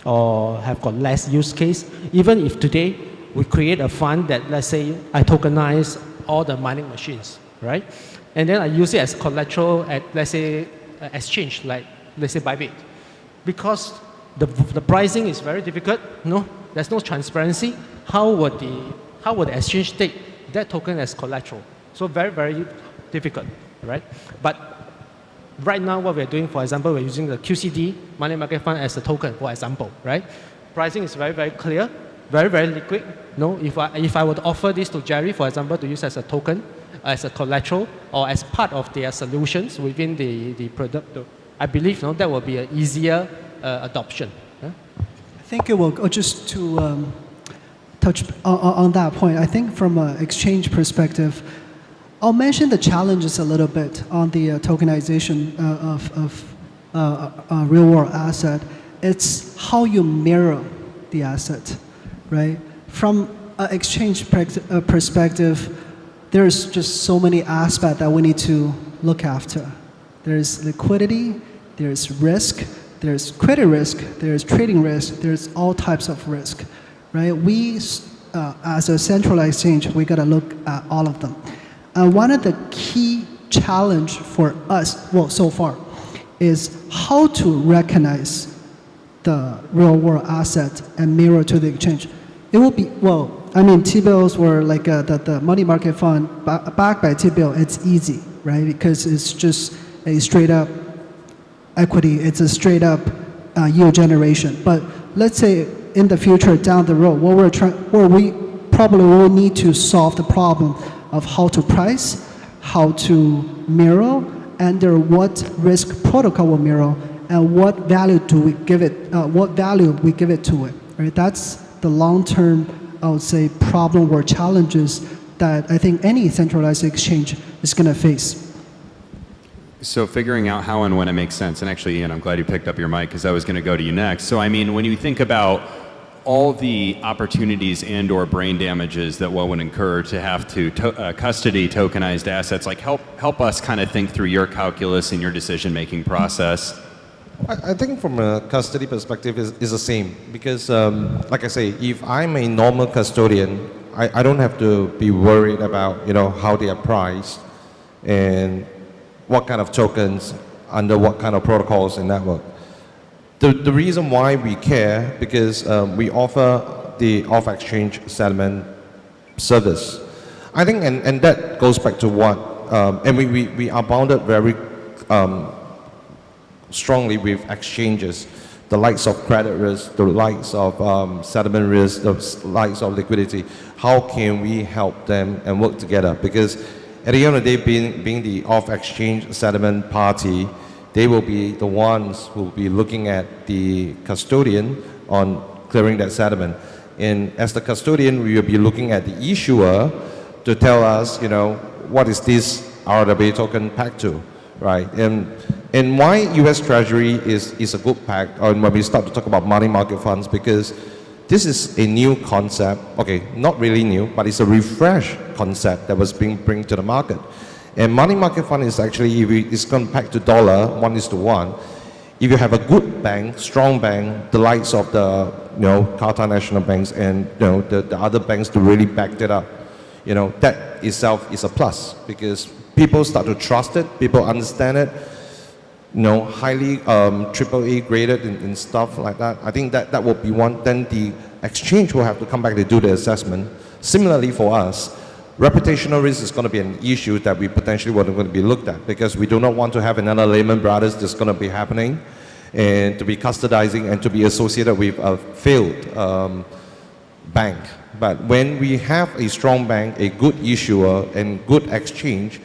or have got less use case, even if today we create a fund that, let's say, I tokenize all the mining machines, right? And then I use it as collateral at, let's say, exchange, like, let's say, Bybit. Because the pricing is very difficult, there's no transparency. How would the exchange take that token as collateral? So very, very difficult, right? But right now what we're doing, for example, we're using the QCD money market fund as a token, for example, right? Pricing is very, very clear, very, very liquid. If I would offer this to Jerry, for example, to use as a token, as a collateral, or as part of their solutions within the product, I believe that will be an easier adoption. I think it will, just to touch on that point, I think from an exchange perspective, I'll mention the challenges a little bit on the tokenization of real-world asset. It's how you mirror the asset, right? From an exchange perspective, there's just so many aspects that we need to look after. There's liquidity, there's risk, there's credit risk, there's trading risk, there's all types of risk, right? We as a centralized exchange, we got to look at all of them. One of the key challenge for us, well, so far, is how to recognize the real world asset and mirror to the exchange. It will be, well, I mean, T-bills were like the money market fund backed by T-bill. It's easy, right? Because it's just a straight up equity. It's a straight up yield generation. But let's say in the future down the road, where we probably will need to solve the problem of how to price, how to mirror, under what risk protocol will mirror, and what value do we give it, what value we give it to it, right? That's the long-term, I would say, problem or challenges that I think any centralized exchange is going to face. So figuring out how and when it makes sense, and actually, Ian, I'm glad you picked up your mic because I was going to go to you next. So I mean, when you think about all the opportunities and or brain damages that one would incur to have to custody tokenized assets, like help us kind of think through your calculus and your decision-making process. I think from a custody perspective is the same because, like I say, if I'm a normal custodian, I don't have to be worried about how they are priced and what kind of tokens under what kind of protocols and network. The reason why we care because we offer the off-exchange settlement service. I think, and that goes back to what, and we are bounded very strongly with exchanges, the likes of credit risk, the likes of settlement risk, the likes of liquidity. How can we help them and work together? Because at the end of the day, being the off-exchange settlement party, they will be the ones who will be looking at the custodian on clearing that settlement. And as the custodian, we will be looking at the issuer to tell us, what is this RWA token pegged to, right? And why US Treasury is a good peg, or when we start to talk about money market funds, because this is a new concept, okay, not really new, but it's a refresh concept that was being brought to the market. And money market fund is actually, if it's going to peg to dollar, 1:1. If you have a good bank, strong bank, the likes of the, Qatar national banks and, the other banks to really back it up, that itself is a plus because people start to trust it, people understand it, highly AAA graded and stuff like that. I think that will be one. Then the exchange will have to come back to do the assessment. Similarly for us, reputational risk is going to be an issue that we potentially are going to be looked at because we do not want to have another Lehman Brothers that's going to be happening and to be custodizing and to be associated with a failed bank. But when we have a strong bank, a good issuer, and good exchange,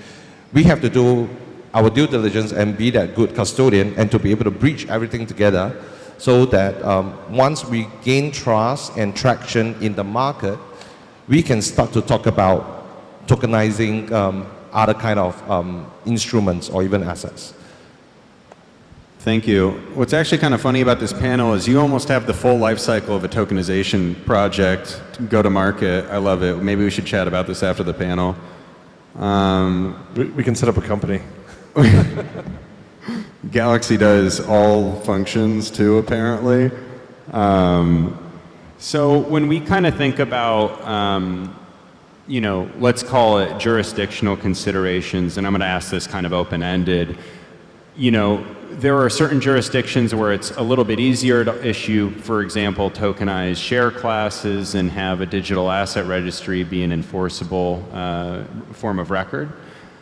we have to do our due diligence and be that good custodian and to be able to bridge everything together so that once we gain trust and traction in the market, we can start to talk about tokenizing other kind of instruments or even assets. Thank you. What's actually kind of funny about this panel is you almost have the full life cycle of a tokenization project to go to market. I love it. Maybe we should chat about this after the panel. We can set up a company. Galaxy does all functions too, apparently. So when we kind of think about, let's call it jurisdictional considerations, and I'm going to ask this kind of open-ended, there are certain jurisdictions where it's a little bit easier to issue, for example, tokenized share classes and have a digital asset registry be an enforceable form of record.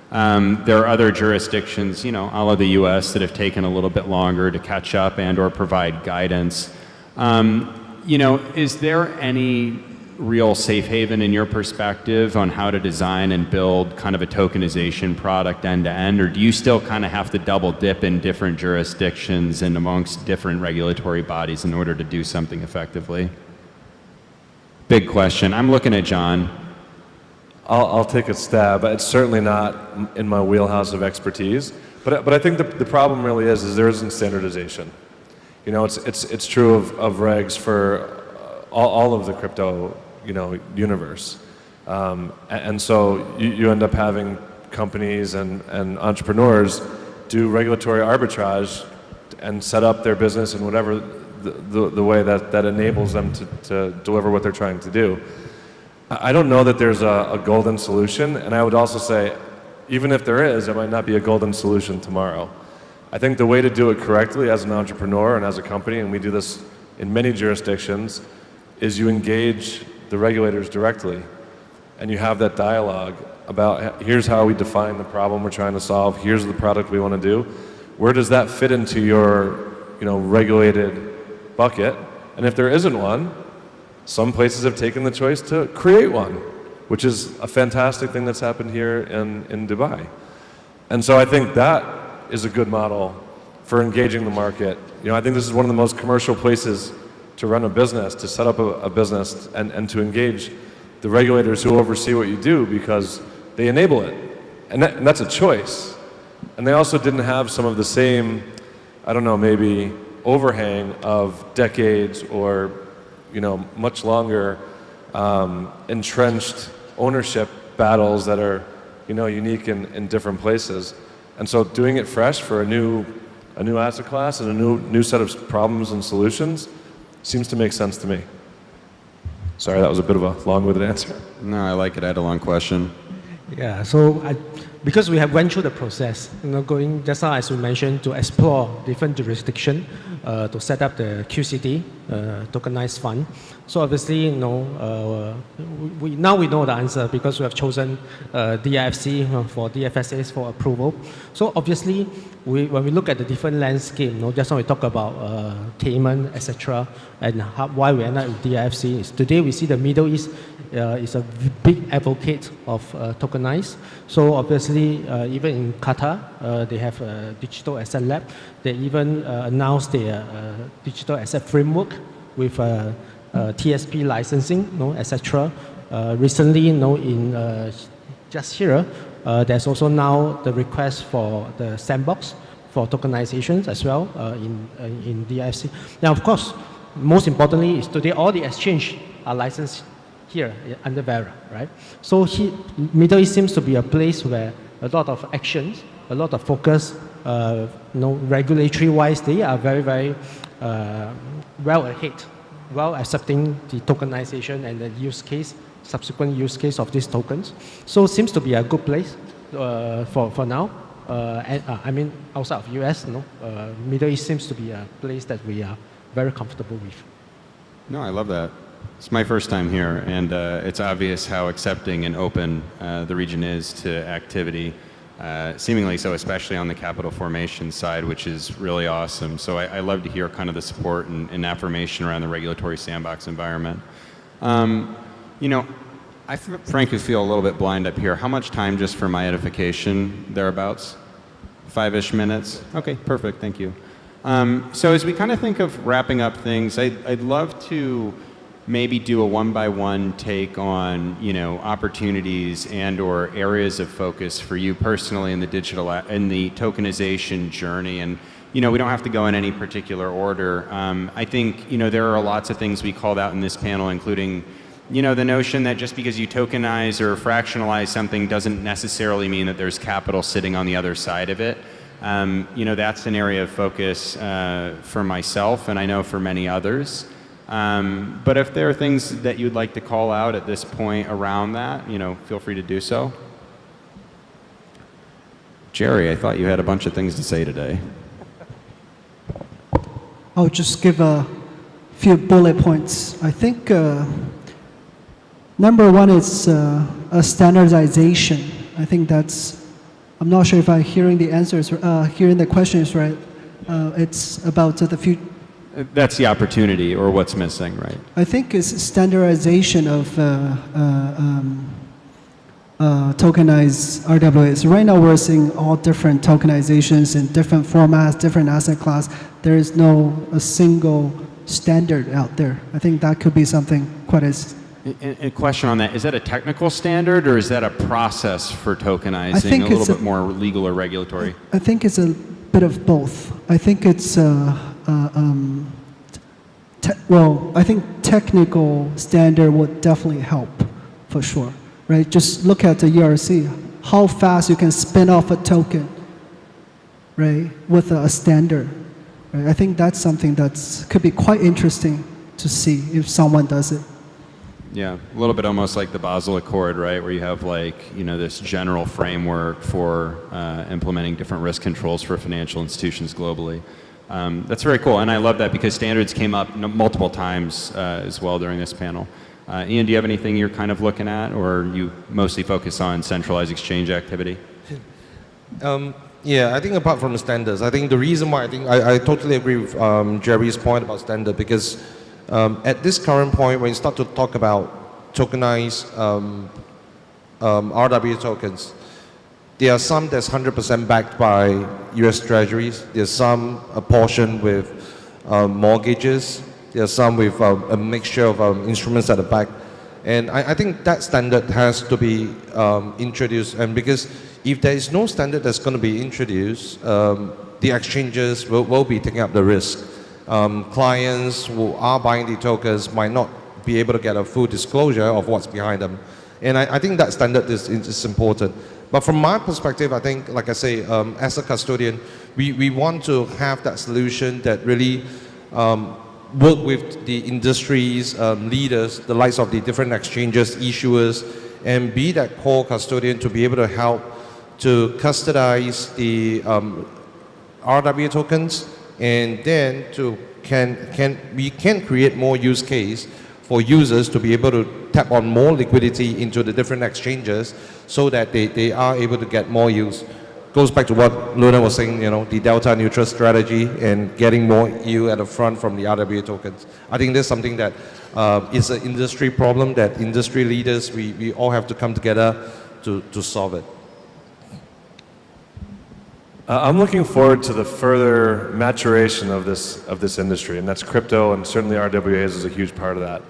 There are other jurisdictions, a la the US, that have taken a little bit longer to catch up and or provide guidance. Is there any real safe haven in your perspective on how to design and build kind of a tokenization product end to end, or do you still kind of have to double dip in different jurisdictions and amongst different regulatory bodies in order to do something effectively? Big question. I'm looking at John. I'll take a stab. It's certainly not in my wheelhouse of expertise, but I think the problem really is there isn't standardization. It's true of regs for all of the crypto, universe, and so you end up having companies and entrepreneurs do regulatory arbitrage and set up their business in whatever the way that enables them to deliver what they're trying to do. I don't know that there's a golden solution, and I would also say, even if there is, it might not be a golden solution tomorrow. I think the way to do it correctly as an entrepreneur and as a company, and we do this in many jurisdictions, is you engage the regulators directly, and you have that dialogue about here's how we define the problem we're trying to solve, here's the product we want to do. Where does that fit into your regulated bucket? And if there isn't one, some places have taken the choice to create one, which is a fantastic thing that's happened here in Dubai. And so I think that is a good model for engaging the market. I think this is one of the most commercial places to run a business, to set up a business, and to engage the regulators who oversee what you do because they enable it. And that's a choice. And they also didn't have some of the same, I don't know, maybe overhang of decades or much longer entrenched ownership battles that are unique in different places. And so doing it fresh for a new asset class and a new set of problems and solutions seems to make sense to me. Sorry, that was a bit of a long-winded answer. No, I like it. I had a long question. Yeah, so because we have went through the process, going just now as we mentioned, to explore different jurisdiction to set up the QCD, tokenized fund. So obviously, now we know the answer because we have chosen DIFC for DFSAs for approval. So obviously, when we look at the different landscape, just now we talk about Cayman, etc., and why we end up with DIFC. Today we see the Middle East is a big advocate of tokenized. So obviously, even in Qatar, they have a digital asset lab. They even announced their digital asset framework with TSP licensing, etc. Recently, in just here, there's also now the request for the sandbox for tokenizations as well in DIFC. Now, of course, most importantly is today all the exchange are licensed here under VERA, right? So Middle East seems to be a place where a lot of actions, a lot of focus, regulatory-wise, they are very, very well ahead, well accepting the tokenization and the subsequent use case of these tokens. So it seems to be a good place for now. I mean, outside of US, Middle East seems to be a place that we are very comfortable with. No, I love that. It's my first time here, and it's obvious how accepting and open the region is to activity, seemingly so, especially on the capital formation side, which is really awesome. So I love to hear kind of the support and affirmation around the regulatory sandbox environment. I frankly feel a little bit blind up here. How much time, just for my edification, thereabouts? 5-ish minutes? Okay, perfect, thank you. So as we kind of think of wrapping up things, I'd love to maybe do a one-by-one take on, opportunities and or areas of focus for you personally in the the tokenization journey. And, we don't have to go in any particular order. I think, there are lots of things we called out in this panel, including, the notion that just because you tokenize or fractionalize something doesn't necessarily mean that there's capital sitting on the other side of it. That's an area of focus for myself, and I know for many others. But if there are things that you'd like to call out at this point around that, feel free to do so. Jerry, I thought you had a bunch of things to say today. I'll just give a few bullet points. I think number one is a standardization. I think I'm not sure if I'm hearing the answers, hearing the questions right. It's about the future. That's the opportunity, or what's missing, right? I think it's standardization of tokenized RWAs. Right now we're seeing all different tokenizations in different formats, different asset class. There is a single standard out there. I think that could be something quite as... A question on that, is that a technical standard or is that a process for tokenizing, a little bit more legal or regulatory? I think it's a bit of both. I think it's I think technical standard would definitely help, for sure, right? Just look at the ERC, how fast you can spin off a token, right, with a standard. Right? I think that's something that could be quite interesting to see if someone does it. Yeah, a little bit almost like the Basel Accord, right, where you have like, you know, this general framework for implementing different risk controls for financial institutions globally. That's very cool, and I love that because standards came up multiple times as well during this panel. Ian, do you have anything you're kind of looking at, or you mostly focus on centralized exchange activity? Yeah, I think apart from the standards, I think the reason why I totally agree with Jerry's point about standard, because at this current point, when you start to talk about tokenized RWA tokens, there are some that's 100% backed by US Treasuries. There's some, a portion with mortgages. There's some with a mixture of instruments at the back. And I think that standard has to be introduced. And because if there is no standard that's going to be introduced, the exchanges will be taking up the risk. Clients who are buying the tokens might not be able to get a full disclosure of what's behind them. And I think that standard is important. But from my perspective, I think, like I say, as a custodian, we want to have that solution that really work with the industry's leaders, the likes of the different exchanges, issuers, and be that core custodian to be able to help to custodize the RWA tokens, and then we can create more use case for users to be able to tap on more liquidity into the different exchanges so that they are able to get more use. Goes back to what Luna was saying, you know, the delta neutral strategy and getting more yield at the front from the RWA tokens. I think this is something that is an industry problem that industry leaders, we all have to come together to solve it. I'm looking forward to the further maturation of this industry, and that's crypto, and certainly RWAs is a huge part of that.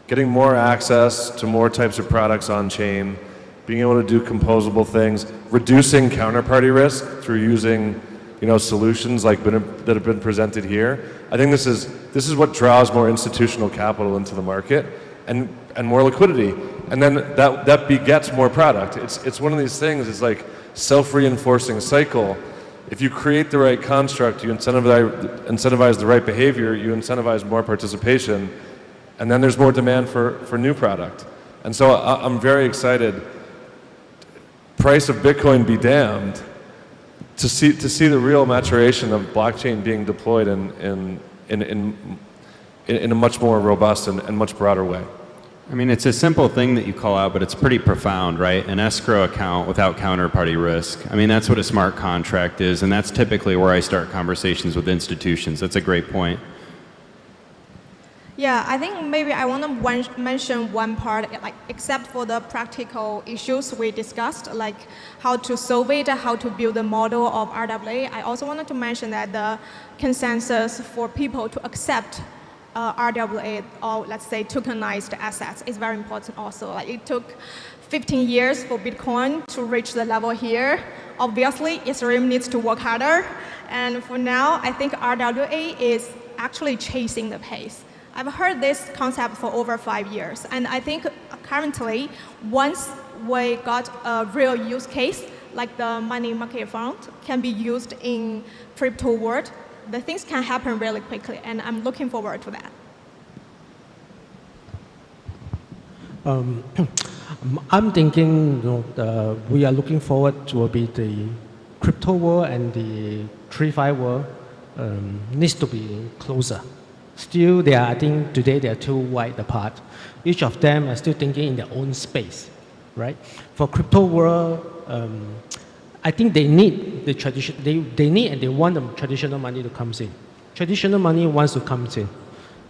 Getting more access to more types of products on chain, being able to do composable things, reducing counterparty risk through using, you know, solutions like that have been presented here. I think this is what draws more institutional capital into the market and more liquidity, and then that begets more product. It's one of these things. It's like self-reinforcing cycle. If you create the right construct, you incentivize the right behavior, you incentivize more participation, and then there's more demand for new product. And so I'm very excited. Price of Bitcoin be damned, to see the real maturation of blockchain being deployed in a much more robust and much broader way. I mean, it's a simple thing that you call out, but it's pretty profound, right? An escrow account without counterparty risk. I mean, that's what a smart contract is, and that's typically where I start conversations with institutions. That's a great point. Yeah, I think maybe I want to mention one part, like, except for the practical issues we discussed, like how to solve it, how to build a model of RWA. I also wanted to mention that the consensus for people to accept RWA, or let's say tokenized assets, is very important also. Like, it took 15 years for Bitcoin to reach the level here. Obviously, Ethereum needs to work harder. And for now, I think RWA is actually chasing the pace. I've heard this concept for over 5 years. And I think currently, once we got a real use case, like the money market fund can be used in crypto world, the things can happen really quickly, and I'm looking forward to that. I'm thinking, you know, we are looking forward to be the crypto world and the TradFi world needs to be closer. Still, I think today they are too wide apart. Each of them are still thinking in their own space, right? For crypto world, I think they need the tradition. They need and they want the traditional money to come in. Traditional money wants to come in,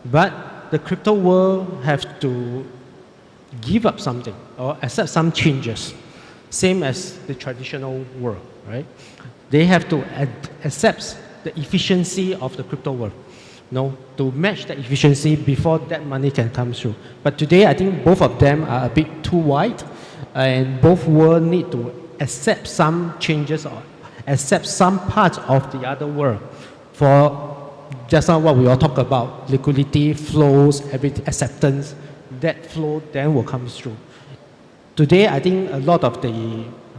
but the crypto world have to give up something or accept some changes, same as the traditional world, right? They have to accept the efficiency of the crypto world, you know, to match the efficiency before that money can come through. But today, I think both of them are a bit too wide, and both worlds need to accept some changes or accept some parts of the other world. For just now what we all talk about, liquidity, flows, everything, acceptance, that flow then will come through. Today, I think a lot of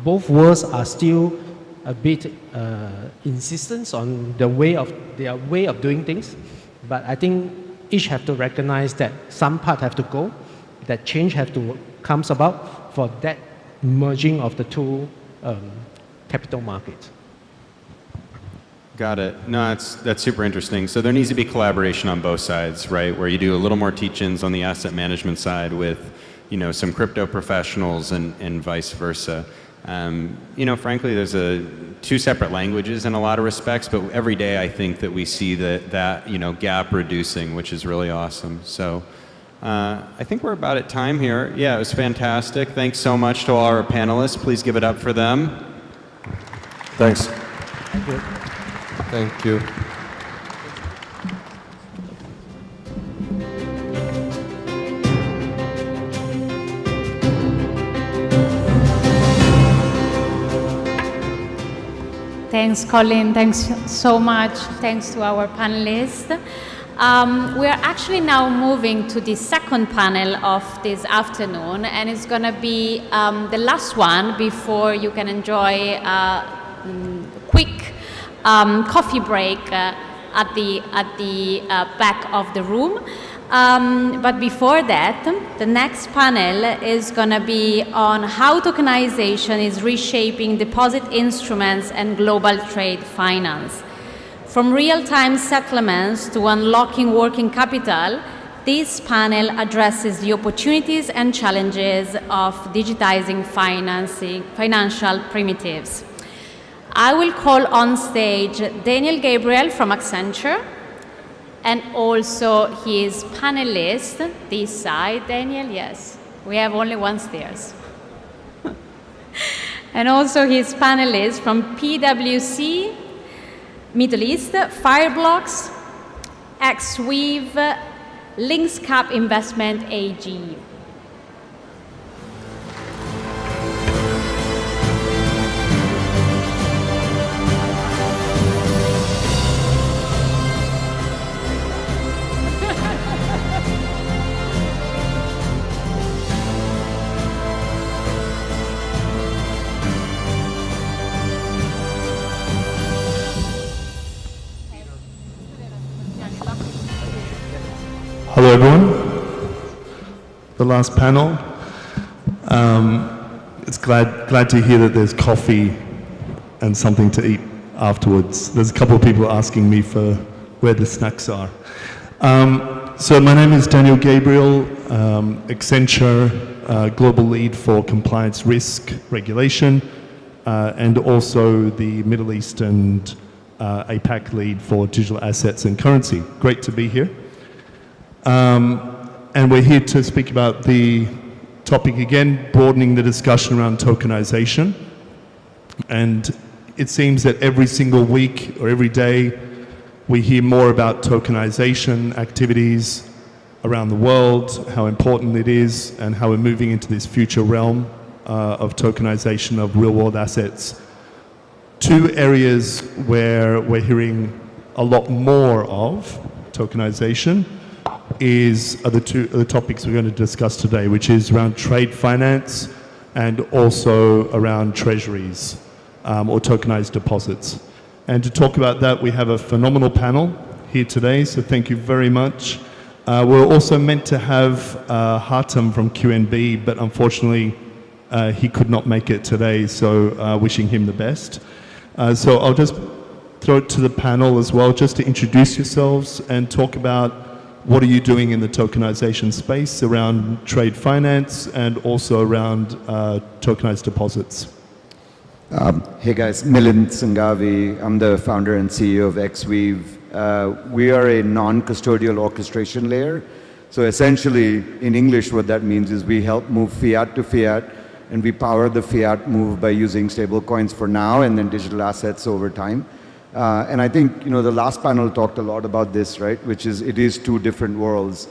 both worlds are still a bit insistent on their way of doing things. But I think each have to recognize that some part have to go. that change have to comes about for that merging of the two capital markets. Got it. No, that's super interesting. So there needs to be collaboration on both sides, right? Where you do a little more teach-ins on the asset management side with, some crypto professionals and vice versa. Frankly, there's two separate languages in a lot of respects, but every day I think that we see that gap reducing, which is really awesome. So I think we're about at time here. Yeah, it was fantastic. Thanks so much to all our panelists. Please give it up for them. Thanks. Thank you. Thank you. Thanks, Colin. Thanks so much. Thanks to our panelists. We are actually now moving to the second panel of this afternoon, and it's going to be the last one before you can enjoy a quick coffee break at the back of the room. But before that, the next panel is going to be on how tokenization is reshaping deposit instruments and global trade finance. From real-time settlements to unlocking working capital, this panel addresses the opportunities and challenges of digitizing financial primitives. I will call on stage Daniel Gabriel from Accenture, and also his panelist, this side. Daniel, yes, we have only one stairs. And also his panelist from PwC, Middle East, Fireblocks, XWeave, Linkscap Investment AG. Hello everyone. The last panel. It's glad to hear that there's coffee and something to eat afterwards. There's a couple of people asking me for where the snacks are. So my name is Daniel Gabriel, Accenture Global Lead for Compliance Risk Regulation, and also the Middle East and APAC Lead for Digital Assets and Currency. Great to be here. And we're here to speak about the topic again, broadening the discussion around tokenization. And it seems that every single week or every day we hear more about tokenization activities around the world, how important it is, and how we're moving into this future realm of tokenization of real-world assets. Two areas where we're hearing a lot more of tokenization are the topics we're going to discuss today, which is around trade finance and also around treasuries or tokenized deposits. And to talk about that, we have a phenomenal panel here today, so thank you very much. We're also meant to have Hartam from QNB, but unfortunately he could not make it today, so wishing him the best. So I'll just throw it to the panel as well, just to introduce yourselves and talk about what are you doing in the tokenization space around trade finance and also around tokenized deposits. Hey guys, Milind Sanghavi. I'm the founder and CEO of XWeave. We are a non-custodial orchestration layer. So essentially, in English, what that means is we help move fiat to fiat, and we power the fiat move by using stable coins for now and then digital assets over time. And I think the last panel talked a lot about this, right? Which is it is two different worlds.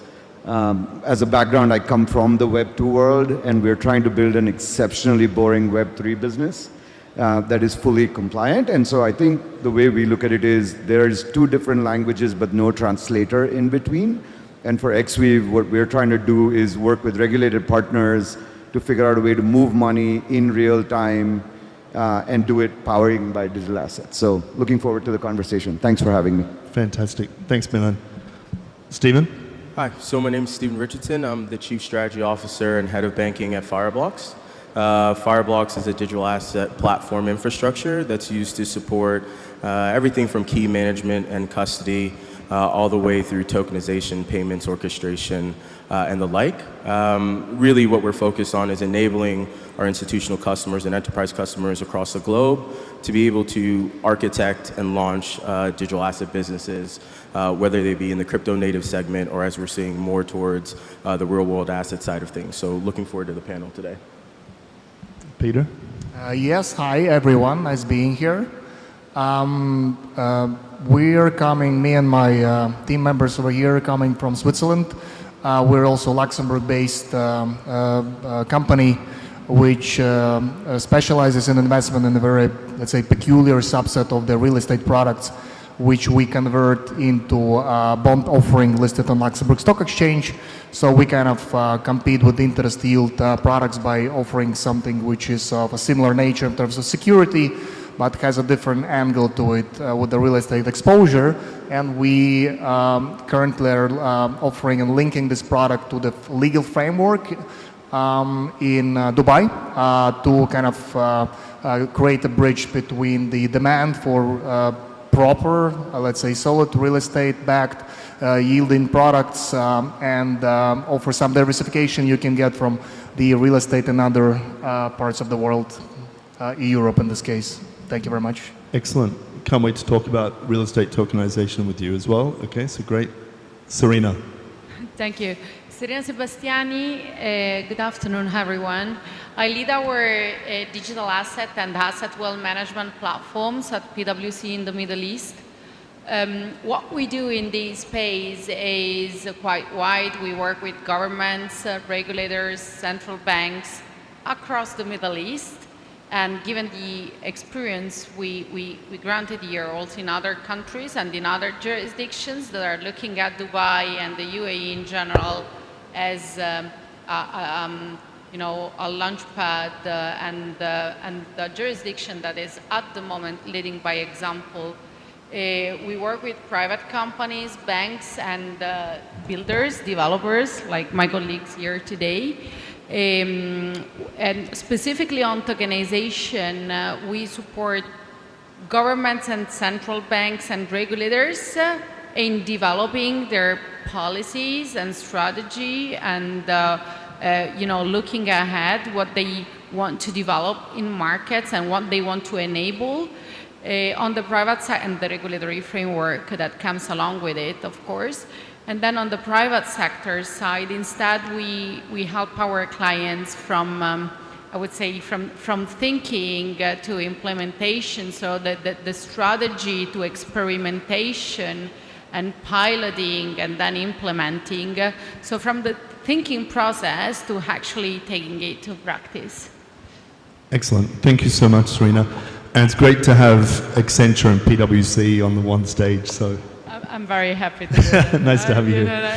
As a background, I come from the Web 2 world, and we're trying to build an exceptionally boring Web 3 business that is fully compliant. And so I think the way we look at it is there's two different languages, but no translator in between. And for XWeave, what we're trying to do is work with regulated partners to figure out a way to move money in real time and do it powering by digital assets. So looking forward to the conversation. Thanks for having me. Fantastic. Thanks, Milan. Stephen? Hi, so my name is Stephen Richardson. I'm the Chief Strategy Officer and Head of Banking at Fireblocks. Fireblocks is a digital asset platform infrastructure that's used to support everything from key management and custody all the way through tokenization, payments, orchestration, and the like. Really what we're focused on is enabling our institutional customers and enterprise customers across the globe to be able to architect and launch digital asset businesses, whether they be in the crypto native segment or as we're seeing more towards the real world asset side of things. So looking forward to the panel today. Peter? Yes, hi everyone, nice being here. We are coming, me and my team members over here are coming from Switzerland. We're also Luxembourg-based company which specializes in investment in a very, let's say, peculiar subset of the real estate products which we convert into bond offering listed on Luxembourg Stock Exchange. So we kind of compete with interest yield products by offering something which is of a similar nature in terms of security, but has a different angle to it with the real estate exposure. And we currently are offering and linking this product to the legal framework in Dubai to kind of create a bridge between the demand for proper, let's say, solid real estate-backed yielding products and offer some diversification you can get from the real estate in other parts of the world, Europe in this case. Thank you very much. Excellent. Can't wait to talk about real estate tokenization with you as well. Okay, so great. Serena. Thank you. Serena Sebastiani, good afternoon, everyone. I lead our digital asset and asset wealth management platforms at PwC in the Middle East. What we do in this space is quite wide. We work with governments, regulators, central banks across the Middle East. And given the experience we granted here also in other countries and in other jurisdictions that are looking at Dubai and the UAE in general as you know, a launchpad and the jurisdiction that is at the moment leading by example. We work with private companies, banks, and builders, developers, like my colleagues here today. And specifically on tokenization, we support governments and central banks and regulators in developing their policies and strategy and you know, looking ahead what they want to develop in markets and what they want to enable on the private side and the regulatory framework that comes along with it, of course. And then on the private sector side, instead, we help our clients from, I would say, from thinking to implementation, so that the strategy to experimentation and piloting and then implementing. So from the thinking process to actually taking it to practice. Excellent. Thank you so much, Serena. And it's great to have Accenture and PwC on the one stage. So I'm very happy to do that. Nice to have you here.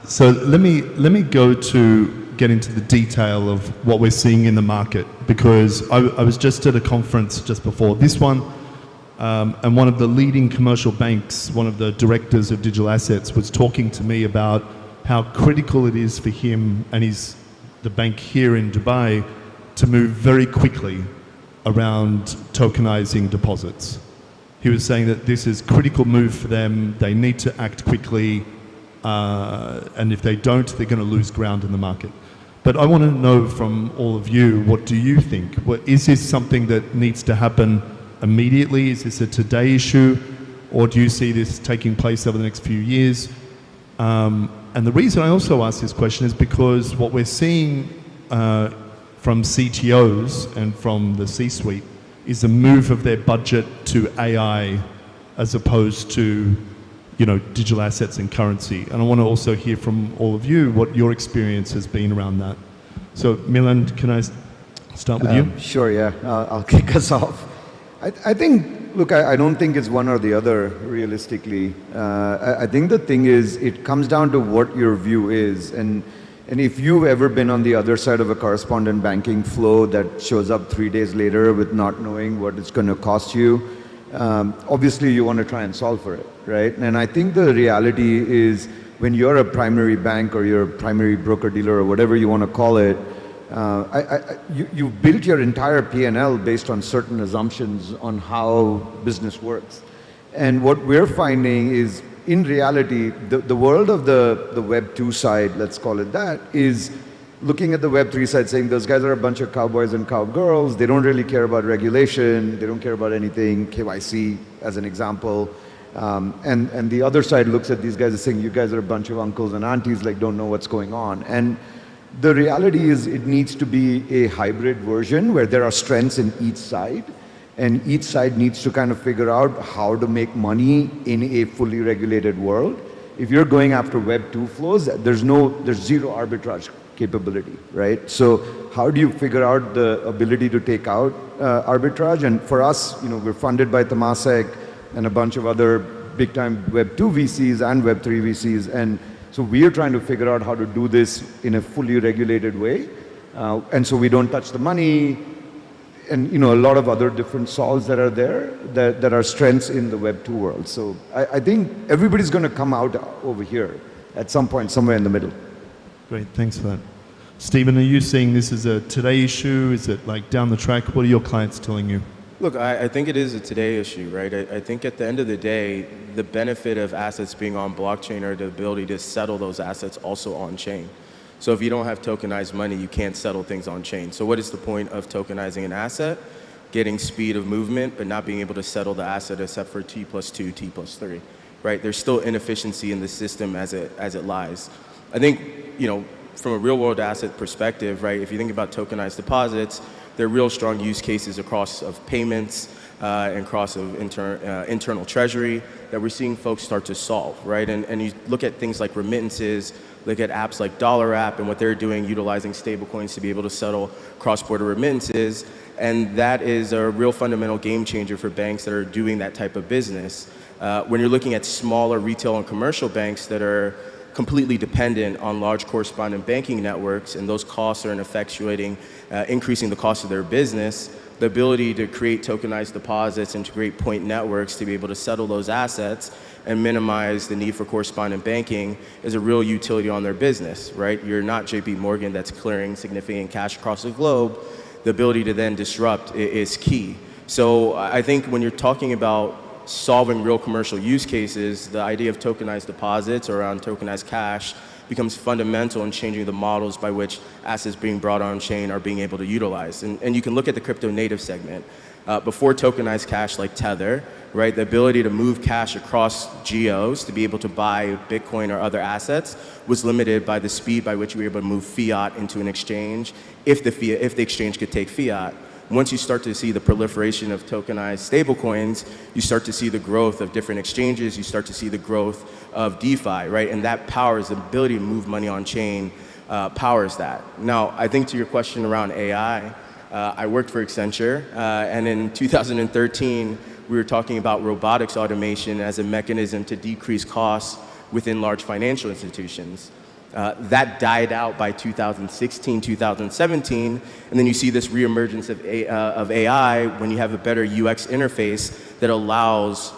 So let me go to get into the detail of what we're seeing in the market, because I was just at a conference just before this one, and one of the leading commercial banks, one of the directors of digital assets, was talking to me about how critical it is for him and the bank here in Dubai to move very quickly around tokenizing deposits. He was saying that this is a critical move for them. They need to act quickly, and if they don't, they're going to lose ground in the market. But I want to know from all of you, what do you think? Is this something that needs to happen immediately? Is this a today issue? Or do you see this taking place over the next few years? And the reason I also ask this question is because what we're seeing from CTOs and from the C-suite is a move of their budget to AI as opposed to, you know, digital assets and currency. And I want to also hear from all of you what your experience has been around that. So Milan, can I start with you? Sure, yeah. I'll kick us off. I think, look, I don't think it's one or the other, realistically. I think the thing is, it comes down to what your view is. And if you've ever been on the other side of a correspondent banking flow that shows up 3 days later with not knowing what it's going to cost you, obviously you want to try and solve for it, right? And I think the reality is when you're a primary bank or you're a primary broker-dealer or whatever you want to call it, you built your entire P&L based on certain assumptions on how business works. And what we're finding is, in reality, the world of the Web 2 side, let's call it that, is looking at the Web 3 side saying those guys are a bunch of cowboys and cowgirls. They don't really care about regulation. They don't care about anything, KYC as an example. And the other side looks at these guys as saying, you guys are a bunch of uncles and aunties, like don't know what's going on. And the reality is it needs to be a hybrid version where there are strengths in each side. And each side needs to kind of figure out how to make money in a fully regulated world. If you're going after Web 2 flows, there's zero arbitrage capability, right? So how do you figure out the ability to take out arbitrage? And for us, we're funded by Temasek and a bunch of other big-time Web 2 VCs and Web 3 VCs. And so we're trying to figure out how to do this in a fully regulated way. And so we don't touch the money, and a lot of other different solves that are there that are strengths in the Web 2 world. So I think everybody's going to come out over here at some point, somewhere in the middle. Great, thanks for that. Stephen, are you seeing this as a today issue? Is it like down the track? What are your clients telling you? Look, I think it is a today issue, right? I think at the end of the day, the benefit of assets being on blockchain are the ability to settle those assets also on chain. So if you don't have tokenized money, you can't settle things on chain. So what is the point of tokenizing an asset? Getting speed of movement, but not being able to settle the asset except for T+2, T+3, right? There's still inefficiency in the system as it lies. I think, from a real world asset perspective, right, if you think about tokenized deposits, there are real strong use cases across of payments and across of internal treasury that we're seeing folks start to solve, right? And you look at things like remittances, look at apps like Dollar App and what they're doing, utilizing stablecoins to be able to settle cross-border remittances. And that is a real fundamental game changer for banks that are doing that type of business. When you're looking at smaller retail and commercial banks that are completely dependent on large correspondent banking networks, and those costs are in effectuating, increasing the cost of their business, the ability to create tokenized deposits and to create point networks to be able to settle those assets and minimize the need for correspondent banking is a real utility on their business, right? You're not JP Morgan that's clearing significant cash across the globe. The ability to then disrupt is key. So I think when you're talking about solving real commercial use cases, the idea of tokenized deposits or around tokenized cash becomes fundamental in changing the models by which assets being brought on chain are being able to utilize. And you can look at the crypto native segment. Before tokenized cash like Tether, right, the ability to move cash across geos to be able to buy Bitcoin or other assets was limited by the speed by which we were able to move fiat into an exchange if the exchange could take fiat. Once you start to see the proliferation of tokenized stablecoins, you start to see the growth of different exchanges, you start to see the growth of DeFi, right? And that powers the ability to move money on chain, powers that. Now, I think to your question around AI, I worked for Accenture, and in 2013, we were talking about robotics automation as a mechanism to decrease costs within large financial institutions. That died out by 2016, 2017, and then you see this reemergence of AI when you have a better UX interface that allows,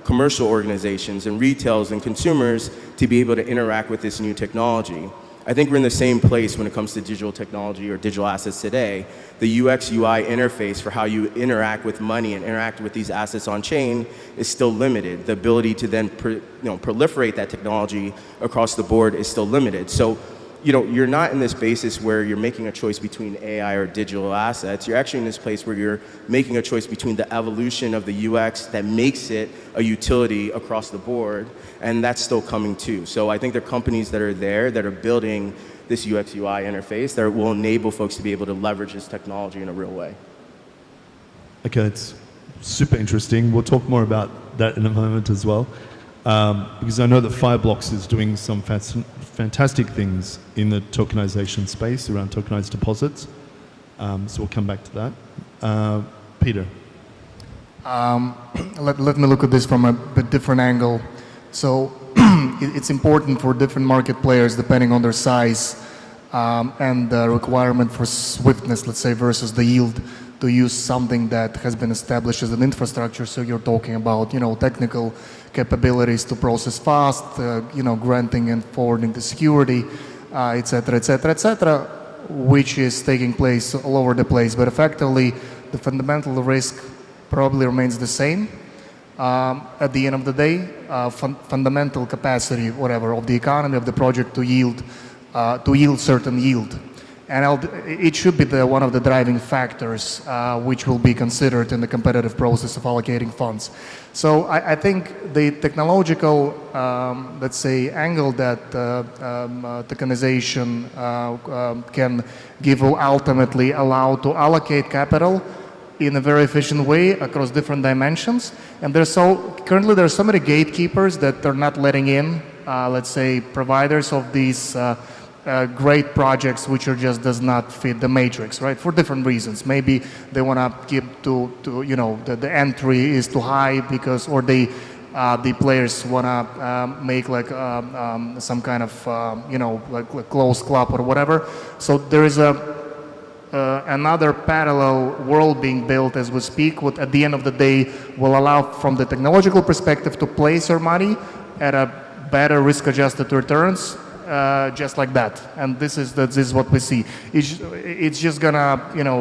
commercial organizations and retailers and consumers to be able to interact with this new technology. I think we're in the same place when it comes to digital technology or digital assets today. The UX UI interface for how you interact with money and interact with these assets on chain is still limited. The ability to then proliferate that technology across the board is still limited. So, you're not in this basis where you're making a choice between AI or digital assets. You're actually in this place where you're making a choice between the evolution of the UX that makes it a utility across the board, and that's still coming too. So I think there are companies that are there that are building this UX UI interface that will enable folks to be able to leverage this technology in a real way. Okay, it's super interesting. We'll talk more about that in a moment as well. Because I know that Fireblocks is doing some fantastic things in the tokenization space around tokenized deposits. So we'll come back to that. Peter. Let me look at this from a bit different angle. So it's important for different market players, depending on their size and the requirement for swiftness, let's say, versus the yield to use something that has been established as an infrastructure. So you're talking about, technical capabilities to process fast, granting and forwarding the security, et cetera, et cetera, et cetera, which is taking place all over the place. But effectively, the fundamental risk probably remains the same. At the end of the day, fundamental capacity, whatever, of the economy, of the project to yield certain yield. And it should be one of the driving factors which will be considered in the competitive process of allocating funds. So I think the technological, let's say, angle that tokenization can give will ultimately allow to allocate capital in a very efficient way across different dimensions. And currently there are so many gatekeepers that are not letting in, let's say, providers of these great projects which does not fit the matrix, right? For different reasons. Maybe they want to keep the entry is too high because, or the players want to make like some kind of, like closed club or whatever. So there is another parallel world being built as we speak, what at the end of the day will allow from the technological perspective to place our money at a better risk-adjusted returns, just like that. And this is what we see. It's just gonna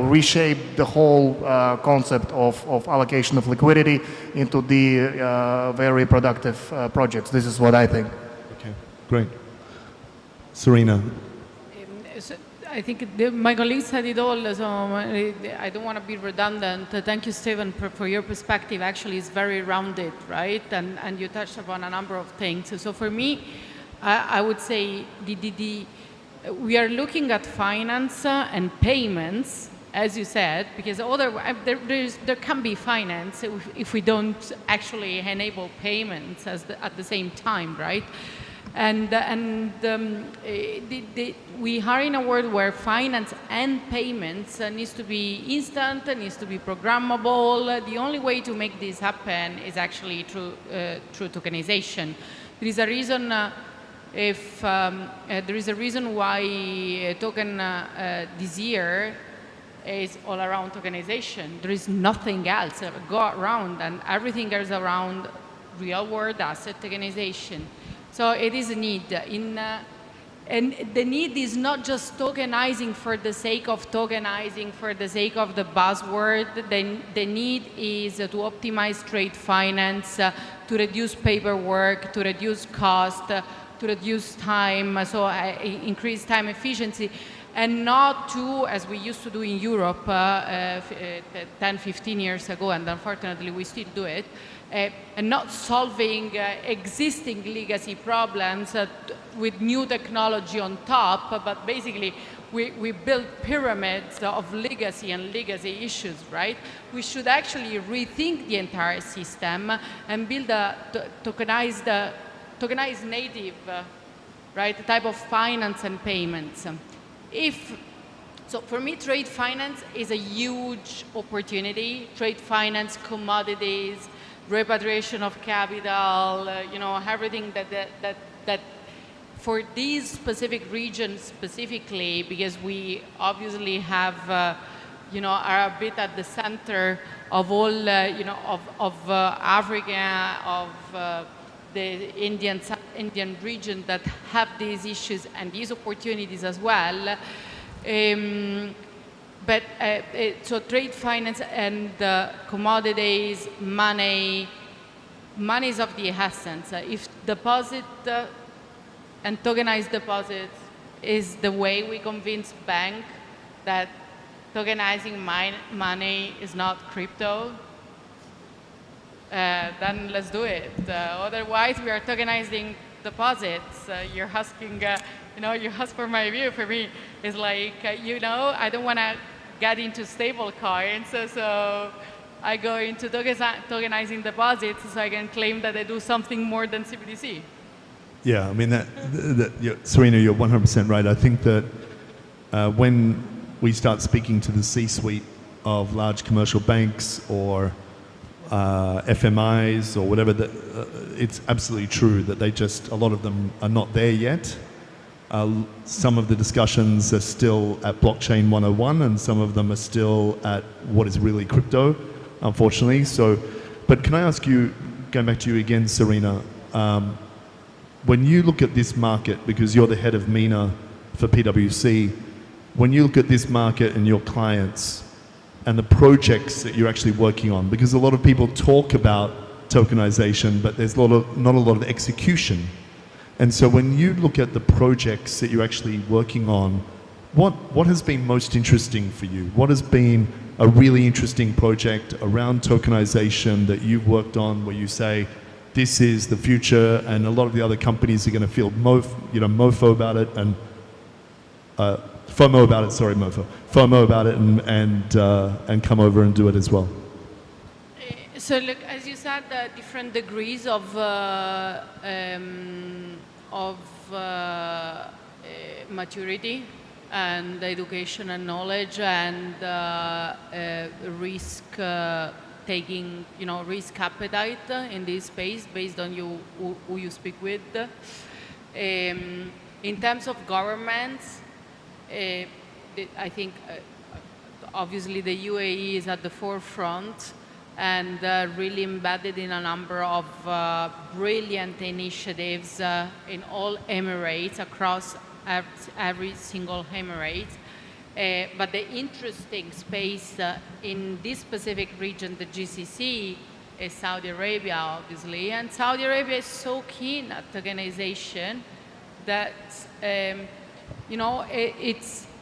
reshape the whole concept of allocation of liquidity into the very productive projects. This is what I think. Okay, great. Serena. I think my colleagues said it all, so I don't want to be redundant. Thank you, Stephen, for your perspective. Actually, it's very rounded, right? And you touched upon a number of things. So for me, I would say we are looking at finance and payments, as you said, because otherwise there can be finance if we don't actually enable payments at the same time, right? And we are in a world where finance and payments needs to be instant, needs to be programmable. The only way to make this happen is actually through tokenization. There is a reason. There is a reason why token this year is all around tokenization. There is nothing else go around, and everything is around real-world asset tokenization. So it is a need. And the need is not just tokenizing for the sake of tokenizing, for the sake of the buzzword. The need is to optimize trade finance, to reduce paperwork, to reduce cost, to reduce time, so increase time efficiency, and not to, as we used to do in Europe 10, 15 years ago, and unfortunately we still do it, and not solving existing legacy problems with new technology on top, but basically we build pyramids of legacy and legacy issues, right? We should actually rethink the entire system and build a tokenized native, right, type of finance and payments. So for me, trade finance is a huge opportunity. Trade finance, commodities, repatriation of capital, everything that for these specific regions specifically, because we obviously have, are a bit at the center of all, of Africa, of the Indian region that have these issues and these opportunities as well. So trade finance and commodities, money is of the essence. If deposit and tokenized deposits is the way we convince bank that tokenizing money is not crypto, then let's do it. Otherwise, we are tokenizing deposits. You're asking, you ask for my view. For me, it's like, I don't want to get into stable coins, so I go into tokenizing deposits so I can claim that I do something more than CBDC. Yeah, I mean, Serena, you're 100% right. I think that when we start speaking to the C-suite of large commercial banks or FMIs or whatever, it's absolutely true that a lot of them are not there yet. Some of the discussions are still at blockchain 101 and some of them are still at what is really crypto, unfortunately. So, but can I ask you, going back to you again, Serena, when you look at this market, because you're the head of MENA for PwC, when you look at this market and your clients and the projects that you're actually working on, because a lot of people talk about tokenization, but there's not a lot of execution. And so when you look at the projects that you're actually working on, what has been most interesting for you? What has been a really interesting project around tokenization that you've worked on where you say, this is the future, and a lot of the other companies are going to feel mofo about it and FOMO about it, sorry, mofo. FOMO about it and come over and do it as well. So look, as you said, different degrees of maturity and education and knowledge and risk taking, risk appetite in this space based on who you speak with. In terms of governments, I think obviously the UAE is at the forefront and really embedded in a number of brilliant initiatives in all Emirates, across every single Emirate. But the interesting space in this specific region, the GCC, is Saudi Arabia, obviously. And Saudi Arabia is so keen at tokenization that,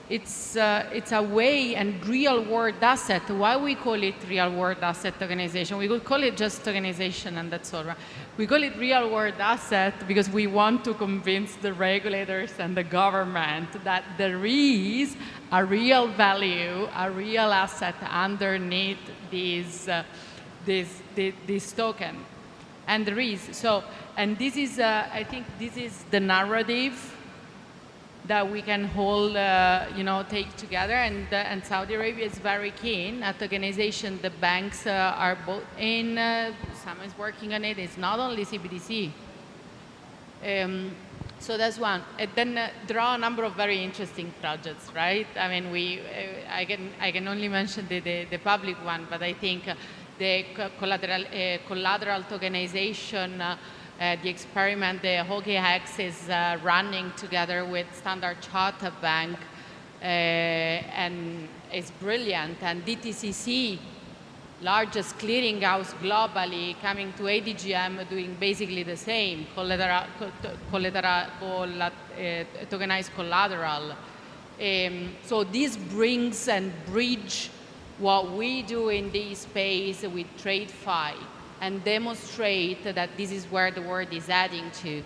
it's a way and real-world asset. Why we call it real-world asset tokenization? We could call it just tokenization and that's all right. We call it real-world asset because we want to convince the regulators and the government that there is a real value, a real asset underneath this token. And there is. So, and this is, I think this is the narrative that we can hold, take together, and Saudi Arabia is very keen at tokenization. The banks are both in, some is working on it. It's not only CBDC. So that's one. And then there are a number of very interesting projects, right? I mean, I can only mention the public one, but I think the collateral tokenization. The experiment, the HOGEX is running together with Standard Chartered Bank, and it's brilliant. And DTCC, largest clearinghouse globally, coming to ADGM, doing basically the same, tokenized collateral. So this brings and bridge what we do in this space with TradeFi, and demonstrate that this is where the world is heading to.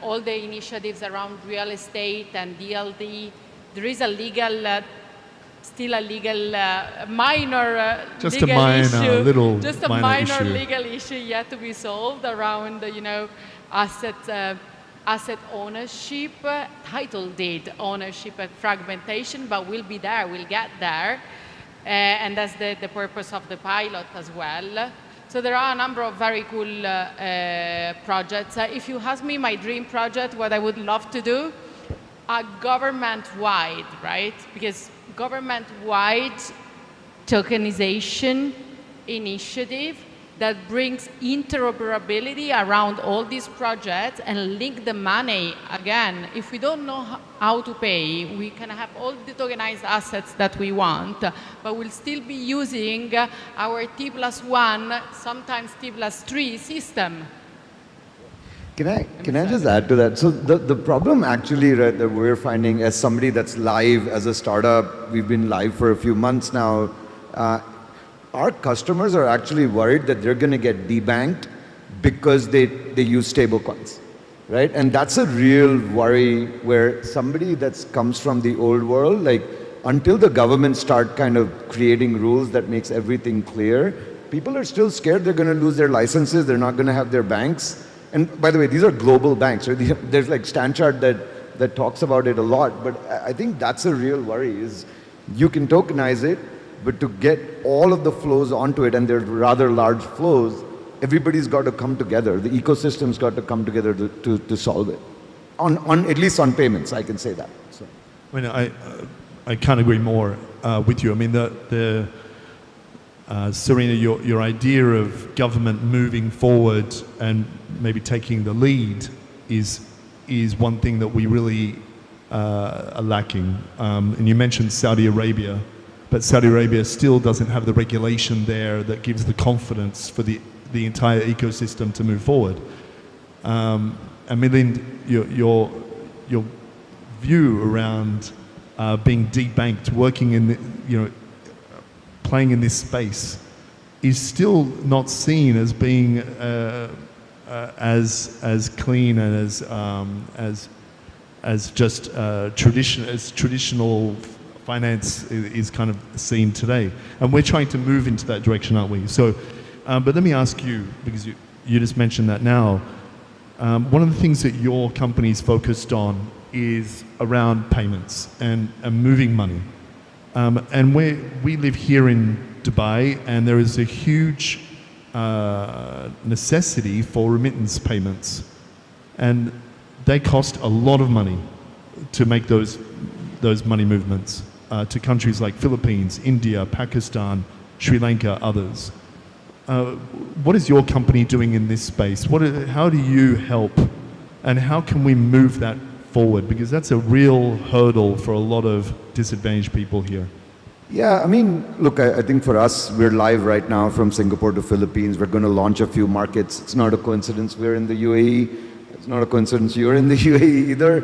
All the initiatives around real estate and DLD, there is a legal, still a legal, minor just legal a minor, issue. little just a minor minor issue. legal issue yet to be solved around, asset ownership, title deed ownership and fragmentation, but we'll be there, we'll get there. And that's the purpose of the pilot as well. So there are a number of very cool projects. If you ask me my dream project, what I would love to do, a government-wide, right? Because government-wide tokenization initiative that brings interoperability around all these projects and link the money. Again, if we don't know how to pay, we can have all the tokenized assets that we want, but we'll still be using our T+1, sometimes T+3 system. Can I just add to that? So the problem actually, right, that we're finding as somebody that's live as a startup, we've been live for a few months now, our customers are actually worried that they're going to get debanked because they use stablecoins, right? And that's a real worry where somebody that comes from the old world, like until the government start kind of creating rules that makes everything clear, people are still scared they're going to lose their licenses, they're not going to have their banks. And by the way, these are global banks, right? There's like Stanchart that talks about it a lot, but I think that's a real worry is you can tokenize it, but to get all of the flows onto it, and they're rather large flows, everybody's got to come together. The ecosystem's got to come together to solve it. on at least on payments, I can say that. So. I mean, I can't agree more with you. I mean, Serena, your idea of government moving forward and maybe taking the lead is one thing that we really are lacking. And you mentioned Saudi Arabia, but Saudi Arabia still doesn't have the regulation there that gives the confidence for the entire ecosystem to move forward. And Milind, your view around being debanked, working in playing in this space, is still not seen as being as clean and as just traditional finance is kind of seen today. And we're trying to move into that direction, aren't we? So, but let me ask you, because you just mentioned that now, one of the things that your company's focused on is around payments and moving money. And we live here in Dubai, and there is a huge necessity for remittance payments. And they cost a lot of money to make those money movements to countries like Philippines, India, Pakistan, Sri Lanka, others. What is your company doing in this space? How do you help, and how can we move that forward? Because that's a real hurdle for a lot of disadvantaged people here. Yeah, I mean, look, I think for us, we're live right now from Singapore to Philippines. We're going to launch a few markets. It's not a coincidence we're in the UAE. It's not a coincidence you're in the UAE either.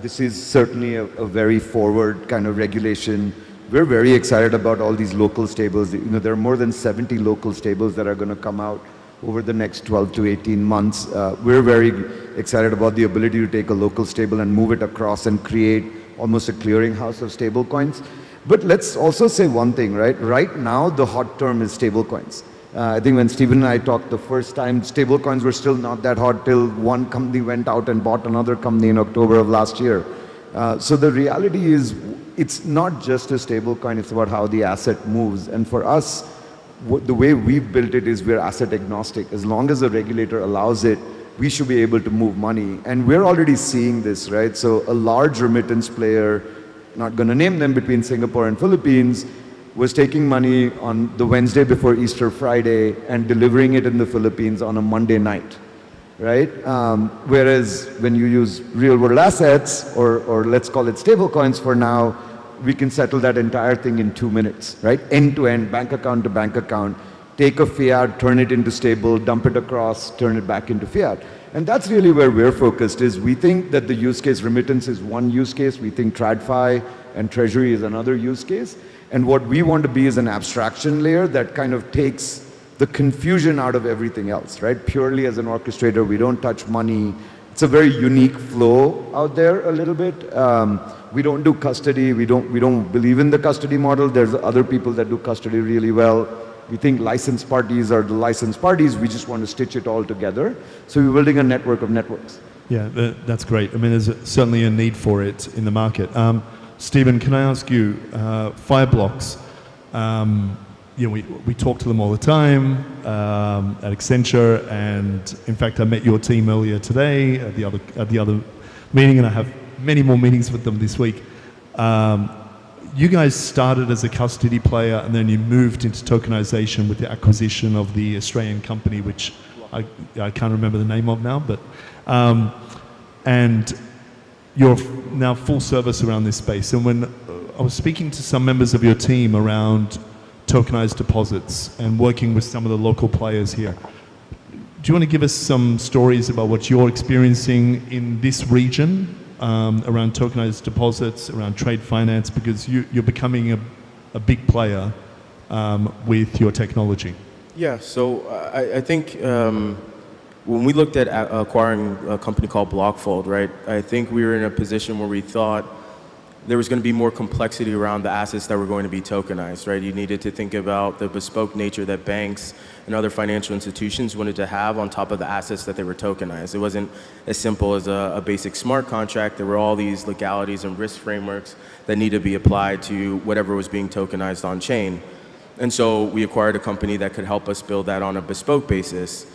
This is certainly a very forward kind of regulation. We're very excited about all these local stables. There are more than 70 local stables that are going to come out over the next 12 to 18 months. We're very excited about the ability to take a local stable and move it across and create almost a clearinghouse of stable coins. But let's also say one thing, right? Right now, the hot term is stable coins. I think when Stephen and I talked the first time, stable coins were still not that hot till one company went out and bought another company in October of last year. So the reality is, it's not just a stable coin, it's about how the asset moves. And for us, the way we've built it is we're asset agnostic. As long as the regulator allows it, we should be able to move money. And we're already seeing this, right? So a large remittance player, not going to name them, between Singapore and Philippines, was taking money on the Wednesday before Easter Friday and delivering it in the Philippines on a Monday night, right? Whereas when you use real world assets, or let's call it stable coins for now, we can settle that entire thing in 2 minutes, right? End to end, bank account to bank account, take a fiat, turn it into stable, dump it across, turn it back into fiat. And that's really where we're focused. Is we think that the use case remittance is one use case. We think TradFi and Treasury is another use case. And what we want to be is an abstraction layer that kind of takes the confusion out of everything else, right? Purely as an orchestrator, we don't touch money. It's a very unique flow out there a little bit. We don't do custody. We don't believe in the custody model. There's other people that do custody really well. We think licensed parties are the licensed parties. We just want to stitch it all together. So we're building a network of networks. Yeah, that's great. I mean, there's certainly a need for it in the market. Stephen, can I ask you, Fireblocks, we talk to them all the time at Accenture, and in fact, I met your team earlier today at the other meeting, and I have many more meetings with them this week. You guys started as a custody player, and then you moved into tokenization with the acquisition of the Australian company, which I can't remember the name of now, but and you're now full service around this space. And when I was speaking to some members of your team around tokenized deposits and working with some of the local players here, do you want to give us some stories about what you're experiencing in this region around tokenized deposits, around trade finance, because you're becoming a big player with your technology? Yeah, so I think when we looked at acquiring a company called Blockfold, right, I think we were in a position where we thought there was going to be more complexity around the assets that were going to be tokenized, right? You needed to think about the bespoke nature that banks and other financial institutions wanted to have on top of the assets that they were tokenized. It wasn't as simple as a basic smart contract. There were all these legalities and risk frameworks that needed to be applied to whatever was being tokenized on chain. And so we acquired a company that could help us build that on a bespoke basis.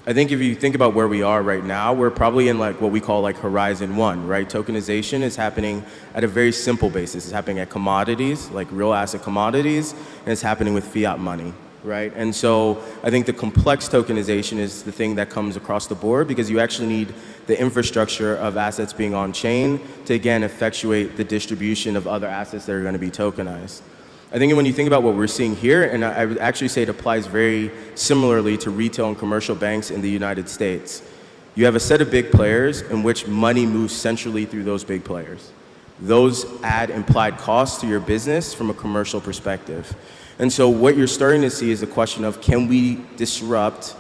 I think if you think about where we are right now, we're probably in like what we call like horizon 1, right? Tokenization is happening at a very simple basis. It's happening at commodities, like real asset commodities, and it's happening with fiat money, right? And so I think the complex tokenization is the thing that comes across the board because you actually need the infrastructure of assets being on chain to again effectuate the distribution of other assets that are going to be tokenized. I think when you think about what we're seeing here, and I would actually say it applies very similarly to retail and commercial banks in the United States. You have a set of big players in which money moves centrally through those big players. Those add implied costs to your business from a commercial perspective. And so what you're starting to see is a question of can we disrupt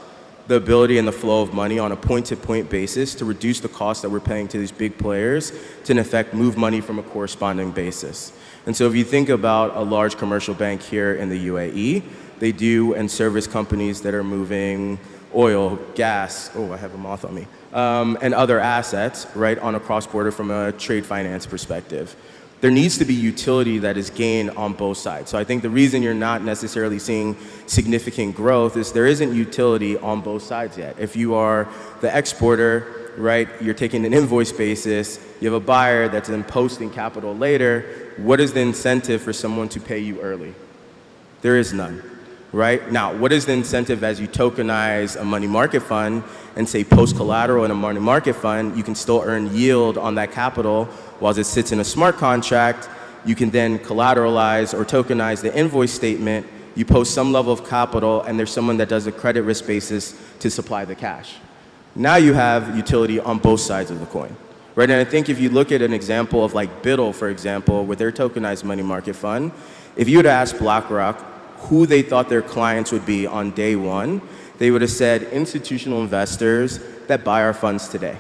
the ability and the flow of money on a point-to-point basis to reduce the cost that we're paying to these big players to in effect move money from a corresponding basis. And so if you think about a large commercial bank here in the UAE, they do and service companies that are moving oil, gas, oh, I have a moth on me, and other assets, right, on a cross-border from a trade finance perspective. There needs to be utility that is gained on both sides. So I think the reason you're not necessarily seeing significant growth is there isn't utility on both sides yet. If you are the exporter, right, you're taking an invoice basis, you have a buyer that's then posting capital later, what is the incentive for someone to pay you early? There is none, right? Now, what is the incentive as you tokenize a money market fund and say post collateral in a money market fund, you can still earn yield on that capital while it sits in a smart contract, you can then collateralize or tokenize the invoice statement, you post some level of capital and there's someone that does a credit risk basis to supply the cash. Now you have utility on both sides of the coin. Right, and I think if you look at an example of like Biddle, for example, with their tokenized money market fund, if you would ask BlackRock who they thought their clients would be on day one, they would have said institutional investors that buy our funds today.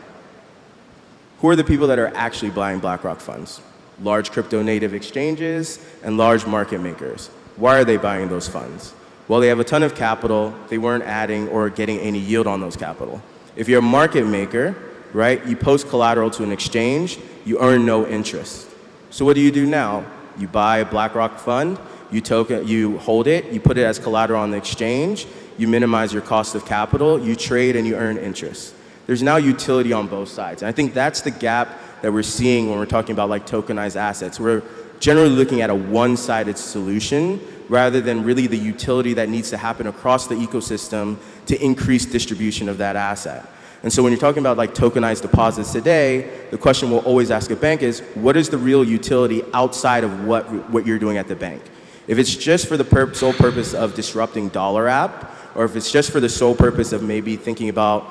Who are the people that are actually buying BlackRock funds? Large crypto native exchanges and large market makers. Why are they buying those funds? Well, they have a ton of capital, they weren't adding or getting any yield on those capital. If you're a market maker, right, you post collateral to an exchange, you earn no interest. So what do you do now? You buy a BlackRock fund, you hold it, you put it as collateral on the exchange, you minimize your cost of capital, you trade and you earn interest. There's now utility on both sides. And I think that's the gap that we're seeing when we're talking about like tokenized assets. We're generally looking at a one-sided solution rather than really the utility that needs to happen across the ecosystem to increase distribution of that asset. And so when you're talking about like tokenized deposits today, the question we'll always ask a bank is, what is the real utility outside of what you're doing at the bank? If it's just for the sole purpose of disrupting Dollar App, or if it's just for the sole purpose of maybe thinking about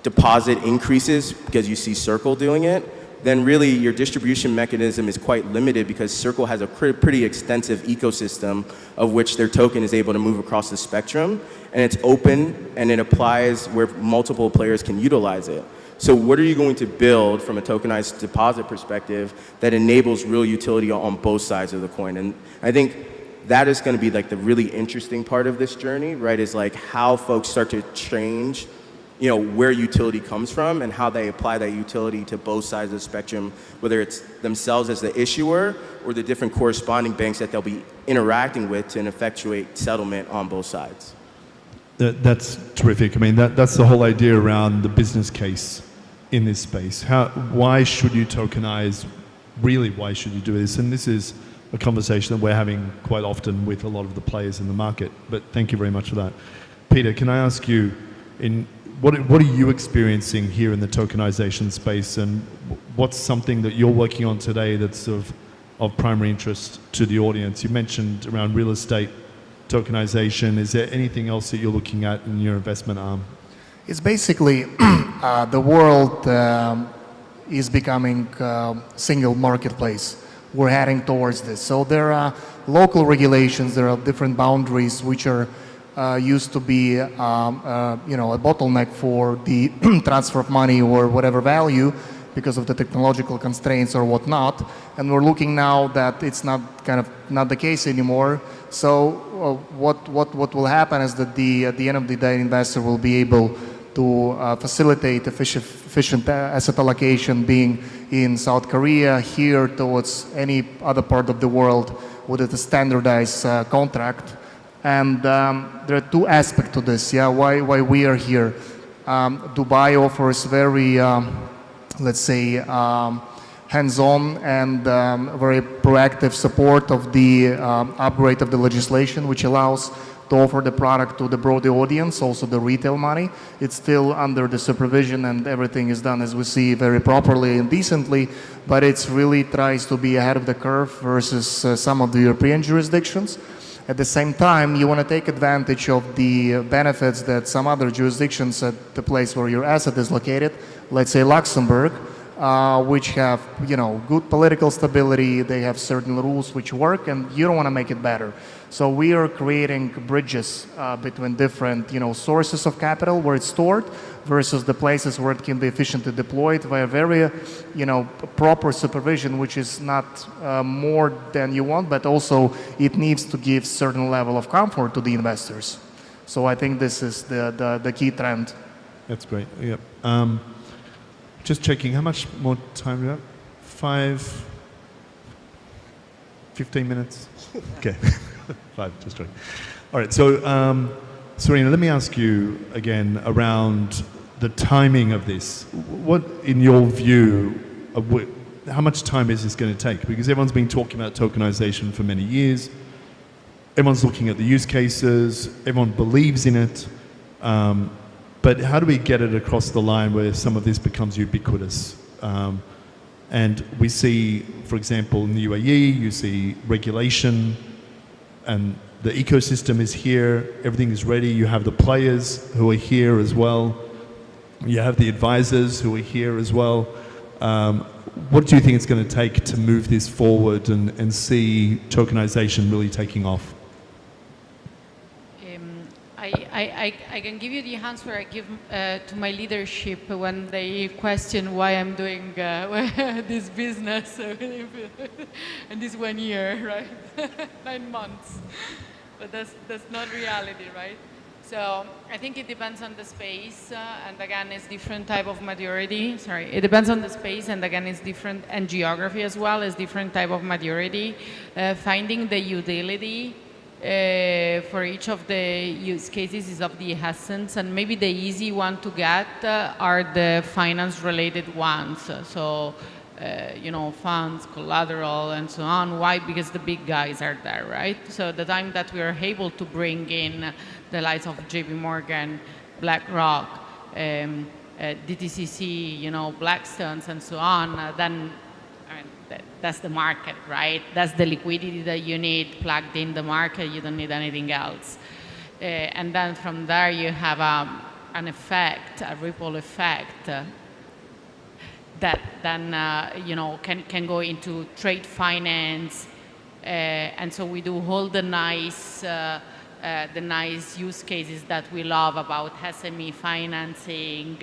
deposit increases because you see Circle doing it, then really your distribution mechanism is quite limited because Circle has a pretty extensive ecosystem of which their token is able to move across the spectrum, and it's open and it applies where multiple players can utilize it. So what are you going to build from a tokenized deposit perspective that enables real utility on both sides of the coin? And I think that is going to be like the really interesting part of this journey, right? Is like how folks start to change, you know, where utility comes from and how they apply that utility to both sides of the spectrum, whether it's themselves as the issuer or the different corresponding banks that they'll be interacting with to effectuate settlement on both sides. That's terrific. I mean, that's the whole idea around the business case in this space. Why should you tokenize? Really, why should you do this? And this is a conversation that we're having quite often with a lot of the players in the market. But thank you very much for that. Peter, can I ask you, what are you experiencing here in the tokenization space, and what's something that you're working on today that's of primary interest to the audience? You mentioned around real estate tokenization. Is there anything else that you're looking at in your investment arm? It's basically the world is becoming a single marketplace. We're heading towards this. So there are local regulations, there are different boundaries which are used to be a bottleneck for the transfer of money or whatever value because of the technological constraints or whatnot. And we're looking now that it's not the case anymore. So what will happen is that at the end of the day, investor will be able to facilitate efficient asset allocation, being in South Korea, here towards any other part of the world with a standardized contract. And there are two aspects to this, why we are here. Dubai offers very, let's say, hands-on and very proactive support of the upgrade of the legislation, which allows to offer the product to the broader audience, also the retail money. It's still under the supervision and everything is done, as we see, very properly and decently, but it's really tries to be ahead of the curve versus some of the European jurisdictions. At the same time, you want to take advantage of the benefits that some other jurisdictions at the place where your asset is located, let's say Luxembourg, which have, good political stability, they have certain rules which work, and you don't want to make it better. So we are creating bridges between different, sources of capital where it's stored versus the places where it can be efficiently deployed via very, proper supervision, which is not more than you want, but also it needs to give certain level of comfort to the investors. So I think this is the key trend. That's great. Yeah. Just checking, how much more time do we have? 15 minutes? Okay. 5, just joking. All right, so Serena, let me ask you again around the timing of this. What, in your view, how much time is this going to take? Because everyone's been talking about tokenization for many years. Everyone's looking at the use cases. Everyone believes in it. But how do we get it across the line where some of this becomes ubiquitous? And we see, for example, in the UAE, you see regulation, and the ecosystem is here, everything is ready. You have the players who are here as well. You have the advisors who are here as well. What do you think it's going to take to move this forward and see tokenization really taking off? I can give you the answer I give to my leadership when they question why I'm doing this business in this 1 year, right? 9 months. But that's not reality, right? So I think it depends on the space, and again, it's different type of maturity. Sorry, it depends on the space, and again, it's different, and geography as well is different type of maturity. Finding the utility for each of the use cases is of the essence, and maybe the easy one to get are the finance-related ones. So, funds, collateral, and so on. Why? Because the big guys are there, right? So the time that we are able to bring in the likes of JP Morgan, BlackRock, DTCC, Blackstones, and so on, then that's the market, right? That's the liquidity that you need plugged in the market. You don't need anything else. And then from there, you have an effect, a ripple effect that then, can go into trade finance. And so we do all the nice use cases that we love about SME financing,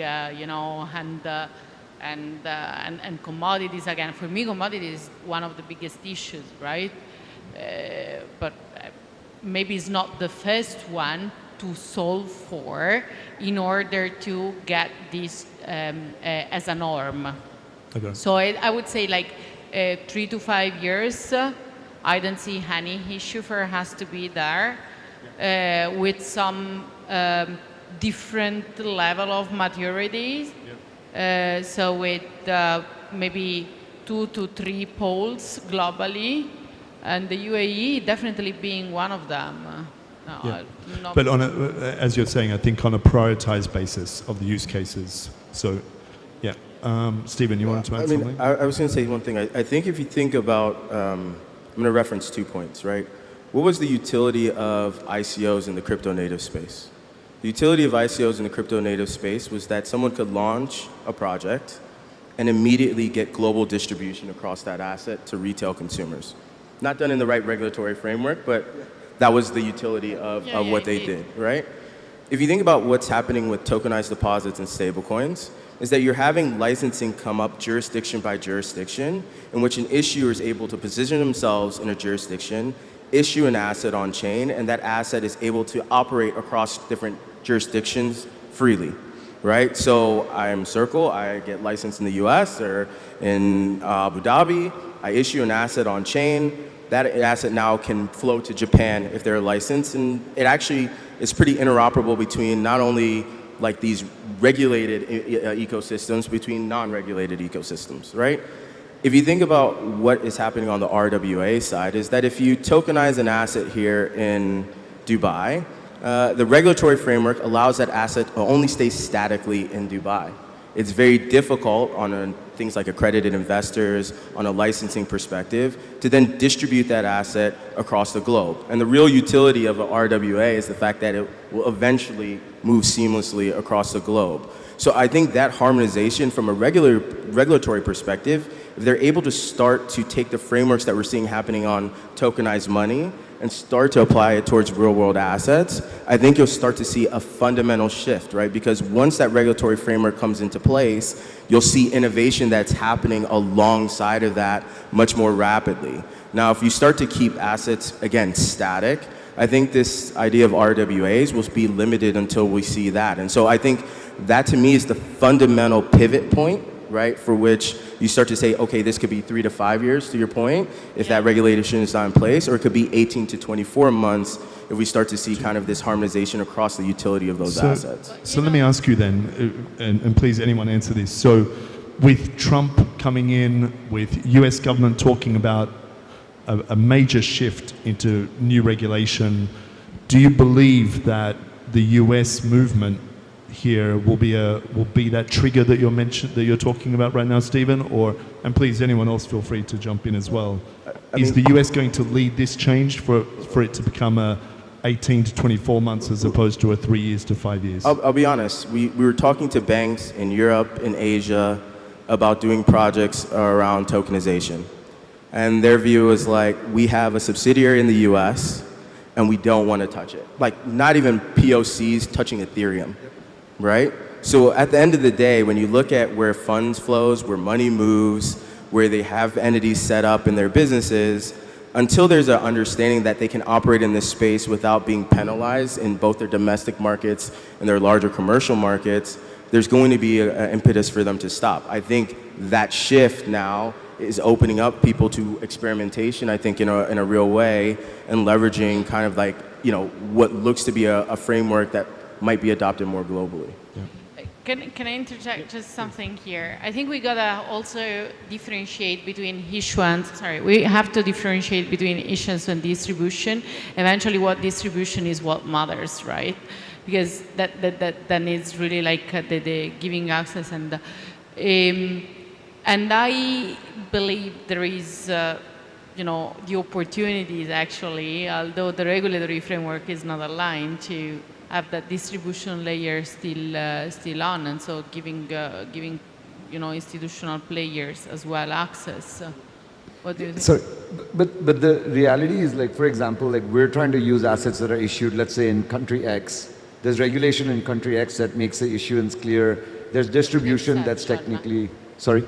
and commodities. Again, for me, commodities is one of the biggest issues, right? But maybe it's not the first one to solve for in order to get this as a norm. Okay. So I would say 3 to 5 years. I don't see any issue for it has to be there with some different level of maturity. So with maybe 2 to 3 poles globally, and the UAE definitely being one of them. But as you're saying, I think on a prioritized basis of the use cases. So, yeah. Stephen, you wanted to add something? I was going to say one thing. I think if you think about, I'm going to reference 2 points, right? What was the utility of ICOs in the crypto native space? The utility of ICOs in the crypto native space was that someone could launch a project and immediately get global distribution across that asset to retail consumers. Not done in the right regulatory framework, but that was the utility of what they did, right? If you think about what's happening with tokenized deposits and stablecoins, is that you're having licensing come up jurisdiction by jurisdiction, in which an issuer is able to position themselves in a jurisdiction, issue an asset on chain, and that asset is able to operate across different jurisdictions freely, right? So I'm Circle, I get licensed in the US or in Abu Dhabi, I issue an asset on chain, that asset now can flow to Japan if they're licensed, and it actually is pretty interoperable between not only these regulated ecosystems between non-regulated ecosystems, right? If you think about what is happening on the RWA side, is that if you tokenize an asset here in Dubai, the regulatory framework allows that asset to only stay statically in Dubai. It's very difficult on things like accredited investors, on a licensing perspective, to then distribute that asset across the globe. And the real utility of an RWA is the fact that it will eventually move seamlessly across the globe. So I think that harmonization from a regulatory perspective, if they're able to start to take the frameworks that we're seeing happening on tokenized money and start to apply it towards real-world assets, I think you'll start to see a fundamental shift, right? Because once that regulatory framework comes into place, you'll see innovation that's happening alongside of that much more rapidly. Now, if you start to keep assets, again, static, I think this idea of RWAs will be limited until we see that. And so I think that, to me, is the fundamental pivot point, right, for which you start to say, okay, this could be 3 to 5 years, to your point, if that regulation is not in place, or it could be 18 to 24 months if we start to see kind of this harmonization across the utility of those assets. So let me ask you then, and please anyone answer this. So with Trump coming in, with US government talking about a major shift into new regulation, do you believe that the US movement here will be that trigger that you're talking about right now, Stephen? Or, and please, anyone else, feel free to jump in as well. Is the US going to lead this change for it to become a 18 to 24 months as opposed to a 3 years to 5 years? I'll be honest. We were talking to banks in Europe, in Asia, about doing projects around tokenization. And their view is like, we have a subsidiary in the US and we don't want to touch it. Like, not even POCs touching Ethereum, right? So at the end of the day, when you look at where funds flows, where money moves, where they have entities set up in their businesses, until there's an understanding that they can operate in this space without being penalized in both their domestic markets and their larger commercial markets, there's going to be an impetus for them to stop. I think that shift now is opening up people to experimentation, I think, in a real way, and leveraging kind of like, you know, what looks to be a framework that might be adopted more globally. Yeah. Can I interject just something here? I think we gotta also differentiate between issuance, we have to differentiate between issuance and distribution. Eventually what distribution is what matters, right? Because that needs really like the giving access and I believe there is, you know, the opportunities actually, although the regulatory framework is not aligned, to have that distribution layer still on, and so giving you know, institutional players as well access. What do you think? Sorry, but the reality is, like, for example, like we're trying to use assets that are issued, let's say, in country X. There's regulation in country X that makes the issuance clear. There's distribution that's technically, sorry?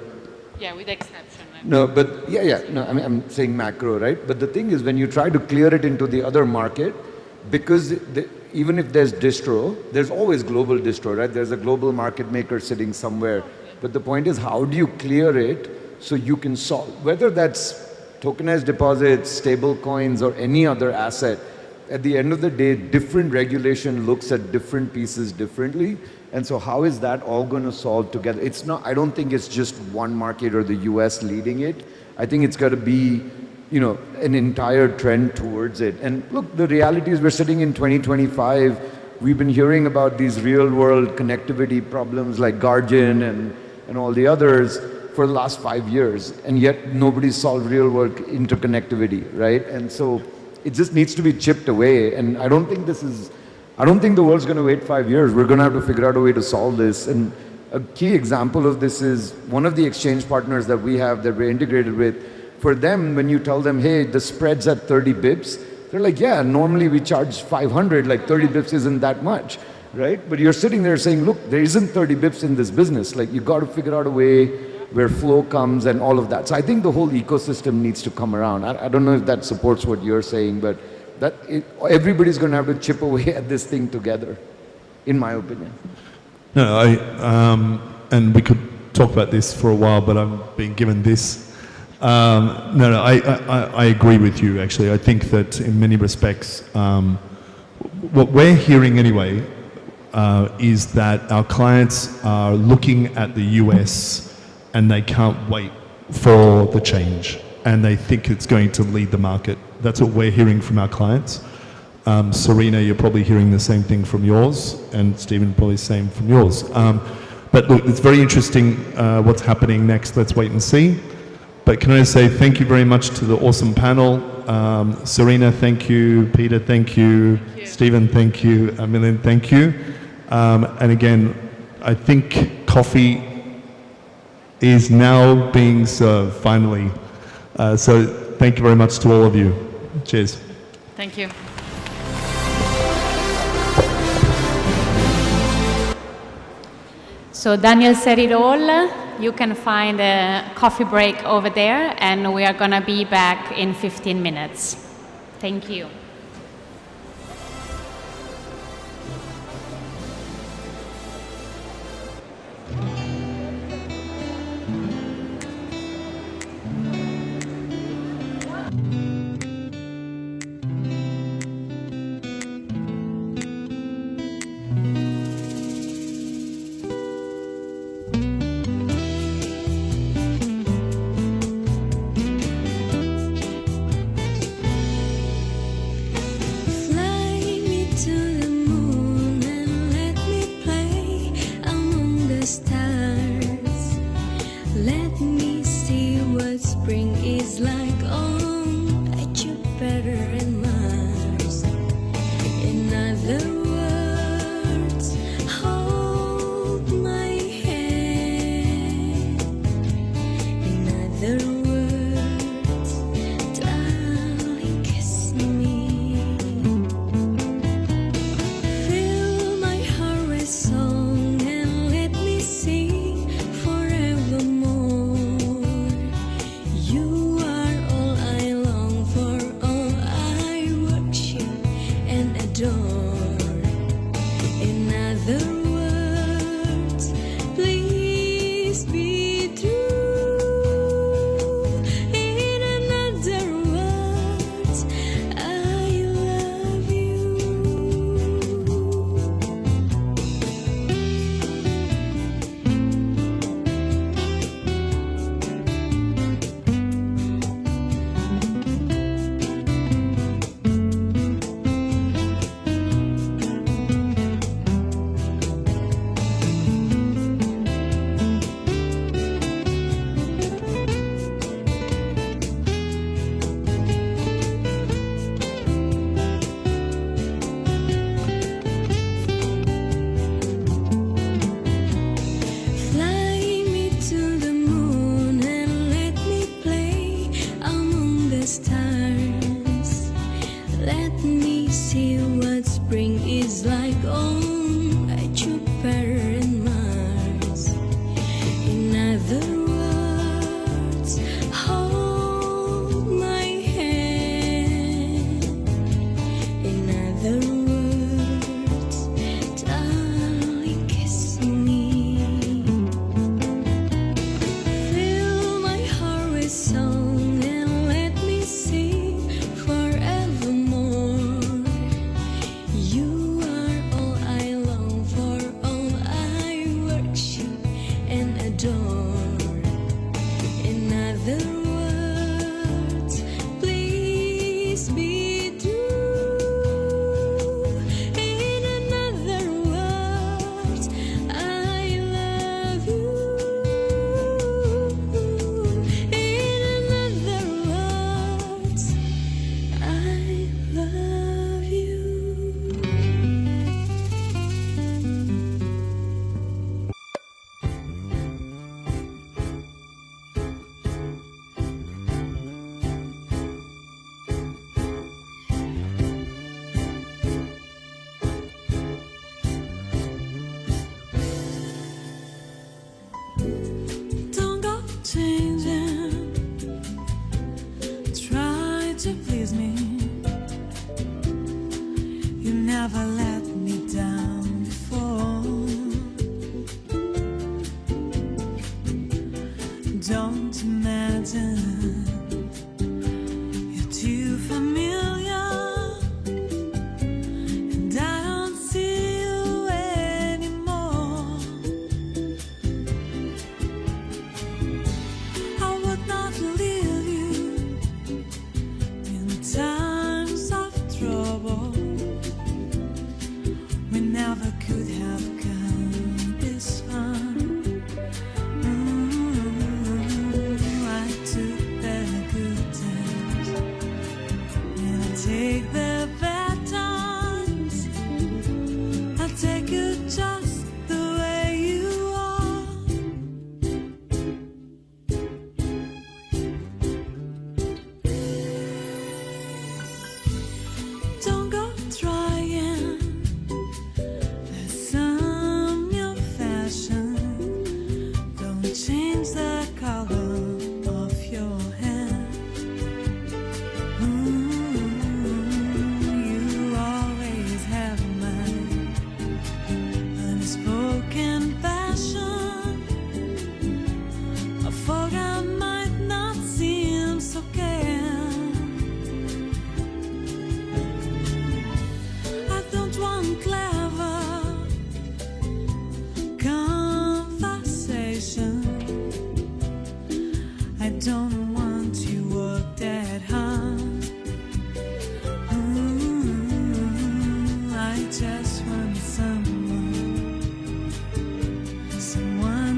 Yeah, with exception. No, but no, I mean, I'm saying macro, right? But the thing is, when you try to clear it into the other market, because even if there's distro, there's always global distro, right? There's a global market maker sitting somewhere. But the point is, how do you clear it so you can solve, whether that's tokenized deposits, stable coins, or any other asset, at the end of the day, different regulation looks at different pieces differently. And so how is that all going to solve together? It's not, I don't think it's just one market or the US leading it. I think it's got to be, you know, an entire trend towards it. And look, the reality is we're sitting in 2025. We've been hearing about these real world connectivity problems like Guardian and all the others for the last 5 years. And yet nobody's solved real world interconnectivity, right? And so it just needs to be chipped away. And I don't think the world's going to wait 5 years. We're going to have to figure out a way to solve this. And a key example of this is one of the exchange partners that we have that we're integrated with. For them, when you tell them, hey, the spread's at 30 bips, they're like, yeah, normally we charge 500, like 30 bips isn't that much, right? But you're sitting there saying, look, there isn't 30 bips in this business. Like, you got to figure out a way where flow comes and all of that. So I think the whole ecosystem needs to come around. I don't know if that supports what you're saying, but everybody's going to have to chip away at this thing together, in my opinion. No, and we could talk about this for a while, but I'm being given this. I agree with you, actually. I think that in many respects, what we're hearing anyway, is that our clients are looking at the US and they can't wait for the change, and they think it's going to lead the market. That's what we're hearing from our clients. Serena, you're probably hearing the same thing from yours, and Stephen probably the same from yours. But look, it's very interesting what's happening next. Let's wait and see. But can I say thank you very much to the awesome panel. Serena, thank you. Peter, thank you. Stephen, thank you. Milind, thank you. And again, I think coffee is now being served, finally. So thank you very much to all of you. Cheers. Thank you. So Daniel said it all. You can find a coffee break over there, and we are going to be back in 15 minutes. Thank you. Familiar, and I don't see you take the bad times. I'll take you just the way you are. Don't go trying. There's some new fashion. Don't change the color of your hair. You always have my unspoken passion. A fog I might not seem so care. I don't want clever conversation. I don't want you work that hard. I just want someone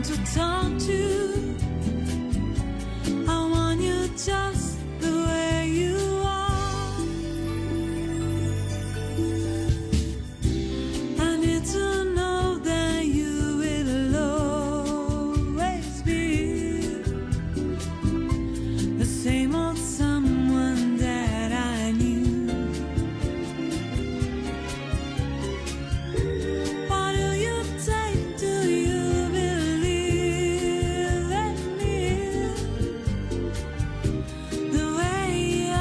to talk to. I want you just the way you are. I need to know that you will always be the same old someone that I knew. What do you take? Do you believe in me? The way I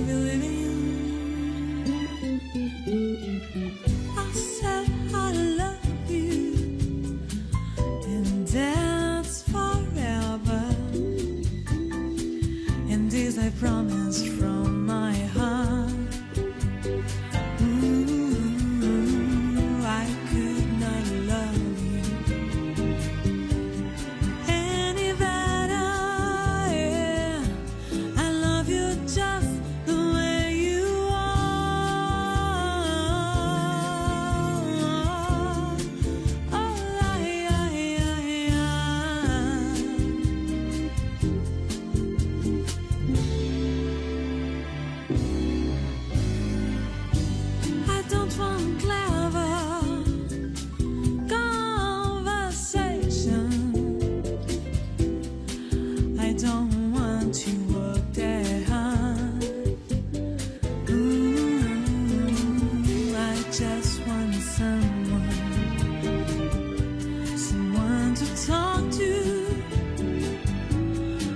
believe in you. I said I love you, and that's forever. And this I promise from my heart. I could not love you any better. Yeah. I love you just the way you are. Oh, I don't want clever conversation. I don't want to work that hard. I just want someone to talk to.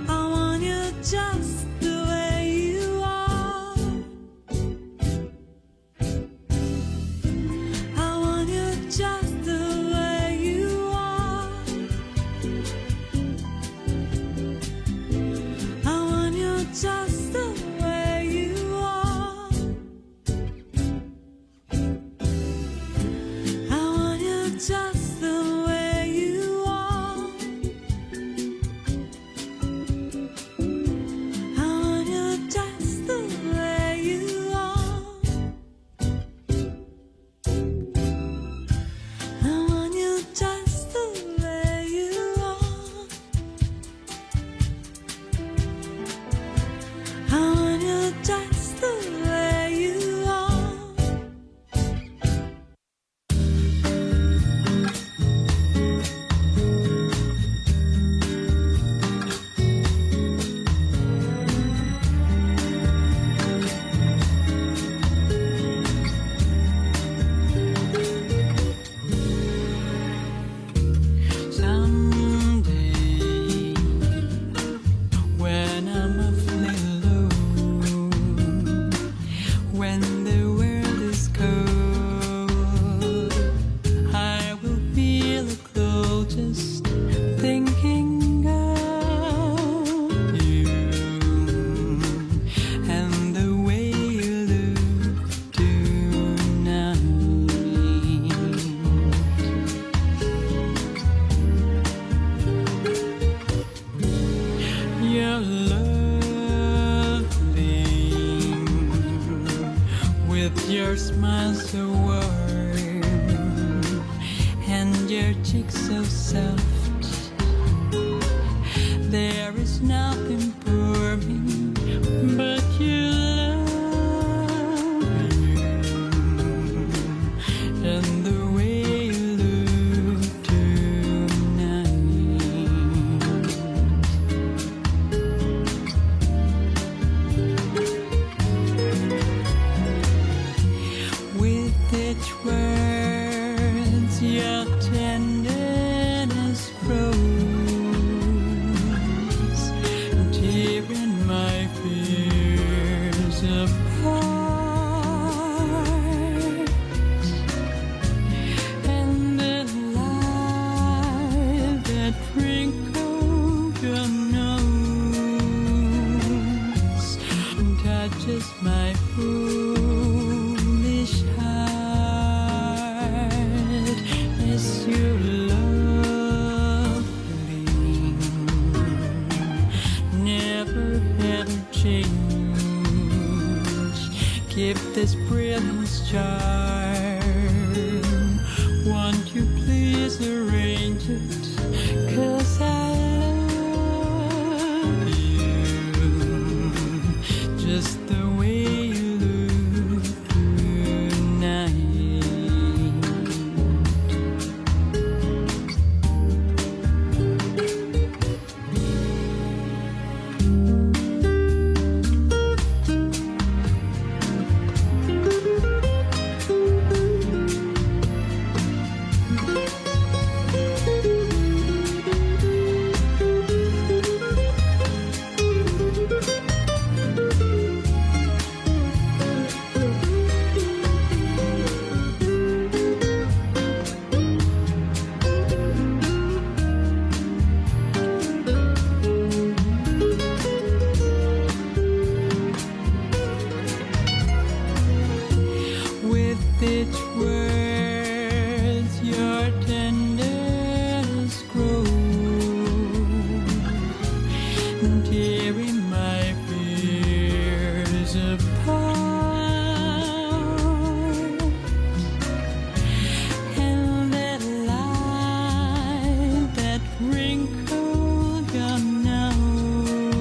I want you just the way you are. I want you just the way you are. I want you just the way you are. I want you just the way you are. I want you just the way you are. I want you just the way you are. I want you just the way you are. Someday, when I'm awfully low, when the world is cold, I will feel a glow just thinking of you and the way you look tonight. You're lovely with your smile so warm and your cheeks so soft. There is nothing for me but you. give this brilliance charm. Won't you please arrange it? 'Cause I love you just the way you look tonight. With each word, your tenderness grows, tearing my fears apart. And that light that wrinkled your nose,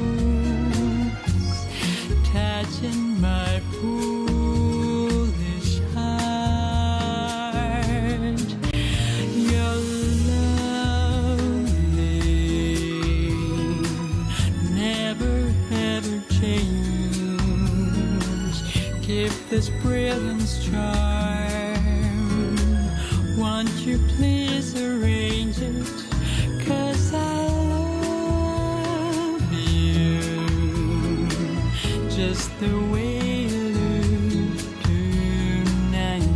touching my foolish heart. You're lovely, never ever change. Give this brilliance charm. Won't you please arrange it? 'Cause I love you just the way you look tonight.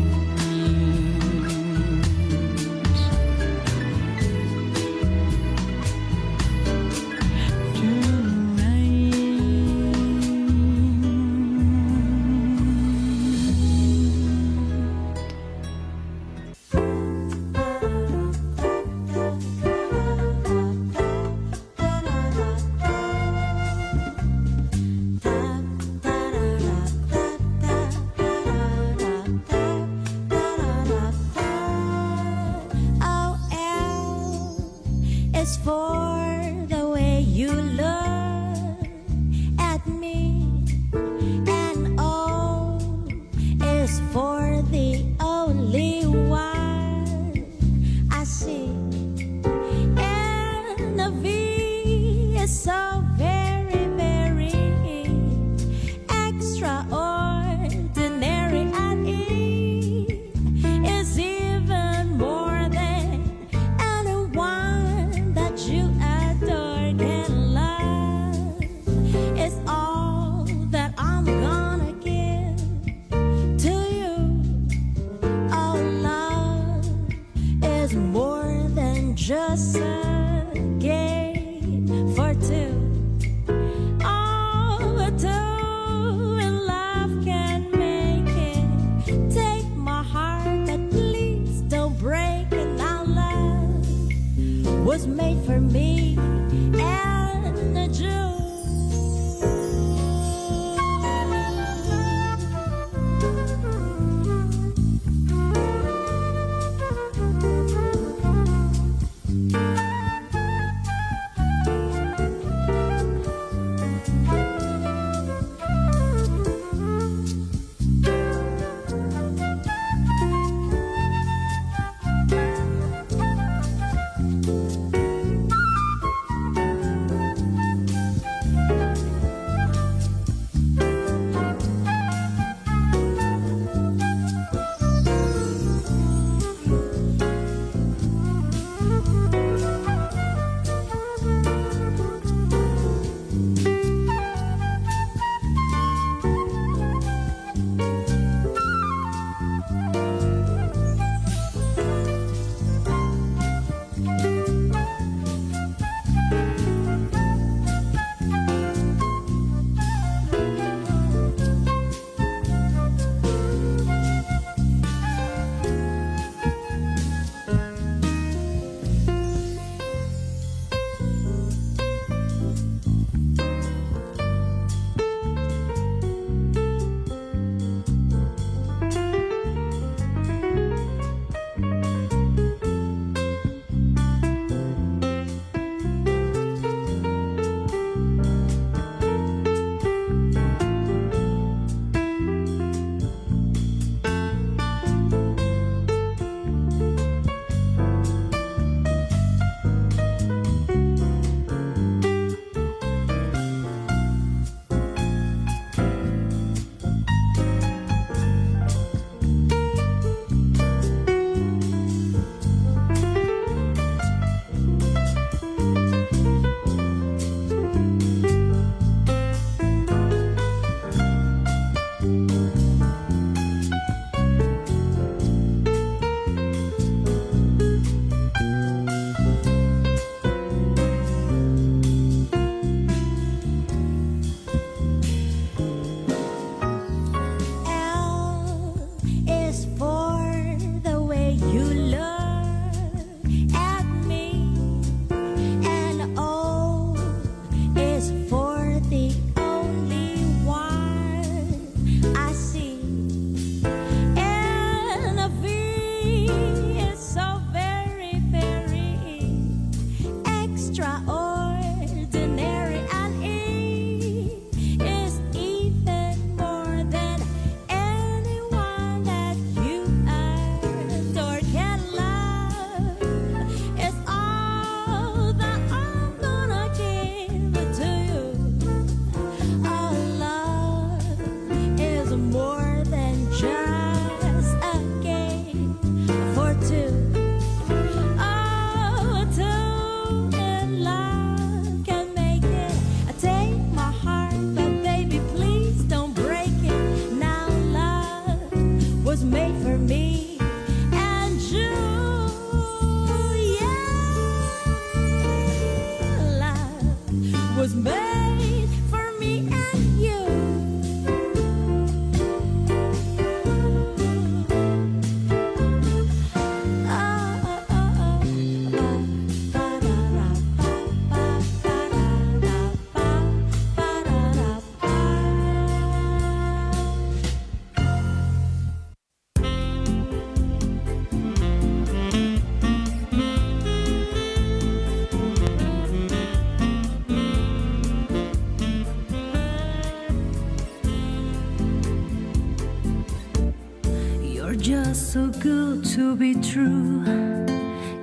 just so good to be true.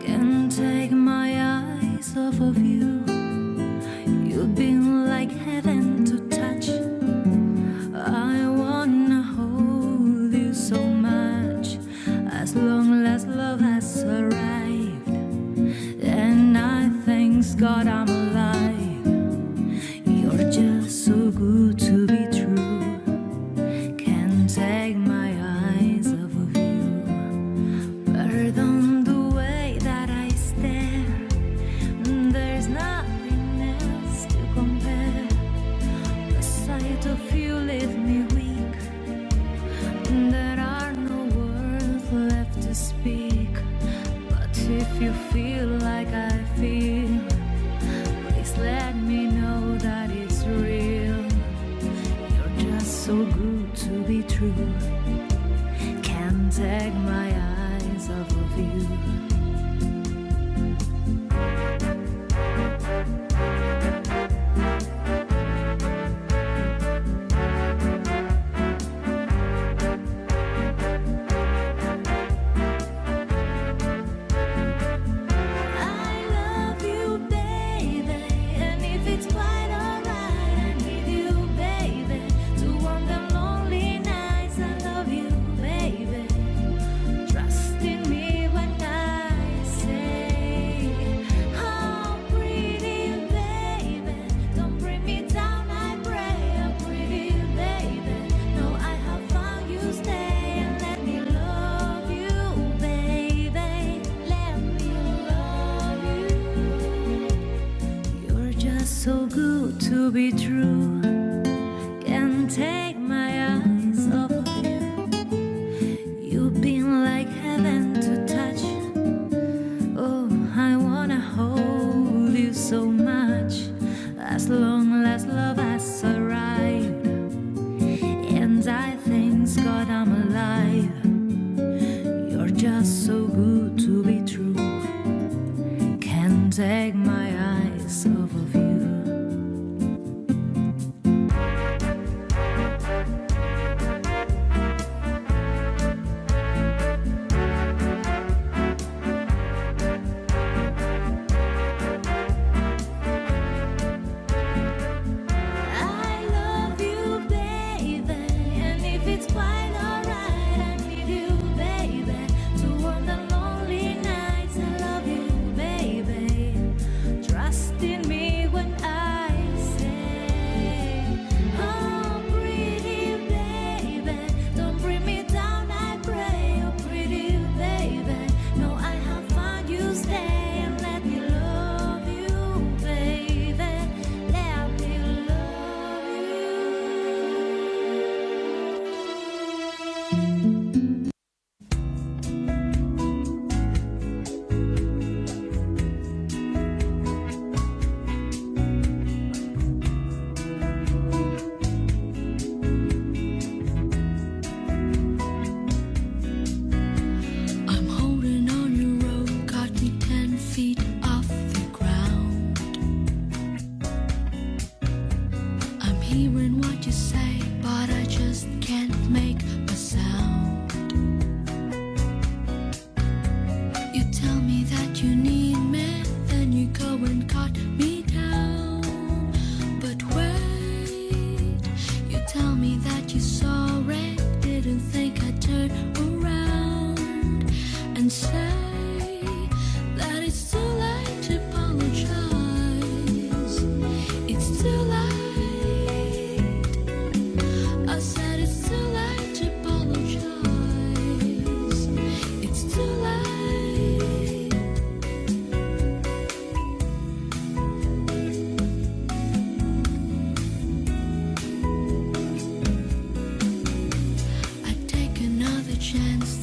Can't take my eyes off of you. You've been like heaven to touch. I wanna hold you so much, as long as love has arrived. And I thank God I'm alive. You're just so good to be true. Can't take my eyes off of you. Pardon the way that I stare. There's nothing else to compare. The sight of you leave me weak. There are no words left to speak. But if you feel like I feel, please let me know that it's real. You're just so good to be true. Can't take my eyes off of you. So good to be true. Can't take my eyes off of you. You've been like heaven to touch. Oh, I wanna hold you so much, as long as love has arrived. And I thank God I'm alive. You're just so good to be true. Can't take my eyes off of you.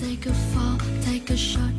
Take a fall, take a shot.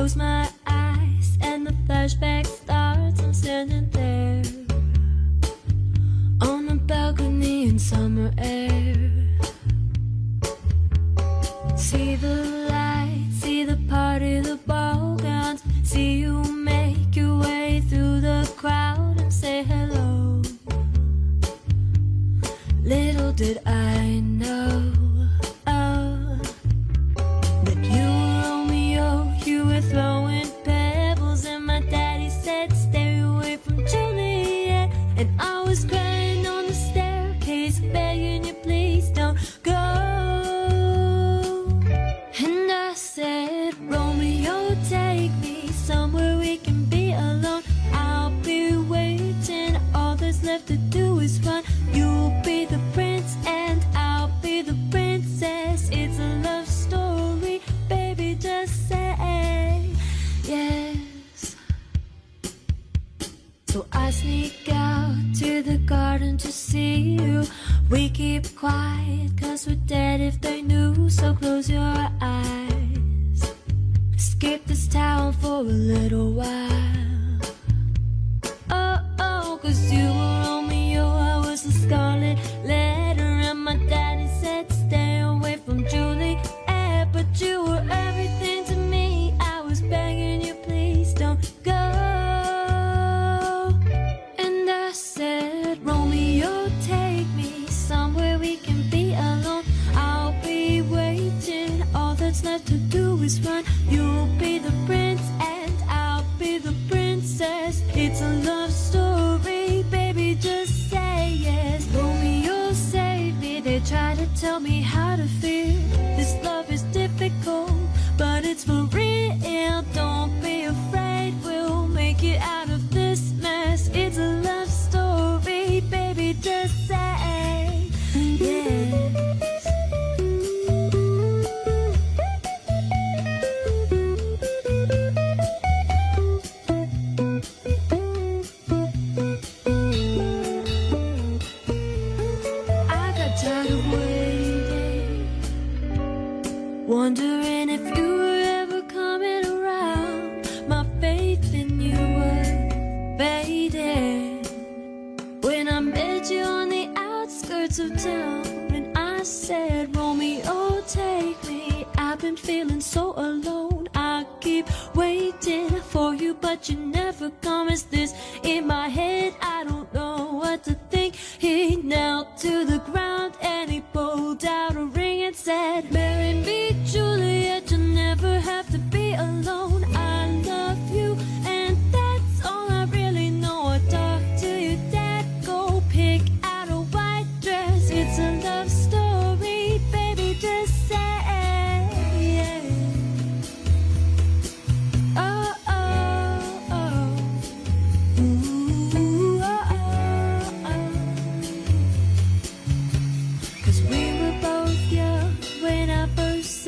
close my eyes and the flashback starts. I'm standing there on a balcony in summer air. See the lights, see the party, the ball gowns. See you make your way through the crowd and say hello. Little did I know that you were Romeo, you were throwing pebbles, and my daddy said stay away from Juliet. And I was crying on the staircase, begging you please don't go. And I said, Romeo, take me somewhere we can be alone. I'll be waiting, all that's left to do is run. You'll be the prince and I'll be the princess. It's a love story, baby, just say yes. So I sneak out to the garden to see you. We keep quiet cause we're dead if they knew. So close your eyes, skip this town for a little while. Oh, oh, cause you were Romeo, I was the scarlet letter, and my daddy said stay away from Juliet. But you were everything to me, I was begging you please don't go. And I said, Romeo, take me somewhere we can be alone. I'll be waiting, all that's left to do is run. You'll be the prince and I'll be the princess. It's a love story, baby, just say yes. Romeo, save me, they try to tell me how to feel. This love is difficult, but it's for real. Don't be afraid, we'll make it out of this mess. It's a love story, baby, just say yes. Wondering if you were ever coming around. My faith in you was fading when I met you on the outskirts of town. And I said, Romeo, take me, I've been feeling so alone. I keep waiting for you, but you never come. Is this in my head? I don't know what to think. He knelt to the ground and he pulled out a ring and said, marry me, Juliet, you'll never have to be alone. I love you and that's all I really know. I talked to your dad, go pick out a white dress. It's a love story, baby, just say yeah. Oh, oh, oh. Ooh, oh, oh, oh. 'Cause we were both young when I first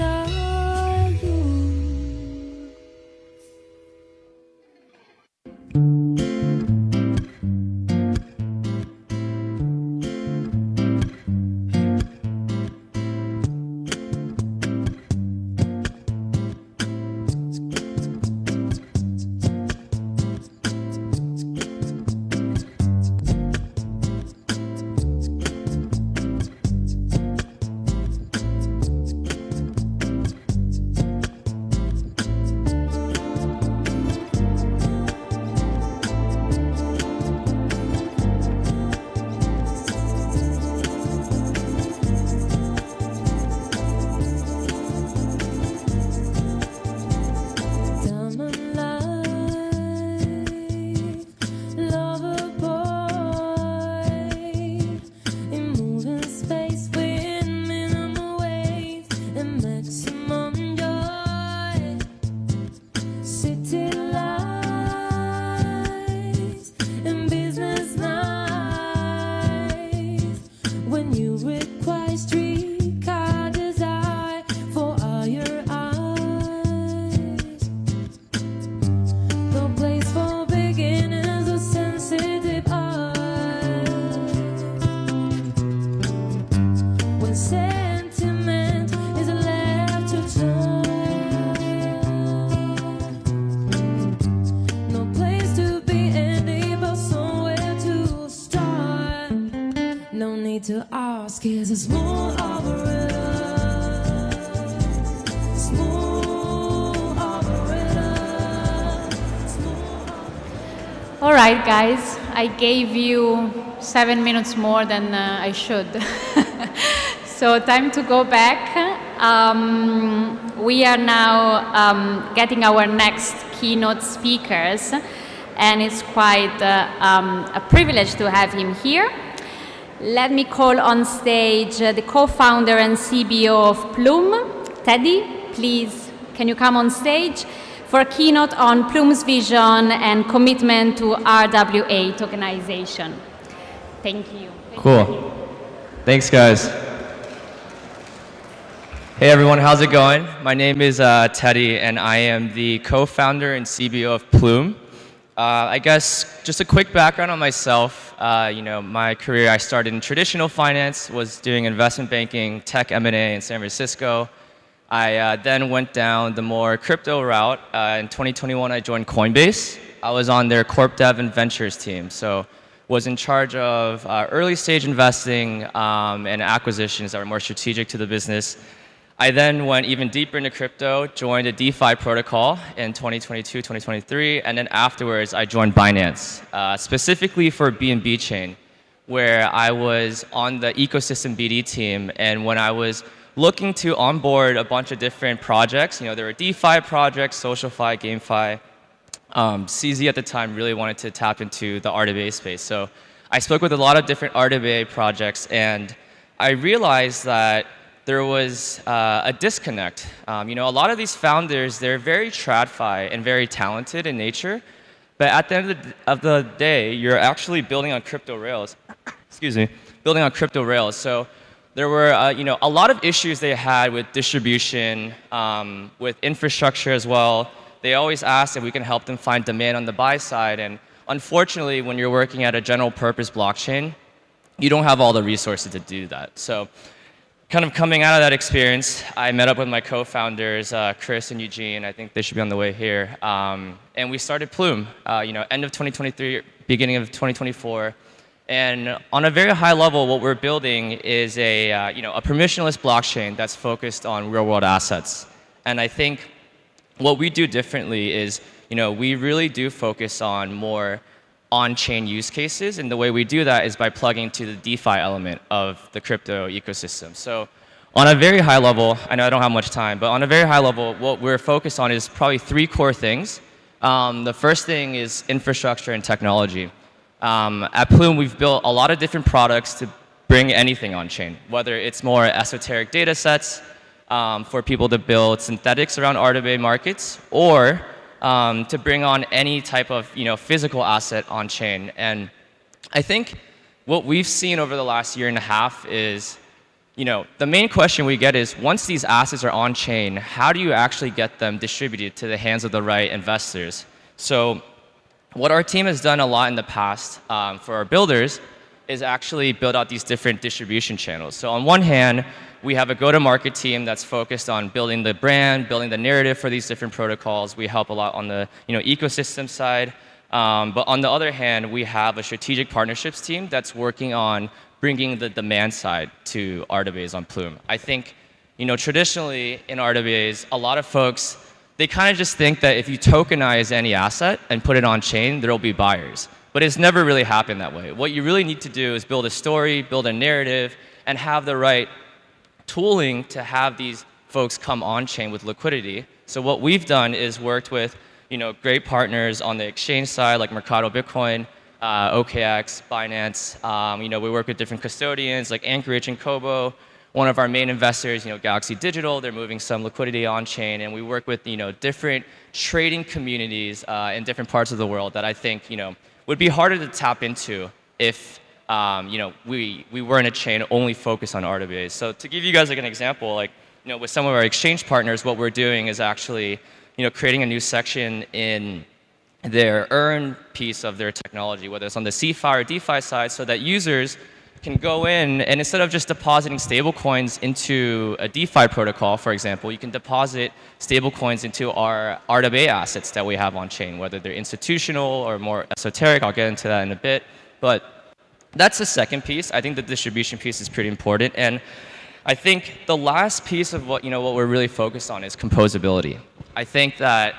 ask is a smooth operator. Smooth operator. All right, guys, I gave you 7 minutes more than I should. So time to go back. We are now getting our next keynote speakers, and it's quite a privilege to have him here. Let me call on stage the co-founder and CBO of Plume, Teddy. Please, can you come on stage for a keynote on Plume's vision and commitment to RWA tokenization? Thank you. Cool. Thanks, guys. Hey, everyone. How's it going? My name is Teddy, and I am the co-founder and CBO of Plume. I guess just a quick background on myself. My career, I started in traditional finance, was doing investment banking, tech M&A in San Francisco. I then went down the more crypto route. In 2021, I joined Coinbase. I was on their corp dev and ventures team, so was in charge of early stage investing and acquisitions that were more strategic to the business. I then went even deeper into crypto, joined a DeFi protocol in 2022, 2023, and then afterwards I joined Binance, specifically for BNB chain, where I was on the ecosystem BD team. And when I was looking to onboard a bunch of different projects, there were DeFi projects, SocialFi, GameFi. CZ at the time really wanted to tap into the RWA space. So I spoke with a lot of different RWA projects, and I realized that there was a disconnect. A lot of these founders, they're very TradFi and very talented in nature, but at the end of the day, you're actually building on crypto rails. Excuse me, building on crypto rails. So there were a lot of issues they had with distribution, with infrastructure as well. They always asked if we can help them find demand on the buy side, and unfortunately, when you're working at a general purpose blockchain, you don't have all the resources to do that. So kind of coming out of that experience, I met up with my co-founders, Chris and Eugene. I think they should be on the way here. And we started Plume, end of 2023, beginning of 2024. And on a very high level, what we're building is a permissionless blockchain that's focused on real-world assets. And I think what we do differently is, we really do focus on more on-chain use cases, and the way we do that is by plugging to the DeFi element of the crypto ecosystem. So on a very high level, I know I don't have much time, but on a very high level, what we're focused on is probably 3 core things. The first thing is infrastructure and technology. At Plume, we've built a lot of different products to bring anything on-chain, whether it's more esoteric data sets for people to build synthetics around RWA markets, or to bring on any type of physical asset on chain. And I think what we've seen over the last year and a half is, the main question we get is, once these assets are on chain, how do you actually get them distributed to the hands of the right investors? So what our team has done a lot in the past for our builders is actually build out these different distribution channels. So on one hand, we have a go-to-market team that's focused on building the brand, building the narrative for these different protocols. We help a lot on the ecosystem side. But on the other hand, we have a strategic partnerships team that's working on bringing the demand side to RWAs on Plume. I think, traditionally in RWAs, a lot of folks, they kind of just think that if you tokenize any asset and put it on chain, there'll be buyers. But it's never really happened that way. What you really need to do is build a story, build a narrative, and have the right tooling to have these folks come on chain with liquidity. So what we've done is worked with great partners on the exchange side, like Mercado Bitcoin, OKX, Binance. We work with different custodians like Anchorage and Kobo. One of our main investors, Galaxy Digital, they're moving some liquidity on chain, and we work with different trading communities in different parts of the world that I think would be harder to tap into if we weren't a chain only focused on RWAs. So to give you guys an example, with some of our exchange partners, what we're doing is actually creating a new section in their earn piece of their technology, whether it's on the CFI or DeFi side, so that users can go in and instead of just depositing stablecoins into a DeFi protocol, for example, you can deposit stablecoins into our RWA assets that we have on chain, whether they're institutional or more esoteric. I'll get into that in a bit. But that's the second piece. I think the distribution piece is pretty important. And I think the last piece of what we're really focused on is composability. I think that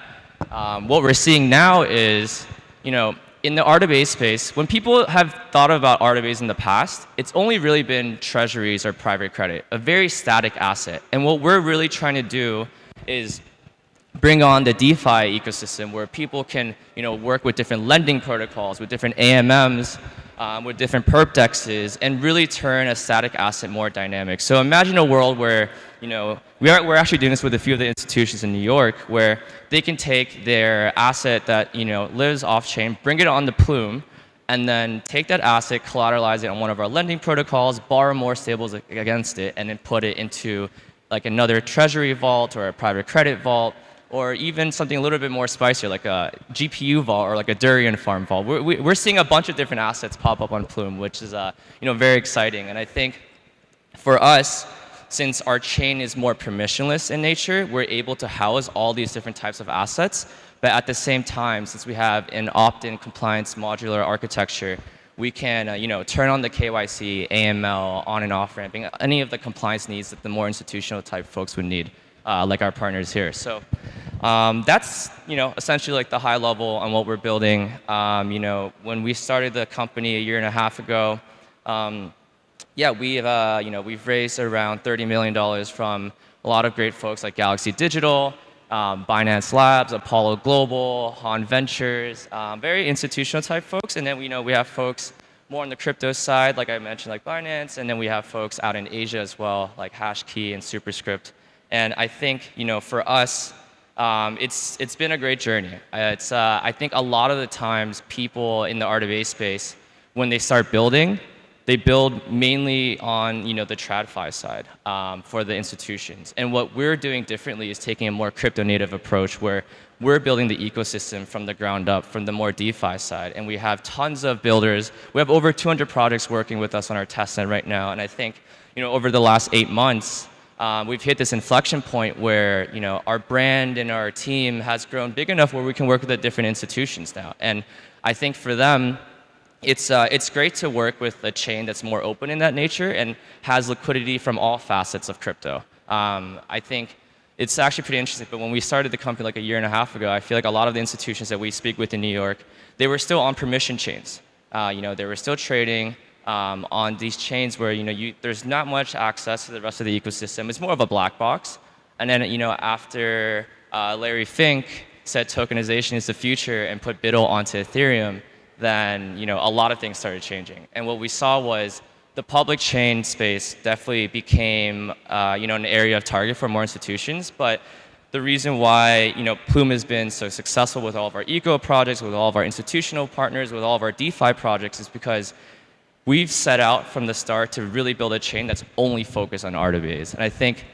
what we're seeing now is, in the RWA space, when people have thought about RWAs in the past, it's only really been treasuries or private credit, a very static asset. And what we're really trying to do is bring on the DeFi ecosystem where people can, work with different lending protocols, with different AMMs, with different perp dexes, and really turn a static asset more dynamic. So imagine a world where, we're actually doing this with a few of the institutions in New York, where they can take their asset that, lives off-chain, bring it on the Plume, and then take that asset, collateralize it on one of our lending protocols, borrow more stables against it, and then put it into like another treasury vault or a private credit vault, or even something a little bit more spicier, like a GPU vault or like a durian farm vault. We're seeing a bunch of different assets pop up on Plume, which is very exciting. And I think for us, since our chain is more permissionless in nature, we're able to house all these different types of assets. But at the same time, since we have an opt-in compliance modular architecture, we can turn on the KYC, AML, on and off ramping, any of the compliance needs that the more institutional type folks would need, like our partners here. So that's essentially like the high level on what we're building. When we started the company a year and a half ago, we've raised around $30 million from a lot of great folks like Galaxy Digital, Binance Labs, Apollo Global, Han Ventures, very institutional type folks. And then we have folks more on the crypto side, like I mentioned, like Binance. And then we have folks out in Asia as well, like Hashkey and Superscript. And I think for us, it's been a great journey. I think a lot of the times people in the RWA space, when they start building, they build mainly on the TradFi side for the institutions. And what we're doing differently is taking a more crypto native approach where we're building the ecosystem from the ground up, from the more DeFi side. And we have tons of builders. We have over 200 projects working with us on our testnet right now. And I think over the last 8 months, we've hit this inflection point where our brand and our team has grown big enough where we can work with the different institutions now. And I think for them, it's great to work with a chain that's more open in that nature and has liquidity from all facets of crypto. I think it's actually pretty interesting, but when we started the company like a year and a half ago, I feel like a lot of the institutions that we speak with in New York, they were still on permission chains. They were still trading on these chains where there's not much access to the rest of the ecosystem. It's more of a black box. And then after Larry Fink said tokenization is the future and put BUIDL onto Ethereum, then a lot of things started changing. And what we saw was the public chain space definitely became an area of target for more institutions. But the reason why Plume has been so successful with all of our eco projects, with all of our institutional partners, with all of our DeFi projects is because we've set out from the start to really build a chain that's only focused on RWAs. And I think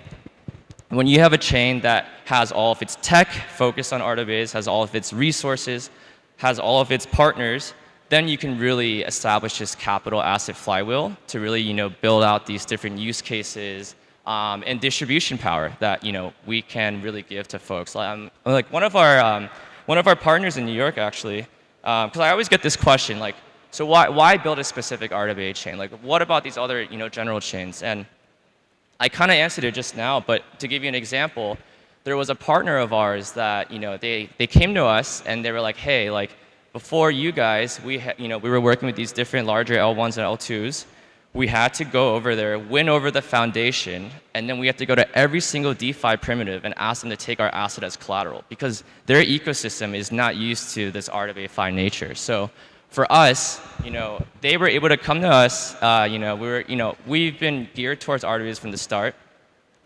when you have a chain that has all of its tech focused on RWAs, has all of its resources, has all of its partners, then you can really establish this capital asset flywheel to really build out these different use cases and distribution power that we can really give to folks. Like one of our partners in New York actually, because I always get this question like, so why build a specific RWA chain? Like what about these other general chains? And I kind of answered it just now, but to give you an example, there was a partner of ours that they came to us and they were like, hey, like before you guys, we were working with these different larger L1s and L2s. We had to go over there, win over the foundation, and then we have to go to every single DeFi primitive and ask them to take our asset as collateral because their ecosystem is not used to this RWA nature. So for us, they were able to come to us. We've been geared towards RWAs from the start.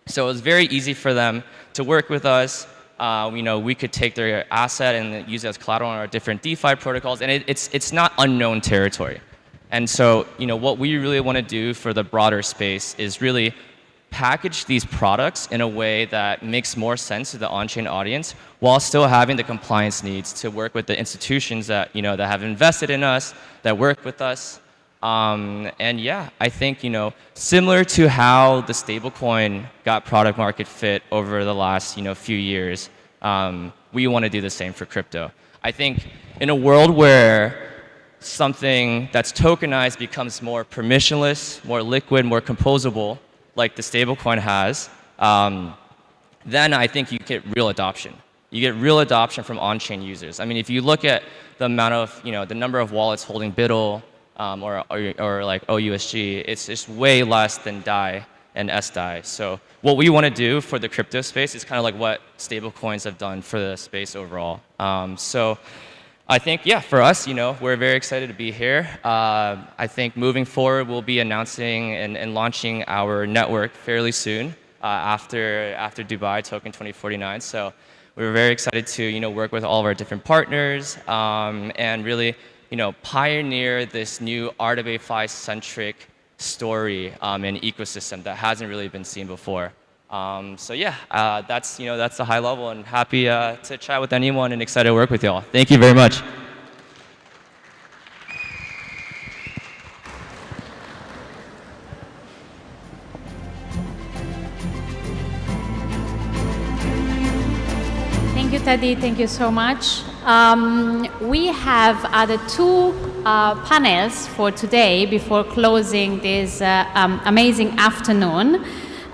So it was very easy for them to work with us. We could take their asset and use it as collateral on our different DeFi protocols, and it's not unknown territory. And so, what we really want to do for the broader space is really package these products in a way that makes more sense to the on-chain audience while still having the compliance needs to work with the institutions that, that have invested in us, that work with us. And yeah, I think, similar to how the stablecoin got product market fit over the last, few years, we want to do the same for crypto. I think in a world where something that's tokenized becomes more permissionless, more liquid, more composable, like the stablecoin has, then I think you get real adoption. You get real adoption from on-chain users. I mean, if you look at the amount of, the number of wallets holding BUIDL or like OUSG, it's just way less than DAI and SDAI. So what we want to do for the crypto space is kind of like what stablecoins have done for the space overall. So I think, yeah, for us, we're very excited to be here. I think moving forward, we'll be announcing and launching our network fairly soon after Dubai TOKEN2049. So we're very excited to work with all of our different partners and really pioneer this new RWA-centric story and ecosystem that hasn't really been seen before. So yeah, that's the high level, and happy to chat with anyone and excited to work with y'all. Thank you very much. Thank you, Teddy. Thank you so much. We have other two panels for today before closing this amazing afternoon.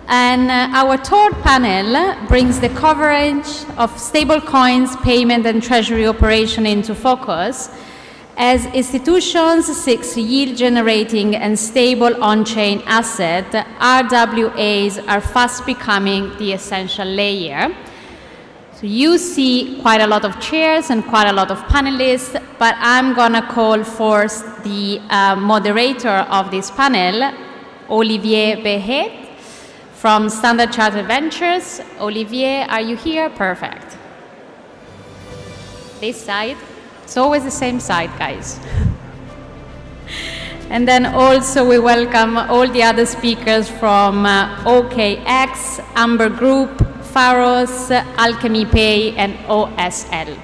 And our third panel brings the coverage of stablecoins, payment, and treasury operation into focus as institutions seek yield-generating and stable on-chain asset. RWAs are fast becoming the essential layer. So you see quite a lot of chairs and quite a lot of panelists, but I'm gonna call first the moderator of this panel, Olivier Behet from Standard Chartered Ventures. Olivier, are you here? Perfect. This side. It's always the same side, guys. And then also we welcome all the other speakers from OKX, Amber Group, Pharos, Alchemy Pay, and OSL.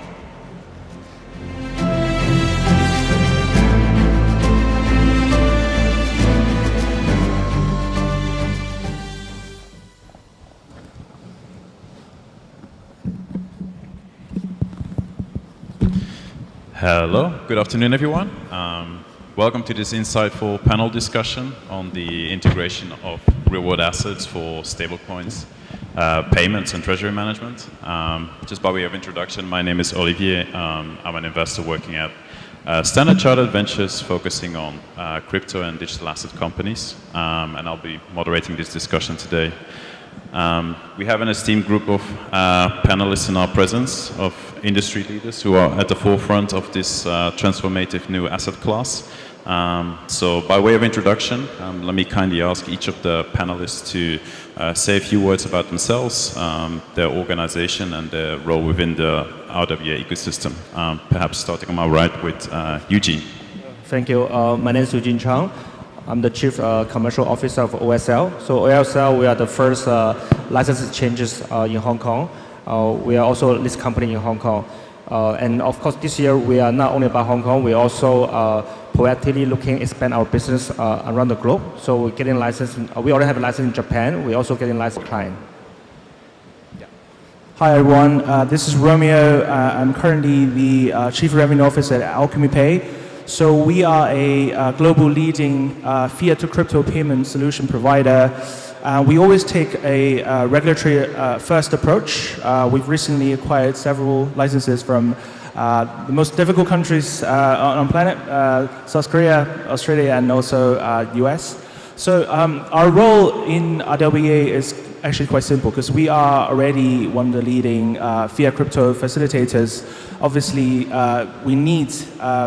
Hello, good afternoon everyone. Welcome to this insightful panel discussion on the integration of real-world assets for stablecoins, payments and treasury management. Just by way of introduction, my name is Olivier. I'm an investor working at Standard Chartered Ventures focusing on crypto and digital asset companies, and I'll be moderating this discussion today. We have an esteemed group of panelists in our presence of industry leaders who are at the forefront of this transformative new asset class. So by way of introduction, let me kindly ask each of the panelists to say a few words about themselves, their organization and their role within the RWA ecosystem. Perhaps starting on my right with Eugene. Thank you. My name is Eugene Chang. I'm the Chief Commercial Officer of OSL. So OSL, we are the first license exchanges in Hong Kong. We are also a listed company in Hong Kong. And of course, this year, we are not only about Hong Kong, we also proactively looking to expand our business around the globe. So we're getting licensed, we already have a license in Japan. We're also getting licensed client. Yeah. Hi everyone, this is Romeo. I'm currently the Chief Revenue Officer at Alchemy Pay. So we are a global leading fiat to crypto payment solution provider. We always take a regulatory first approach. We've recently acquired several licenses from the most difficult countries on planet, South Korea, Australia, and also US. So our role in RWA is actually quite simple because we are already one of the leading fiat crypto facilitators. Obviously, we need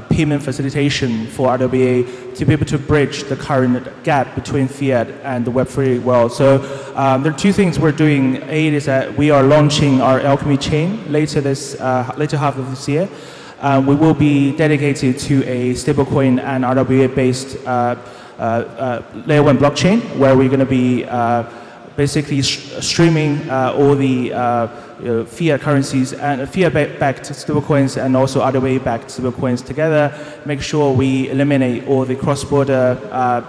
payment facilitation for RWA to be able to bridge the current gap between fiat and the Web3 world. So there are two things we're doing. A is that we are launching our Alchemy chain later half of this year. We will be dedicated to a stablecoin and RWA-based layer 1 blockchain where we're going to be basically streaming all the fiat currencies and fiat-backed stablecoins and also RWA-backed stablecoins together, make sure we eliminate all the cross-border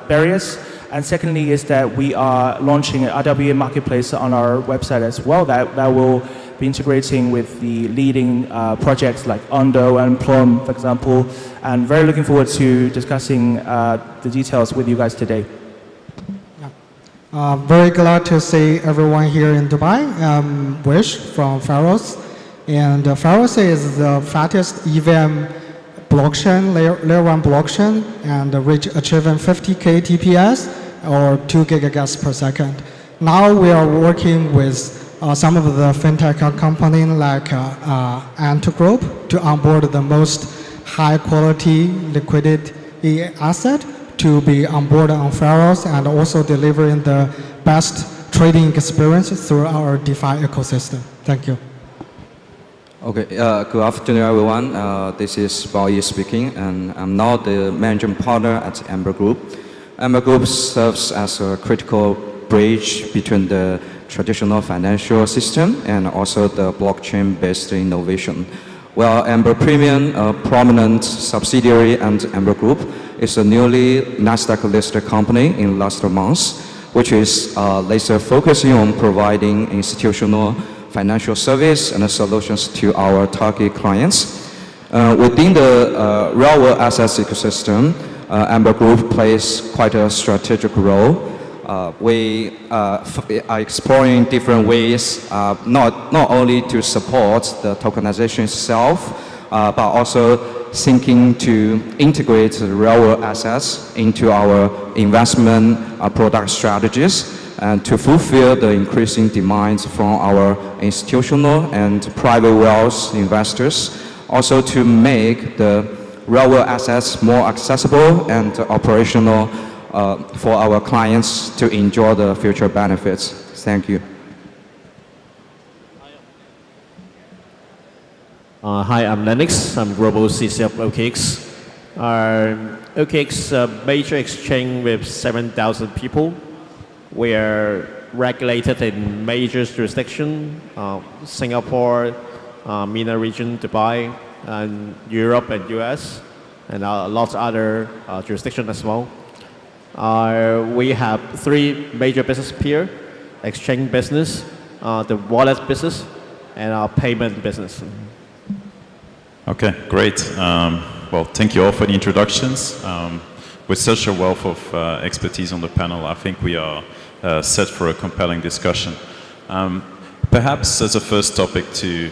barriers. And secondly is that we are launching an RWA marketplace on our website as well that will be integrating with the leading projects like Ondo and Plum, for example, and very looking forward to discussing the details with you guys today. Very glad to see everyone here in Dubai. I'm Wish from Pharos. And Pharos is the fastest EVM blockchain, layer 1 blockchain, and achieving 50K TPS or 2 gigagas per second. Now we are working with some of the fintech companies like Ant Group to onboard the most high quality liquidity asset to be onboarded on Pharos and also delivering the best trading experience through our DeFi ecosystem. Thank you. Okay, good afternoon, everyone. This is Bao Yi speaking, and I'm now the managing partner at Amber Group. Amber Group serves as a critical bridge between the traditional financial system and also the blockchain-based innovation. Well, Amber Premium, a prominent subsidiary and Amber Group, is a newly Nasdaq-listed company in last month, which is laser focusing on providing institutional financial service and solutions to our target clients. Within the real-world assets ecosystem, Amber Group plays quite a strategic role. We are exploring different ways, not only to support the tokenization itself, but also thinking to integrate the real-world assets into our investment product strategies and to fulfill the increasing demands from our institutional and private wealth investors, also to make the real-world assets more accessible and operational for our clients to enjoy the future benefits. Thank you. Hi, I'm Lennox. I'm Global CC of OKX. OKX is a major exchange with 7,000 people. We are regulated in major jurisdictions, Singapore, MENA region, Dubai, and Europe and US, and lots of other jurisdictions as well. We have 3 major business here: exchange business, the wallet business, and our payment business. Okay, great. Well, thank you all for the introductions. With such a wealth of expertise on the panel, I think we are set for a compelling discussion. Perhaps as a first topic to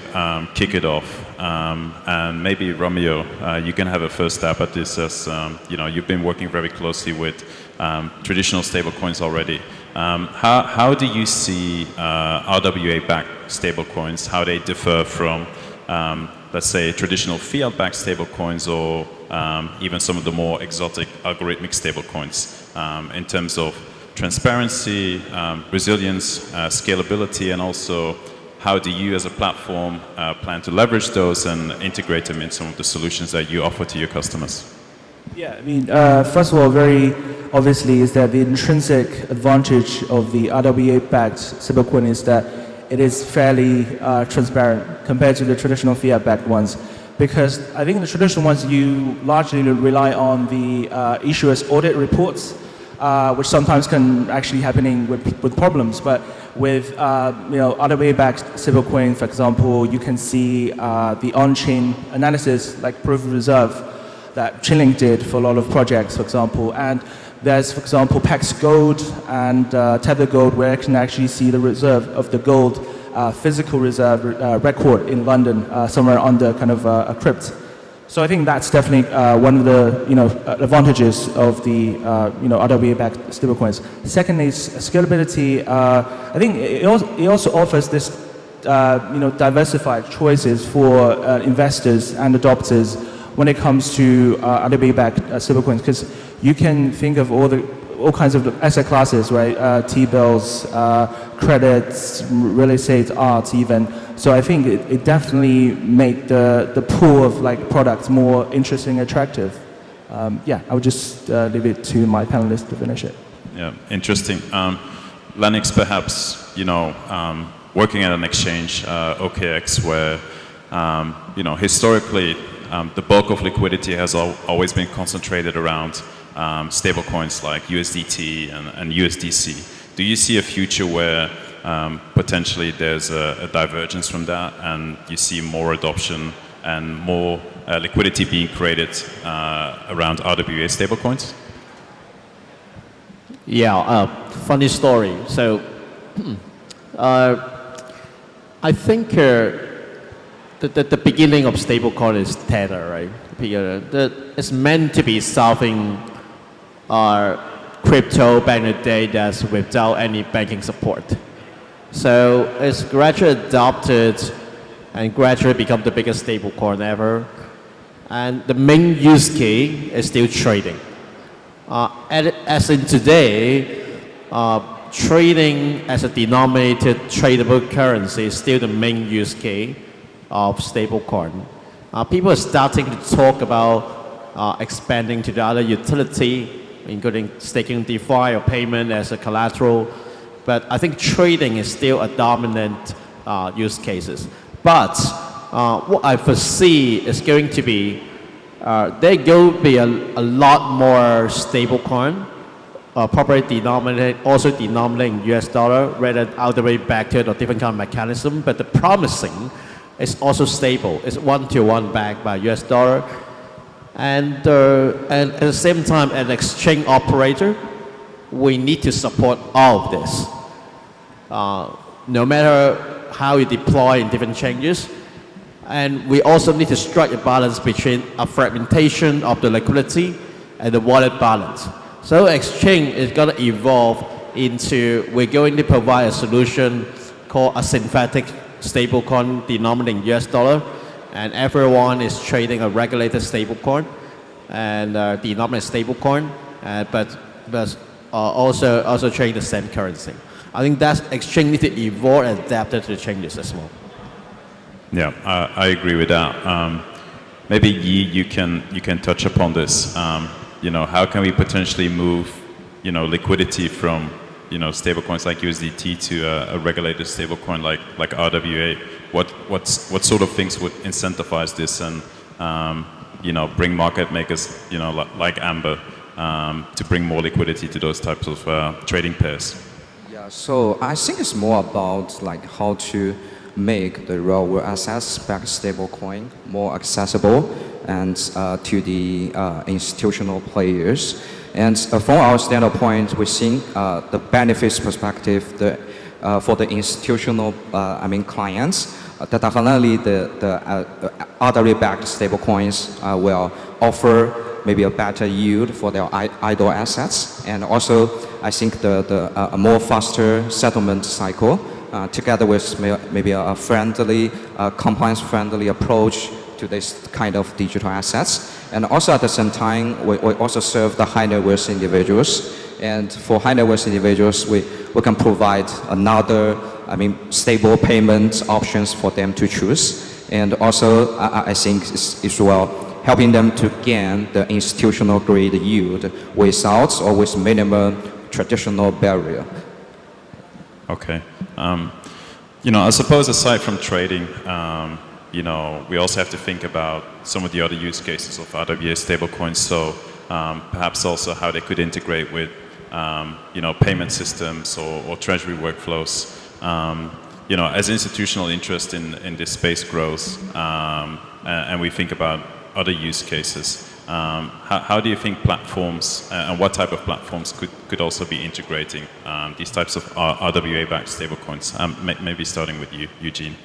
kick it off, and maybe Romeo, you can have a first stab at this, as you know, you've been working very closely with traditional stablecoins already. How do you see RWA-backed stablecoins, how they differ from, let's say, traditional fiat-backed stablecoins or even some of the more exotic algorithmic stablecoins in terms of transparency, resilience, scalability, and also how do you as a platform plan to leverage those and integrate them in some of the solutions that you offer to your customers? Yeah, I mean, first of all, very obviously is that the intrinsic advantage of the RWA-backed stablecoin is that it is fairly transparent compared to the traditional fiat-backed ones. Because I think the traditional ones, you largely rely on the issuer's audit reports, which sometimes can actually happening with problems. But with RWA-backed stablecoin, for example, you can see the on-chain analysis, like proof of reserve, that Chainlink did for a lot of projects, for example. And there's, for example, Pax Gold and Tether Gold, where you can actually see the reserve of the gold physical reserve record in London, somewhere under kind of a crypt. So I think that's definitely one of the advantages of the RWA-backed stablecoins. Second is scalability. I think it also offers this diversified choices for investors and adopters when it comes to RWA-backed stablecoins, because you can think of all kinds of asset classes, right? T-bills, credits, real estate, art, even. So I think it definitely make the pool of like products more interesting, attractive. Yeah, I would just leave it to my panelists to finish it. Yeah, interesting. Lennox, perhaps, working at an exchange, OKX, where, historically, the bulk of liquidity has always been concentrated around stable coins like USDT and USDC. Do you see a future where potentially there's a divergence from that and you see more adoption and more liquidity being created around RWA stablecoins? Yeah, funny story. So, I think the beginning of stablecoin is Tether, right? It's meant to be solving crypto back in the day that's without any banking support. So it's gradually adopted and gradually become the biggest stablecoin ever. And the main use case is still trading. As in today, trading as a denominated tradable currency is still the main use case of stablecoin. People are starting to talk about expanding to the other utility, including staking DeFi or payment as a collateral. But I think trading is still a dominant use cases. But what I foresee is going to be, there will be a lot more stablecoin, probably also denominated in US dollar, rather than RWA backed or different kind of mechanism. But the promising is also stable. It's one-to-one backed by US dollar. And at the same time, an exchange operator, we need to support all of this. No matter how you deploy in different changes. And we also need to strike a balance between a fragmentation of the liquidity and the wallet balance. So exchange is going to evolve into, we're going to provide a solution called a synthetic stablecoin denominated in US dollar, and everyone is trading a regulated stablecoin and denominated stablecoin, but also trading the same currency. I think that exchange needs to evolve and adapt to the changes as well. Yeah, I agree with that. Maybe Yi, you can touch upon this. How can we potentially move, liquidity from, stablecoins like USDT to a regulated stablecoin like RWA? What sort of things would incentivize this and, bring market makers, like Amber, to bring more liquidity to those types of trading pairs? Yeah, so I think it's more about how to make the real world assets backed stablecoin more accessible and to the institutional players. And from our standpoint, we think the benefits perspective for the institutional clients, definitely the RWA backed stablecoins will offer maybe a better yield for their idle assets, and also I think a more faster settlement cycle together with maybe a friendly, compliance-friendly approach to this kind of digital assets. And also at the same time, we also serve the high net worth individuals. And for high net worth individuals, we can provide another, stable payment options for them to choose. And also, I think it's well helping them to gain the institutional grade yield without or with minimum traditional barrier. Okay. I suppose aside from trading, we also have to think about some of the other use cases of RWA stablecoins. So perhaps also how they could integrate with, payment systems or treasury workflows. As institutional interest in this space grows, and we think about other use cases, how do you think platforms and what type of platforms could also be integrating these types of RWA-backed stablecoins? Maybe starting with you, Eugene.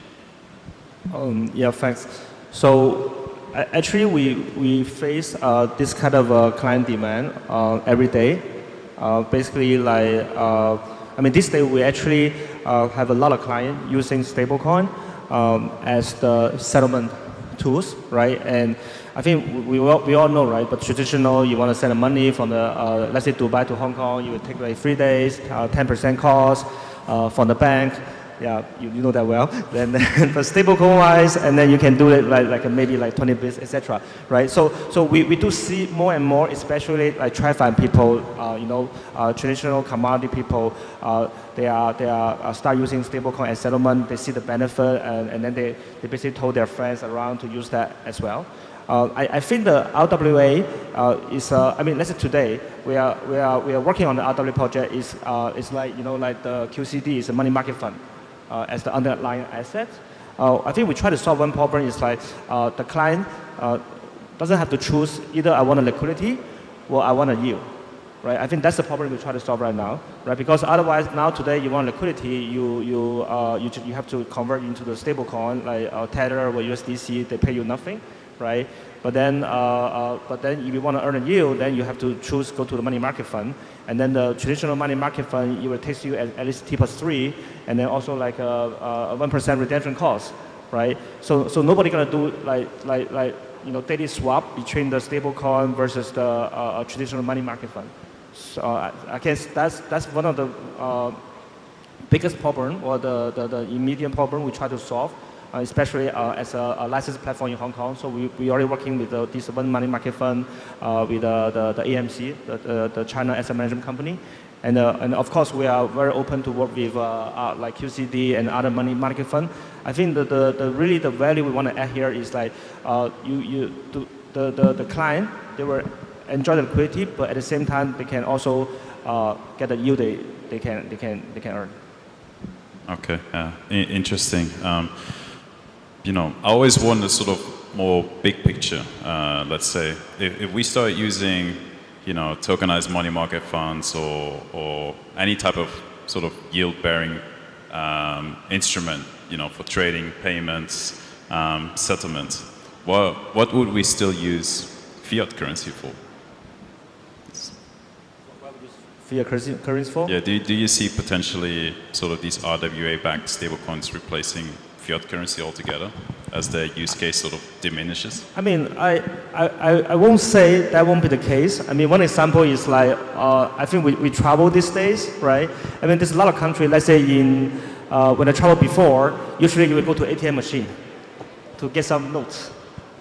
Yeah, thanks. So actually, we face this kind of client demand every day. Basically, this day we actually have a lot of clients using stablecoin as the settlement tools, right? And I think we all know, right? But traditional, you want to send money from the, let's say Dubai to Hong Kong, you would take like 3 days, 10% cost from the bank. Yeah, you know that well. Then for stablecoin wise, and then you can do it maybe 20 bits, etc. Right? So we do see more and more, especially like TradFi people, traditional commodity people, they start using stablecoin as settlement. They see the benefit, and then they basically told their friends around to use that as well. I think the RWA is, I mean, let's say today we are working on the RWA project. Is like like the QCD is a money market fund as the underlying asset. I think we try to solve one problem is like the client doesn't have to choose either I want a liquidity or I want a yield. Right, I think that's the problem we try to solve right now, right? Because otherwise, now today you want liquidity, you have to convert into the stable coin like Tether or USDC. They pay you nothing, right? But then if you want to earn a yield, then you have to go to the money market fund, and then the traditional money market fund, it will take you at least T+3, and then also like a 1% redemption cost, right? So nobody gonna do like daily swap between the stable coin versus the traditional money market fund. So I guess that's one of the biggest problem or the immediate problem we try to solve, especially as a licensed platform in Hong Kong. So we already working with this one money market fund, with the AMC, the China Asset Management Company, and of course we are very open to work with like QCD and other money market fund. I think the really the value we want to add here is like the client, they will enjoy the liquidity, but at the same time they can also get the yield they can earn. Okay, interesting. I always wonder sort of more big picture. Let's say if we start using tokenized money market funds or any type of sort of yield-bearing instrument, for trading, payments, settlement, what would we still use fiat currency for? Fiat currency for? Yeah, do you see potentially sort of these RWA-backed stablecoins replacing fiat currency altogether as their use case sort of diminishes? I mean, I won't say that won't be the case. I mean, one example is like, I think we travel these days, right? I mean, there's a lot of countries, let's say when I traveled before, usually you will go to ATM machine to get some notes,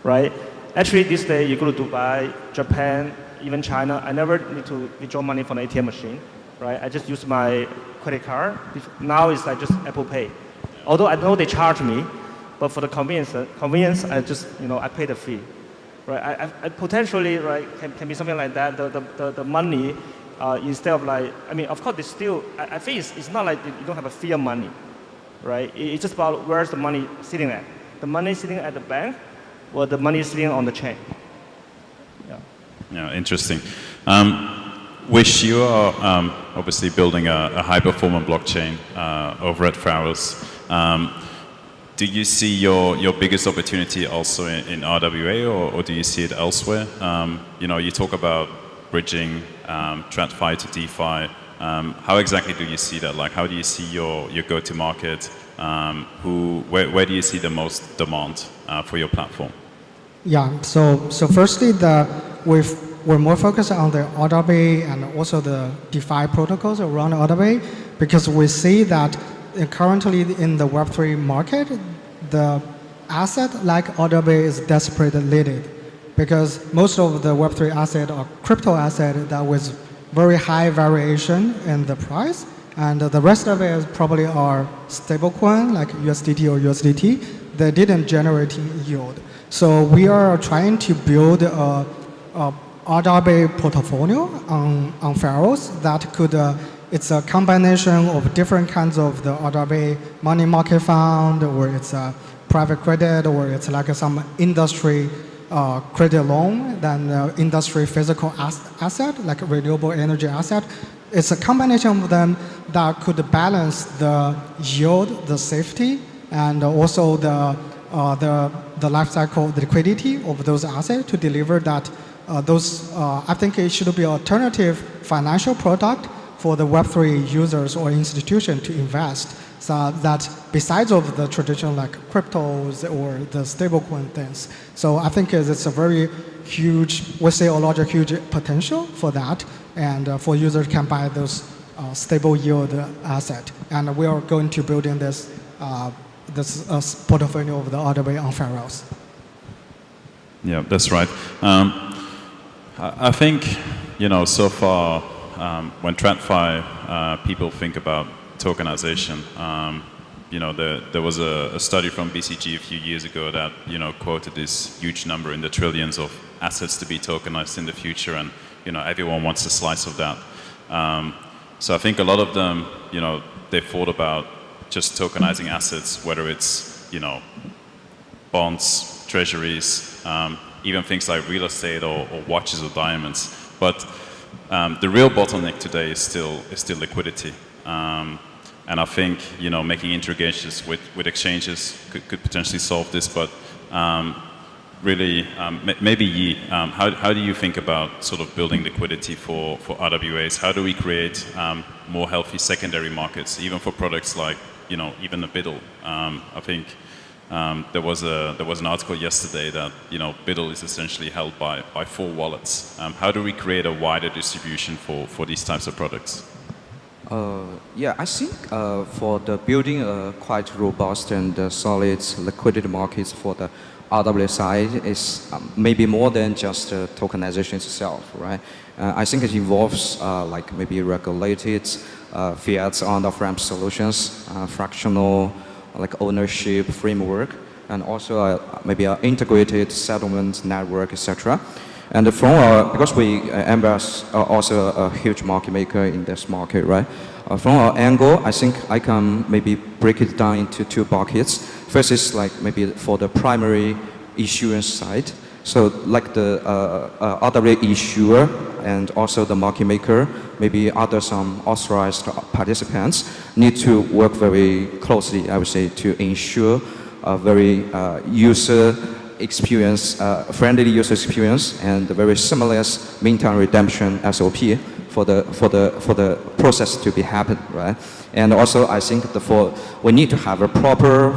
right? Actually, this day you go to Dubai, Japan, even China, I never need to withdraw money from the ATM machine, right? I just use my credit card. Now it's like just Apple Pay. Although I know they charge me, but for the convenience, I just, I pay the fee, right? I potentially, right, can be something like that. The money, instead of like, I mean, of course, it's still, I think it's not like you don't have a fiat money, right? It's just about where's the money sitting at. The money sitting at the bank, or the money sitting on the chain. Yeah, interesting. Wish, you are obviously building a high-performance blockchain over at Pharos. Do you see your biggest opportunity also in RWA, or do you see it elsewhere? You talk about bridging TradFi to DeFi. How exactly do you see that? Like, how do you see your go-to-market? Where do you see the most demand for your platform? Yeah, so firstly, we're more focused on the RWA and also the DeFi protocols around RWA, because we see that currently in the Web3 market, the asset like RWA is desperately needed, because most of the Web3 asset are crypto asset that with very high variation in the price, and the rest of it is probably are stablecoin like USDT or USDT. They didn't generate yield. So we are trying to build a RWA portfolio on Pharos that could, it's a combination of different kinds of the RWA money market fund, or it's a private credit, or it's like some industry credit loan, then industry physical asset, like renewable energy asset. It's a combination of them that could balance the yield, the safety, and also the life cycle, the liquidity of those assets to deliver that. I think it should be an alternative financial product for the Web3 users or institution to invest, so that besides of the traditional like cryptos or the stablecoin things. So I think it's a very huge, we see a larger huge potential for that, and for users can buy those stable yield asset. And we are going to build in this portfolio of the RWA on Pharos. Yeah, that's right. I think, so far, when TradFi people think about tokenization, there was a study from BCG a few years ago that quoted this huge number in the trillions of assets to be tokenized in the future, and everyone wants a slice of that. So I think a lot of them, they thought about just tokenizing assets, whether it's bonds, treasuries, even things like real estate or watches or diamonds. But the real bottleneck today is still liquidity. And I think making integrations with exchanges could potentially solve this. But really, maybe Yi, how do you think about sort of building liquidity for RWAs? How do we create more healthy secondary markets, even for products like even the BUIDL? I think there was an article yesterday that BUIDL is essentially held by 4 wallets. How do we create a wider distribution for these types of products? Yeah, I think for the building a quite robust and solid liquidity markets for the RWA side is maybe more than just tokenization itself, right? I think it involves like maybe regulated fiat on the ramp solutions, fractional like ownership framework, and also maybe an integrated settlement network, etc. And from because Amber is also a huge market maker in this market, right? From our angle, I think I can maybe break it down into 2 buckets. First is like maybe for the primary issuance side. So like the RWA issuer and also the market maker, maybe other some authorized participants need to work very closely, I would say, to ensure a very user experience, friendly user experience, and very seamless meantime redemption SOP for the process to be happen, right? And also, I think we need to have a proper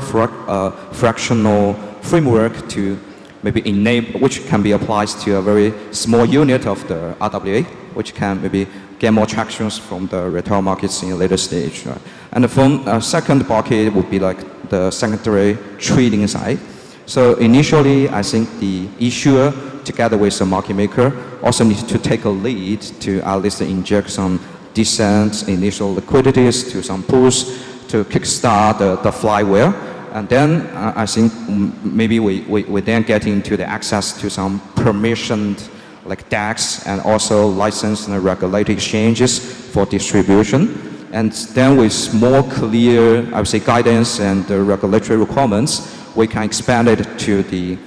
fractional framework to maybe enable, which can be applied to a very small unit of the RWA, which can maybe get more tractions from the retail markets in a later stage, right? And the second bucket would be like the secondary trading side. So initially, I think the issuer, together with the market maker, also needs to take a lead to at least inject some decent initial liquidities to some pools to kickstart the flywheel. And then I think maybe we then get into the access to some permissioned like DEX and also licensed and regulated exchanges for distribution. And then with more clear, I would say, guidance and regulatory requirements, we can expand it to the,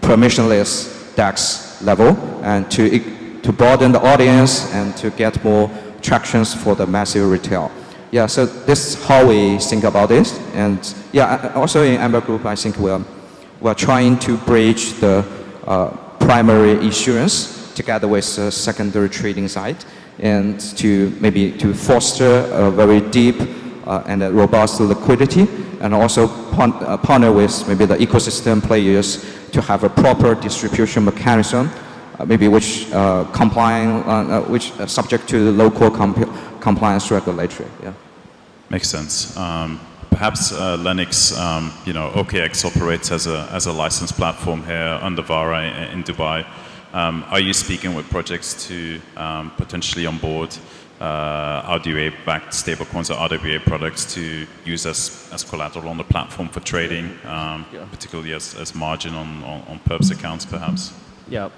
permissionless DEX level and to broaden the audience and to get more tractions for the massive retail. Yeah, so this is how we think about this. And yeah, also in Amber Group, I think we're trying to bridge the primary issuance together with the secondary trading side and to foster a very deep and a robust liquidity, and also partner with maybe the ecosystem players to have a proper distribution mechanism, which subject to the local compliance regulatory. Yeah. Makes sense. Perhaps Lennox, OKX operates as a licensed platform here under VARA in Dubai. Are you speaking with projects to potentially onboard RWA-backed stablecoins or RWA products to use as collateral on the platform for trading, particularly as margin on perps accounts, perhaps? Yeah,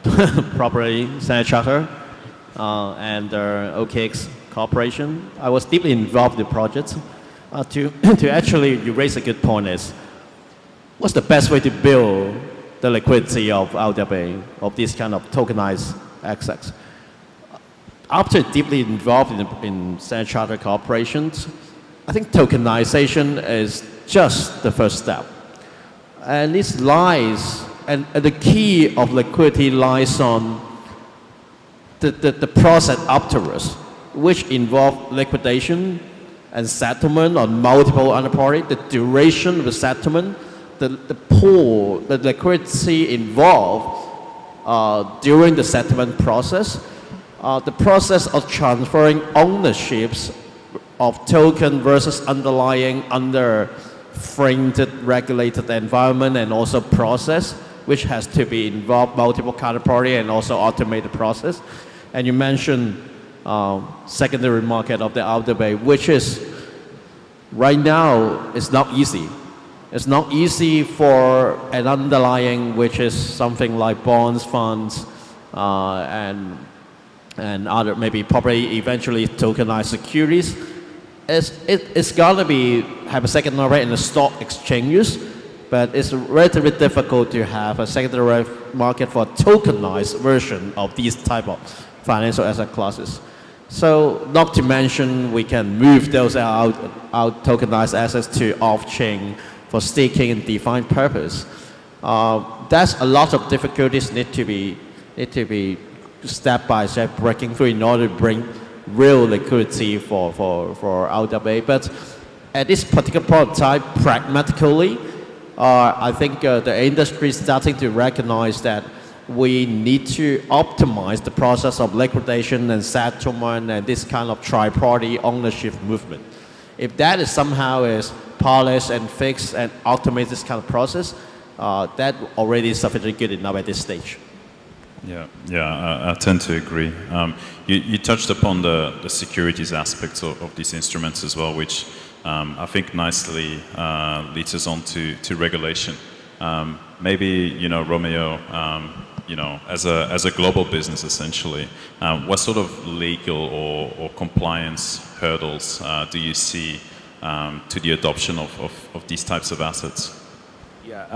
properly Standard Chartered and OKX Corporation. I was deeply involved in the project. To actually, you raise a good point is, what's the best way to build the liquidity of RWA, of this kind of tokenized assets? After deeply involved in Standard Chartered corporations, I think tokenization is just the first step. And this lies, and the key of liquidity lies on the process afterwards, which involve liquidation and settlement on multiple other parties, the duration of the settlement, the pool, the liquidity involved during the settlement process, the process of transferring ownerships of token versus underlying under framed regulated environment and also process, which has to be involved multiple counterparty and also automated process. And you mentioned secondary market of the RWA, which is Right now, it's not easy. It's not easy for an underlying, which is something like bonds, funds, and other maybe probably eventually tokenized securities. It's gonna have a secondary in the stock exchanges, but it's relatively difficult to have a secondary market for a tokenized version of these type of financial asset classes. So not to mention we can move those out tokenized assets to off-chain for staking and defined purpose. That's a lot of difficulties need to be step by step breaking through in order to bring real liquidity for RWA. But at this particular point in time, pragmatically, I think the industry is starting to recognize that we need to optimize the process of liquidation and settlement and this kind of tri-party ownership movement. If that is somehow polished and fixed and automate this kind of process, that already is sufficiently good enough at this stage. Yeah, I tend to agree. You touched upon the securities aspects of these instruments as well, which I think nicely leads us on to regulation. Maybe, Romeo, as a global business essentially, what sort of legal or compliance hurdles do you see to the adoption of these types of assets? Yeah,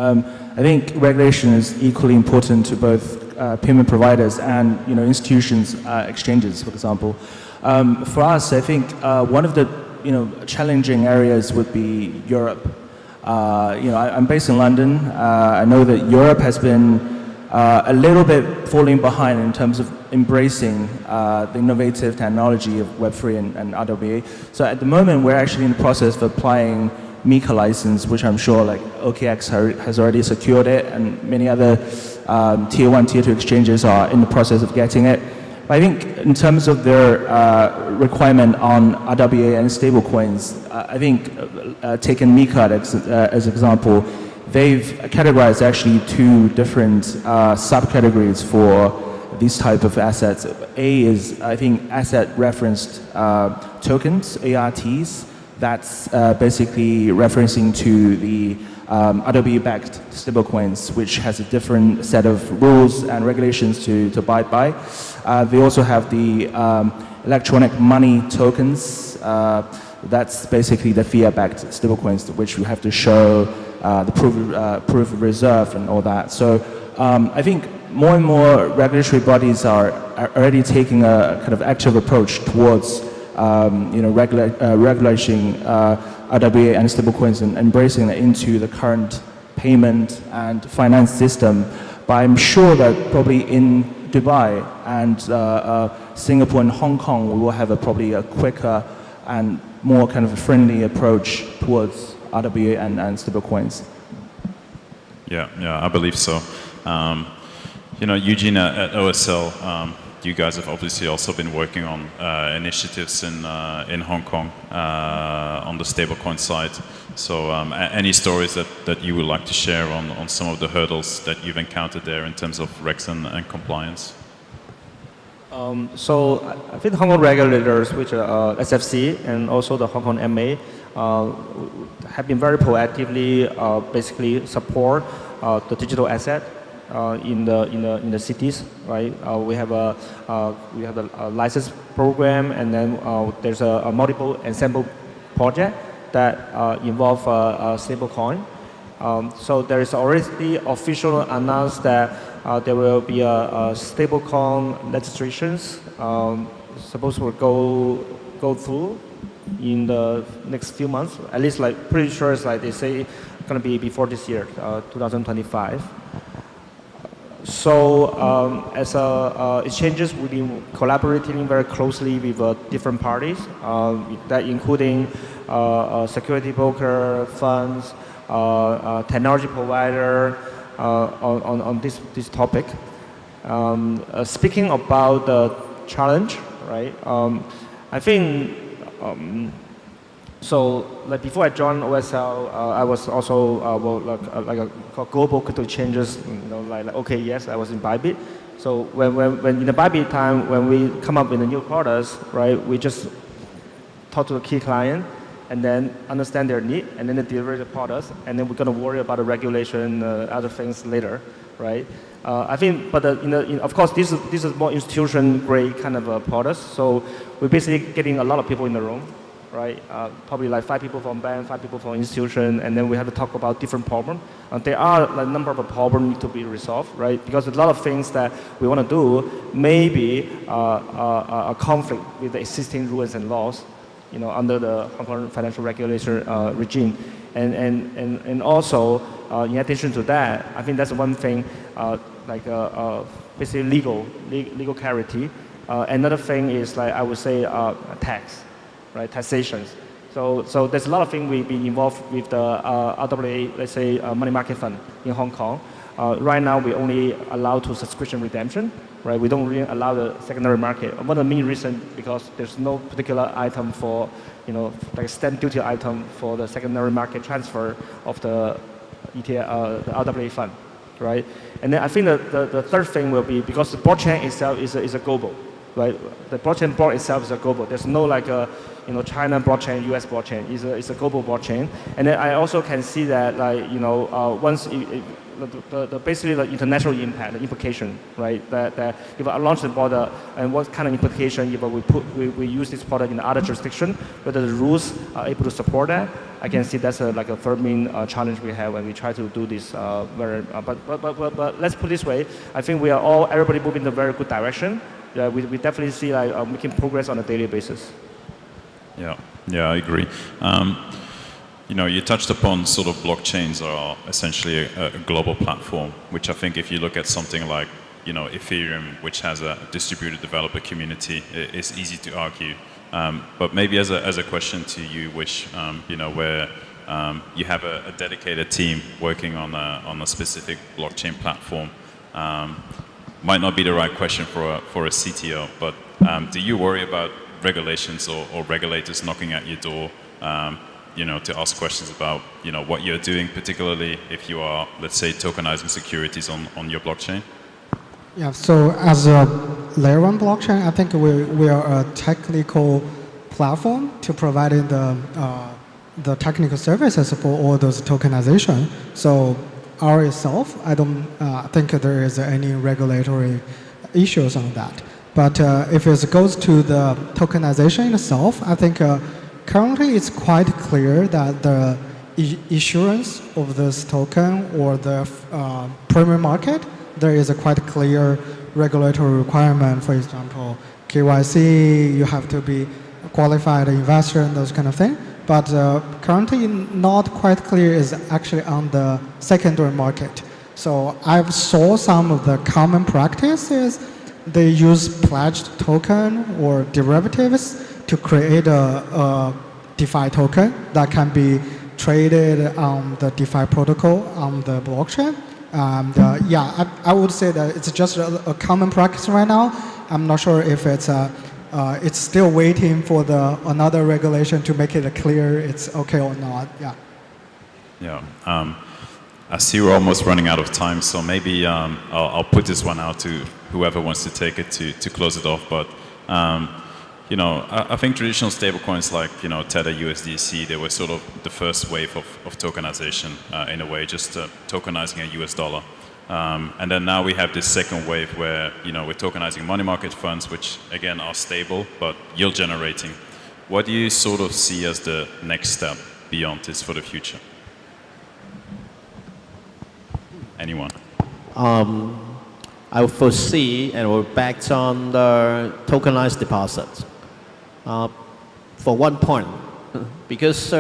I think regulation is equally important to both payment providers and institutions, exchanges, for example. For us, I think one of the challenging areas would be Europe. I'm based in London. I know that Europe has been a little bit falling behind in terms of embracing the innovative technology of Web3 and RWA. So at the moment, we're actually in the process of applying MiCA license, which I'm sure like OKX has already secured it, and many other tier 1, tier 2 exchanges are in the process of getting it. But I think in terms of their requirement on RWA and stablecoins, I think taking MiCA as example, they've categorized actually 2 different subcategories for these type of assets. A is, I think, asset referenced tokens, ARTs. That's basically referencing to the RWA-backed stablecoins, which has a different set of rules and regulations to abide by. They also have the electronic money tokens. That's basically the fiat-backed stablecoins, which we have to show the proof of reserve and all that. So I think more and more regulatory bodies are already taking a kind of active approach towards regulating RWA and stablecoins and embracing it into the current payment and finance system. But I'm sure that probably in Dubai and Singapore and Hong Kong, we will have probably a quicker and more kind of a friendly approach towards RWA and stablecoins. Yeah, I believe so. Eugene, at OSL, you guys have obviously also been working on initiatives in Hong Kong on the stablecoin side. So any stories that you would like to share on some of the hurdles that you've encountered there in terms of regs and compliance? So I think Hong Kong regulators, which are SFC and also the Hong Kong MA, have been very proactively basically support the digital asset in the cities, right? We have a license program, and then there's a multiple ensemble project that involve stablecoin. So there is already official announced that there will be a stablecoin legislations supposed to go through in the next few months. At least, like, pretty sure it's like they say it's going to be before this year, 2025. So as exchanges, we've been collaborating very closely with different parties, that including security broker, funds, technology provider on this topic. Speaking about the challenge, right? I think so. Like before I joined OSL, I was also like a global crypto exchanges. Like okay, yes, I was in Bybit. So when in the Bybit time, when we come up with the new products, right, we just talk to the key client, and then understand their need, and then they deliver the products, and then we're going to worry about the regulation, other things later, right? I think, but of course, this is more institution-grade kind of products, so we're basically getting a lot of people in the room, right? Probably like 5 people from bank, 5 people from institution, and then we have to talk about different problems. There are a number of problems to be resolved, right? Because a lot of things that we want to do may be a conflict with the existing rules and laws, under the Hong Kong financial regulation regime. And also, in addition to that, I think that's one thing, basically legal clarity. Another thing is, I would say, tax. Right, taxations. So there's a lot of things we've been involved with the RWA, let's say, money market fund in Hong Kong. Right now, we only allow to subscription redemption, right? We don't really allow the secondary market. One of the main reasons because there's no particular item for, like stamp duty item for the secondary market transfer of the ETF, the RWA fund, right? And then I think the third thing will be because the blockchain itself is a global. Right, the blockchain board itself is a global. There's no China blockchain, US blockchain. It's a global blockchain. And then I also can see that once basically the international impact, the implication, right? That if I launch the border and what kind of implication if we use this product in other jurisdiction, whether the rules are able to support that. I can see that's a third main challenge we have when we try to do this. But let's put it this way. I think we are everybody moving in a very good direction. We definitely see making progress on a daily basis. Yeah, I agree. You touched upon sort of blockchains are essentially a global platform, which I think if you look at something like Ethereum, which has a distributed developer community, it's easy to argue. But maybe as a question to you, which where you have a dedicated team working on a specific blockchain platform. Might not be the right question for a CTO, but do you worry about regulations or regulators knocking at your door, to ask questions about, what you're doing, particularly if you are, let's say, tokenizing securities on your blockchain? Yeah, so as a layer 1 blockchain, I think we are a technical platform to providing the technical services for all those tokenization. So R itself, I don't think there is any regulatory issues on that. But if it goes to the tokenization itself, I think currently it's quite clear that the issuance of this token or the premium market, there is a quite clear regulatory requirement. For example, KYC, you have to be a qualified investor and those kind of things. But currently not quite clear is actually on the secondary market. So I've saw some of the common practices. They use pledged token or derivatives to create a DeFi token that can be traded on the DeFi protocol on the blockchain. And I would say that it's just a common practice right now. I'm not sure if it's still waiting for another regulation to make it clear it's okay or not. Yeah. I see we're almost running out of time, so maybe I'll put this one out to whoever wants to take it to close it off. But I think traditional stablecoins like Tether, USDC, they were sort of the first wave of tokenization in a way, just tokenizing a US dollar. And then now we have this second wave where we're tokenizing money market funds, which again are stable but yield generating. What do you sort of see as the next step beyond this for the future? Anyone? I foresee and we're backed on the tokenized deposits. For one point, because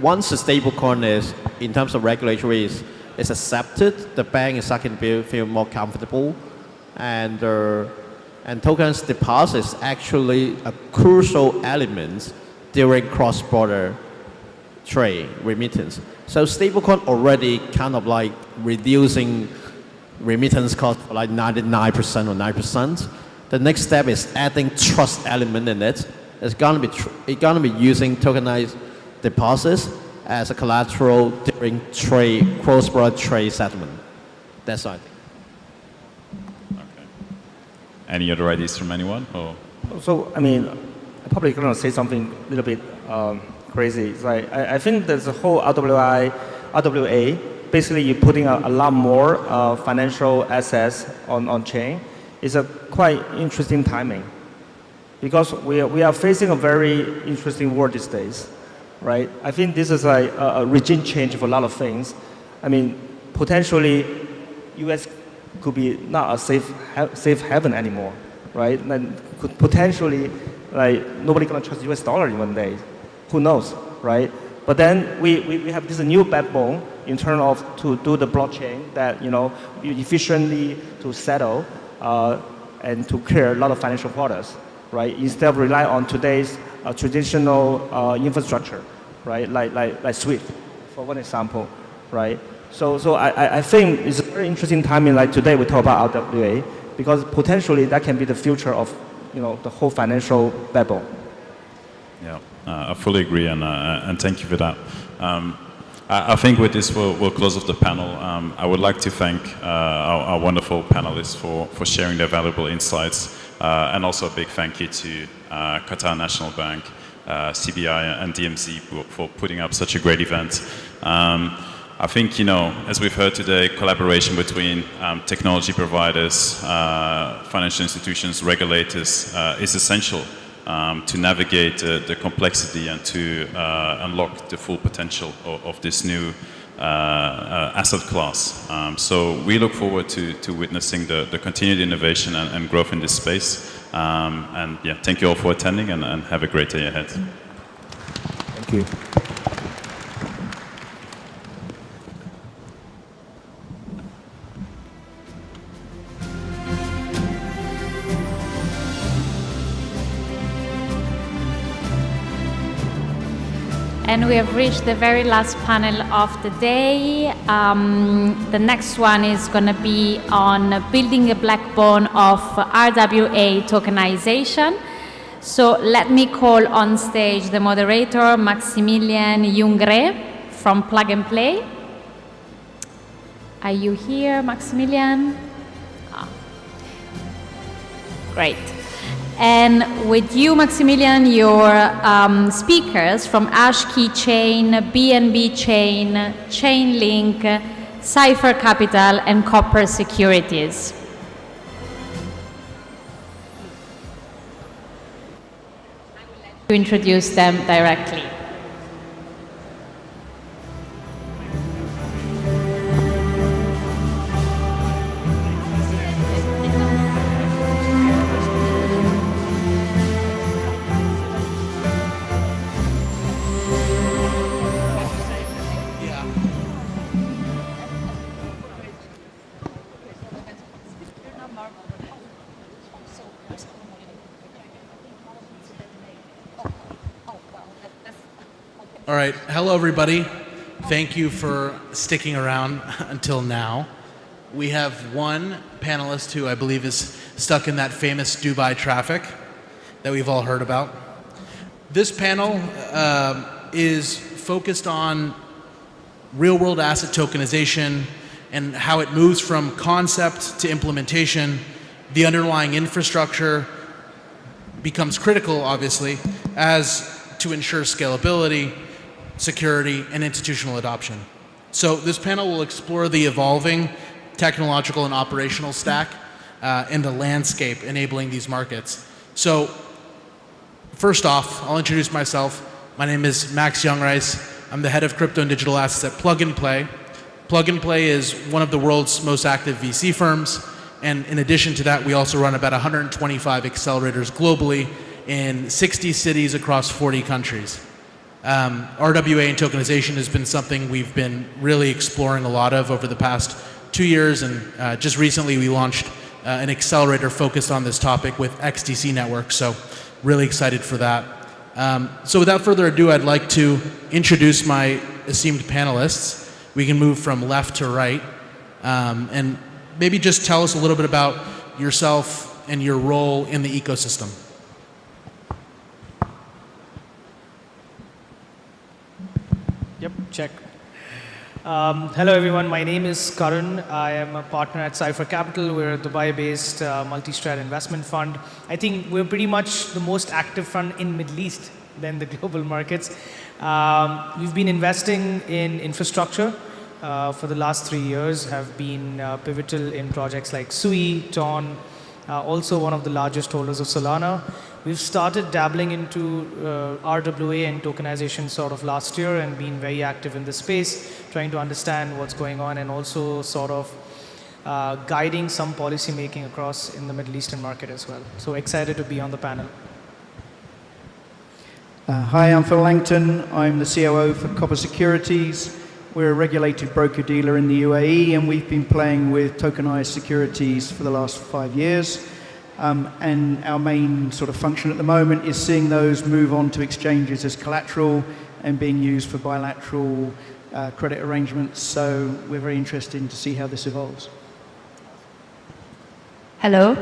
once a stablecoin is, in terms of regulatory, is accepted, the bank is starting to feel more comfortable, and tokenized deposits actually a crucial element during cross-border trade remittance. So stablecoin already kind of like reducing remittance cost for like 99% or 9%. The next step is adding trust element in it. It's gonna be using tokenized deposits as a collateral during cross-border trade settlement. That's what I think. Okay. Any other ideas from anyone? Or? So, I mean, I'm probably going to say something a little bit crazy. It's like, I think there's a whole RWA, basically you're putting a lot more financial assets on chain. It's a quite interesting timing because we are facing a very interesting world these days, right? I think this is like a regime change for a lot of things. I mean, potentially, US could be not a safe haven anymore, right? And could potentially, like, nobody gonna trust US dollar in one day. Who knows, right? But then we have this new backbone in terms of to do the blockchain that, you know, efficiently to settle and to clear a lot of financial products, right? Instead of rely on today's traditional infrastructure, right? Like SWIFT, for one example, right? So I think it's a very interesting timing. Like today we talk about RWA because potentially that can be the future of, you know, the whole financial backbone. Yeah, I fully agree, and thank you for that. I think with this we'll close off the panel. I would like to thank our wonderful panelists for sharing their valuable insights, and also a big thank you to Qatar National Bank, CBI, and DMZ for putting up such a great event. I think, you know, as we've heard today, collaboration between technology providers, financial institutions, regulators is essential to navigate the complexity and to unlock the full potential of this new asset class. So we look forward to witnessing the continued innovation and growth in this space. And yeah, thank you all for attending and have a great day ahead. Thank you. And we have reached the very last panel of the day. The next one is going to be on building a backbone of RWA tokenization. So let me call on stage the moderator, Maximilian Jungre from Plug and Play. Are you here, Maximilian? Oh. Great. And with you, Maximilian, your speakers from AshKey Chain, BNB Chain, Chainlink, Cypher Capital, and Copper Securities. To introduce them directly. All right, hello everybody. Thank you for sticking around until now. We have one panelist who I believe is stuck in that famous Dubai traffic that we've all heard about. This panel is focused on real-world asset tokenization and how it moves from concept to implementation. The underlying infrastructure becomes critical, obviously, as to ensure scalability, security, and institutional adoption. So this panel will explore the evolving technological and operational stack and the landscape enabling these markets. So first off, I'll introduce myself. My name is Max Youngrice. I'm the head of crypto and digital assets at Plug and Play. Plug and Play is one of the world's most active VC firms. And in addition to that, we also run about 125 accelerators globally in 60 cities across 40 countries. RWA and tokenization has been something we've been really exploring a lot of over the past 2 years, and just recently we launched an accelerator focused on this topic with XDC Network, so really excited for that. So without further ado, I'd like to introduce my esteemed panelists. We can move from left to right, and maybe just tell us a little bit about yourself and your role in the ecosystem. Yep, check. Hello everyone, my name is Karun. I am a partner at Cypher Capital. We're a Dubai-based multi-strat investment fund. I think we're pretty much the most active fund in Middle East than the global markets. We've been investing in infrastructure for the last 3 years, have been pivotal in projects like SUI, TON, also one of the largest holders of Solana. We've started dabbling into RWA and tokenization sort of last year and been very active in the space, trying to understand what's going on and also sort of guiding some policy making across in the Middle Eastern market as well. So excited to be on the panel. Hi, I'm Phil Langton. I'm the COO for Copper Securities. We're a regulated broker-dealer in the UAE, and we've been playing with tokenized securities for the last 5 years. And our main sort of function at the moment is seeing those move on to exchanges as collateral and being used for bilateral credit arrangements. So we're very interested to see how this evolves. Hello,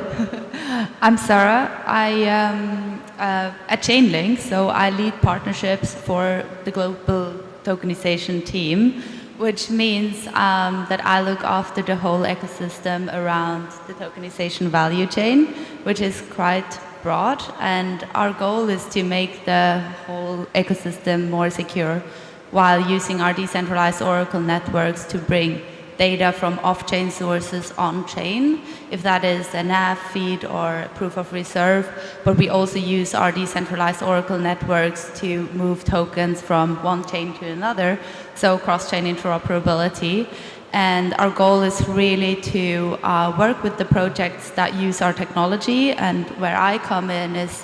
I'm Sarah. I am at Chainlink, so I lead partnerships for the global tokenization team, which means that I look after the whole ecosystem around the tokenization value chain, which is quite broad, and our goal is to make the whole ecosystem more secure while using our decentralized Oracle networks to bring data from off-chain sources on-chain, if that is a NAV feed or proof of reserve. But we also use our decentralized Oracle networks to move tokens from one chain to another, so cross-chain interoperability. And our goal is really to work with the projects that use our technology, and where I come in is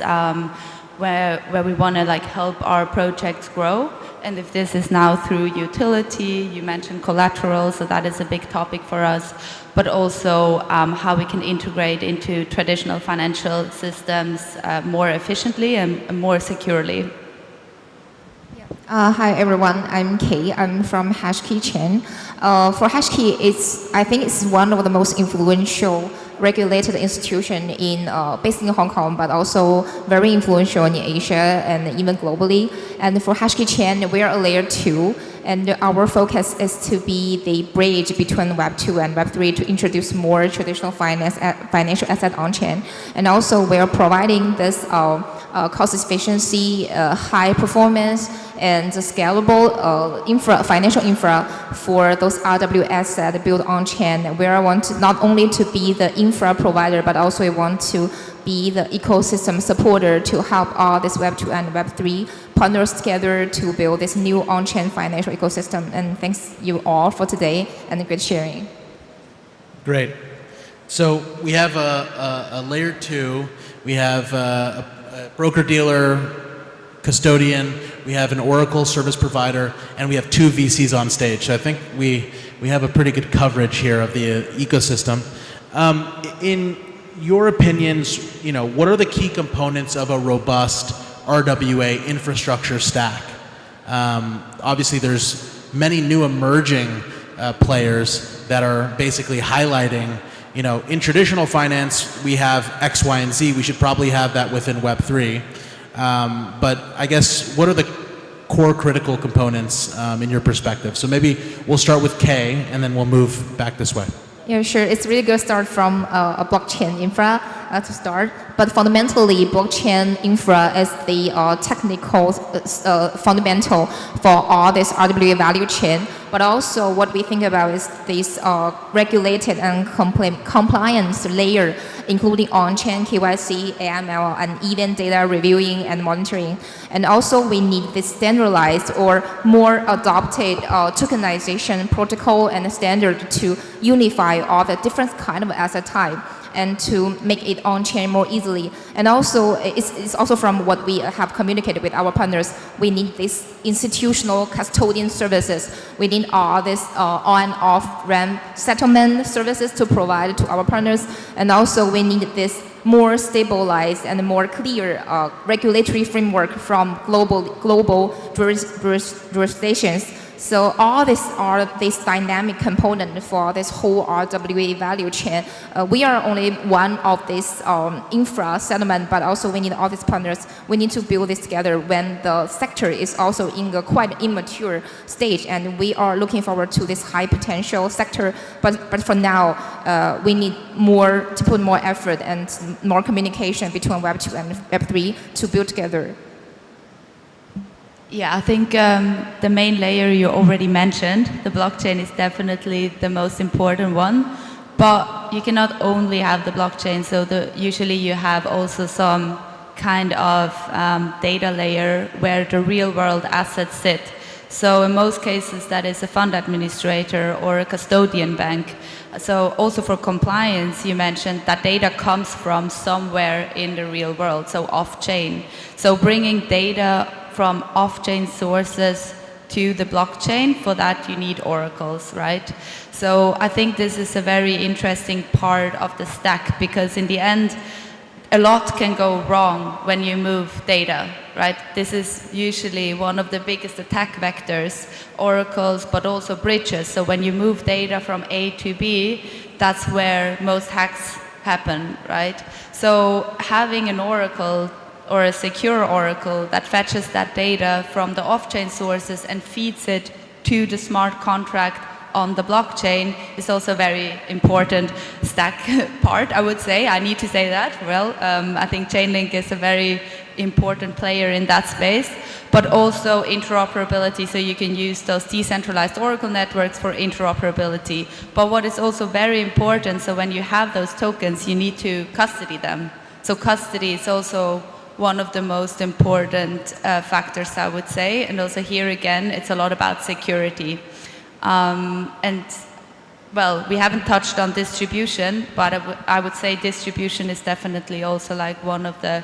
where we want to help our projects grow. And if this is now through utility, you mentioned collateral, so that is a big topic for us, but also how we can integrate into traditional financial systems more efficiently and more securely. Hi everyone, I'm Kay. I'm from Hashkey Chain. For Hashkey, I think it's one of the most influential regulated institution based in Hong Kong, but also very influential in Asia and even globally. And for Hashkey Chain, we are a layer 2, and our focus is to be the bridge between Web 2 and Web 3 to introduce more traditional financial asset on-chain. And also we are providing this cost efficiency, high performance, and scalable financial infra for those RWA assets built on-chain. We want not only to be the infra provider, but also we want to be the ecosystem supporter to help all this Web 2 and Web 3 partners together to build this new on-chain financial ecosystem. And thanks you all for today and great sharing. Great. So we have a layer 2, we have a broker-dealer, custodian, we have an Oracle service provider, and we have 2 VCs on stage. So I think we have a pretty good coverage here of the ecosystem. In your opinions, what are the key components of a robust RWA infrastructure stack? Obviously, there's many new emerging players that are basically highlighting, in traditional finance, we have X, Y, and Z. We should probably have that within Web 3. But I guess, what are the core critical components in your perspective? So maybe we'll start with Kay, and then we'll move back this way. Yeah, sure. It's really good to start from a blockchain infra to start. But fundamentally, blockchain infra is the technical fundamental for all this RWA value chain. But also what we think about is this regulated and compliance layer, including on-chain KYC, AML, and even data reviewing and monitoring. And also we need this standardized or more adopted tokenization protocol and standard to unify all the different kind of asset type and to make it on-chain more easily. And also, it's also from what we have communicated with our partners, we need this institutional custodian services. We need all this on and off-ramp settlement services to provide to our partners. And also, we need this more stabilized and more clear regulatory framework from global jurisdictions. So all these are this dynamic component for this whole RWA value chain. We are only one of this infra settlement, but also we need all these partners. We need to build this together when the sector is also in a quite immature stage, and we are looking forward to this high potential sector. But for now, we need to put more effort and more communication between Web 2 and Web 3 to build together. Yeah, I think the main layer you already mentioned, the blockchain, is definitely the most important one. But you cannot only have the blockchain, so usually you have also some kind of data layer where the real world assets sit. So in most cases that is a fund administrator or a custodian bank. So also for compliance, you mentioned that data comes from somewhere in the real world, so off-chain. So bringing data from off-chain sources to the blockchain, for that you need oracles, right? So I think this is a very interesting part of the stack, because in the end, a lot can go wrong when you move data, right? This is usually one of the biggest attack vectors, oracles, but also bridges. So when you move data from A to B, that's where most hacks happen, right? So having an oracle or a secure oracle that fetches that data from the off-chain sources and feeds it to the smart contract on the blockchain is also a very important stack part, I would say. I need to say that. Well, I think Chainlink is a very important player in that space, but also interoperability, so you can use those decentralized oracle networks for interoperability. But what is also very important, so when you have those tokens, you need to custody them. So custody is also one of the most important factors, I would say. And also here again, it's a lot about security. And well, we haven't touched on distribution, but I would say distribution is definitely also like one of the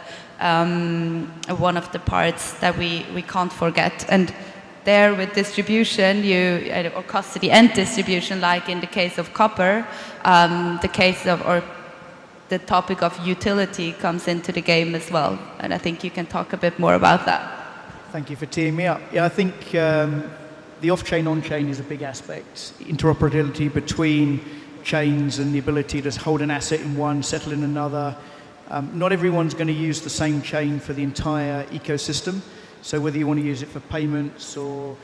parts that we can't forget. And there with distribution, or custody and distribution, like in the case of copper, the topic of utility comes into the game as well. And I think you can talk a bit more about that. Thank you for teeing me up. Yeah, I think the off-chain, on-chain is a big aspect. Interoperability between chains and the ability to hold an asset in one, settle in another. Not everyone's going to use the same chain for the entire ecosystem. So whether you want to use it for payments or,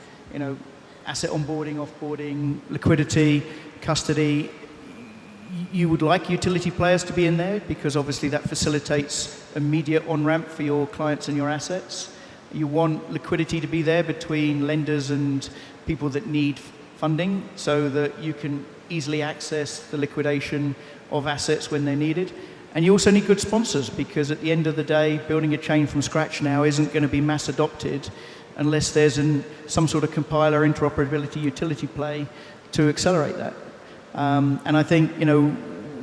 asset onboarding, offboarding, liquidity, custody, you would like utility players to be in there because obviously that facilitates immediate on-ramp for your clients and your assets. You want liquidity to be there between lenders and people that need funding so that you can easily access the liquidation of assets when they're needed. And you also need good sponsors, because at the end of the day, building a chain from scratch now isn't going to be mass adopted unless there's some sort of compiler interoperability utility play to accelerate that. And I think,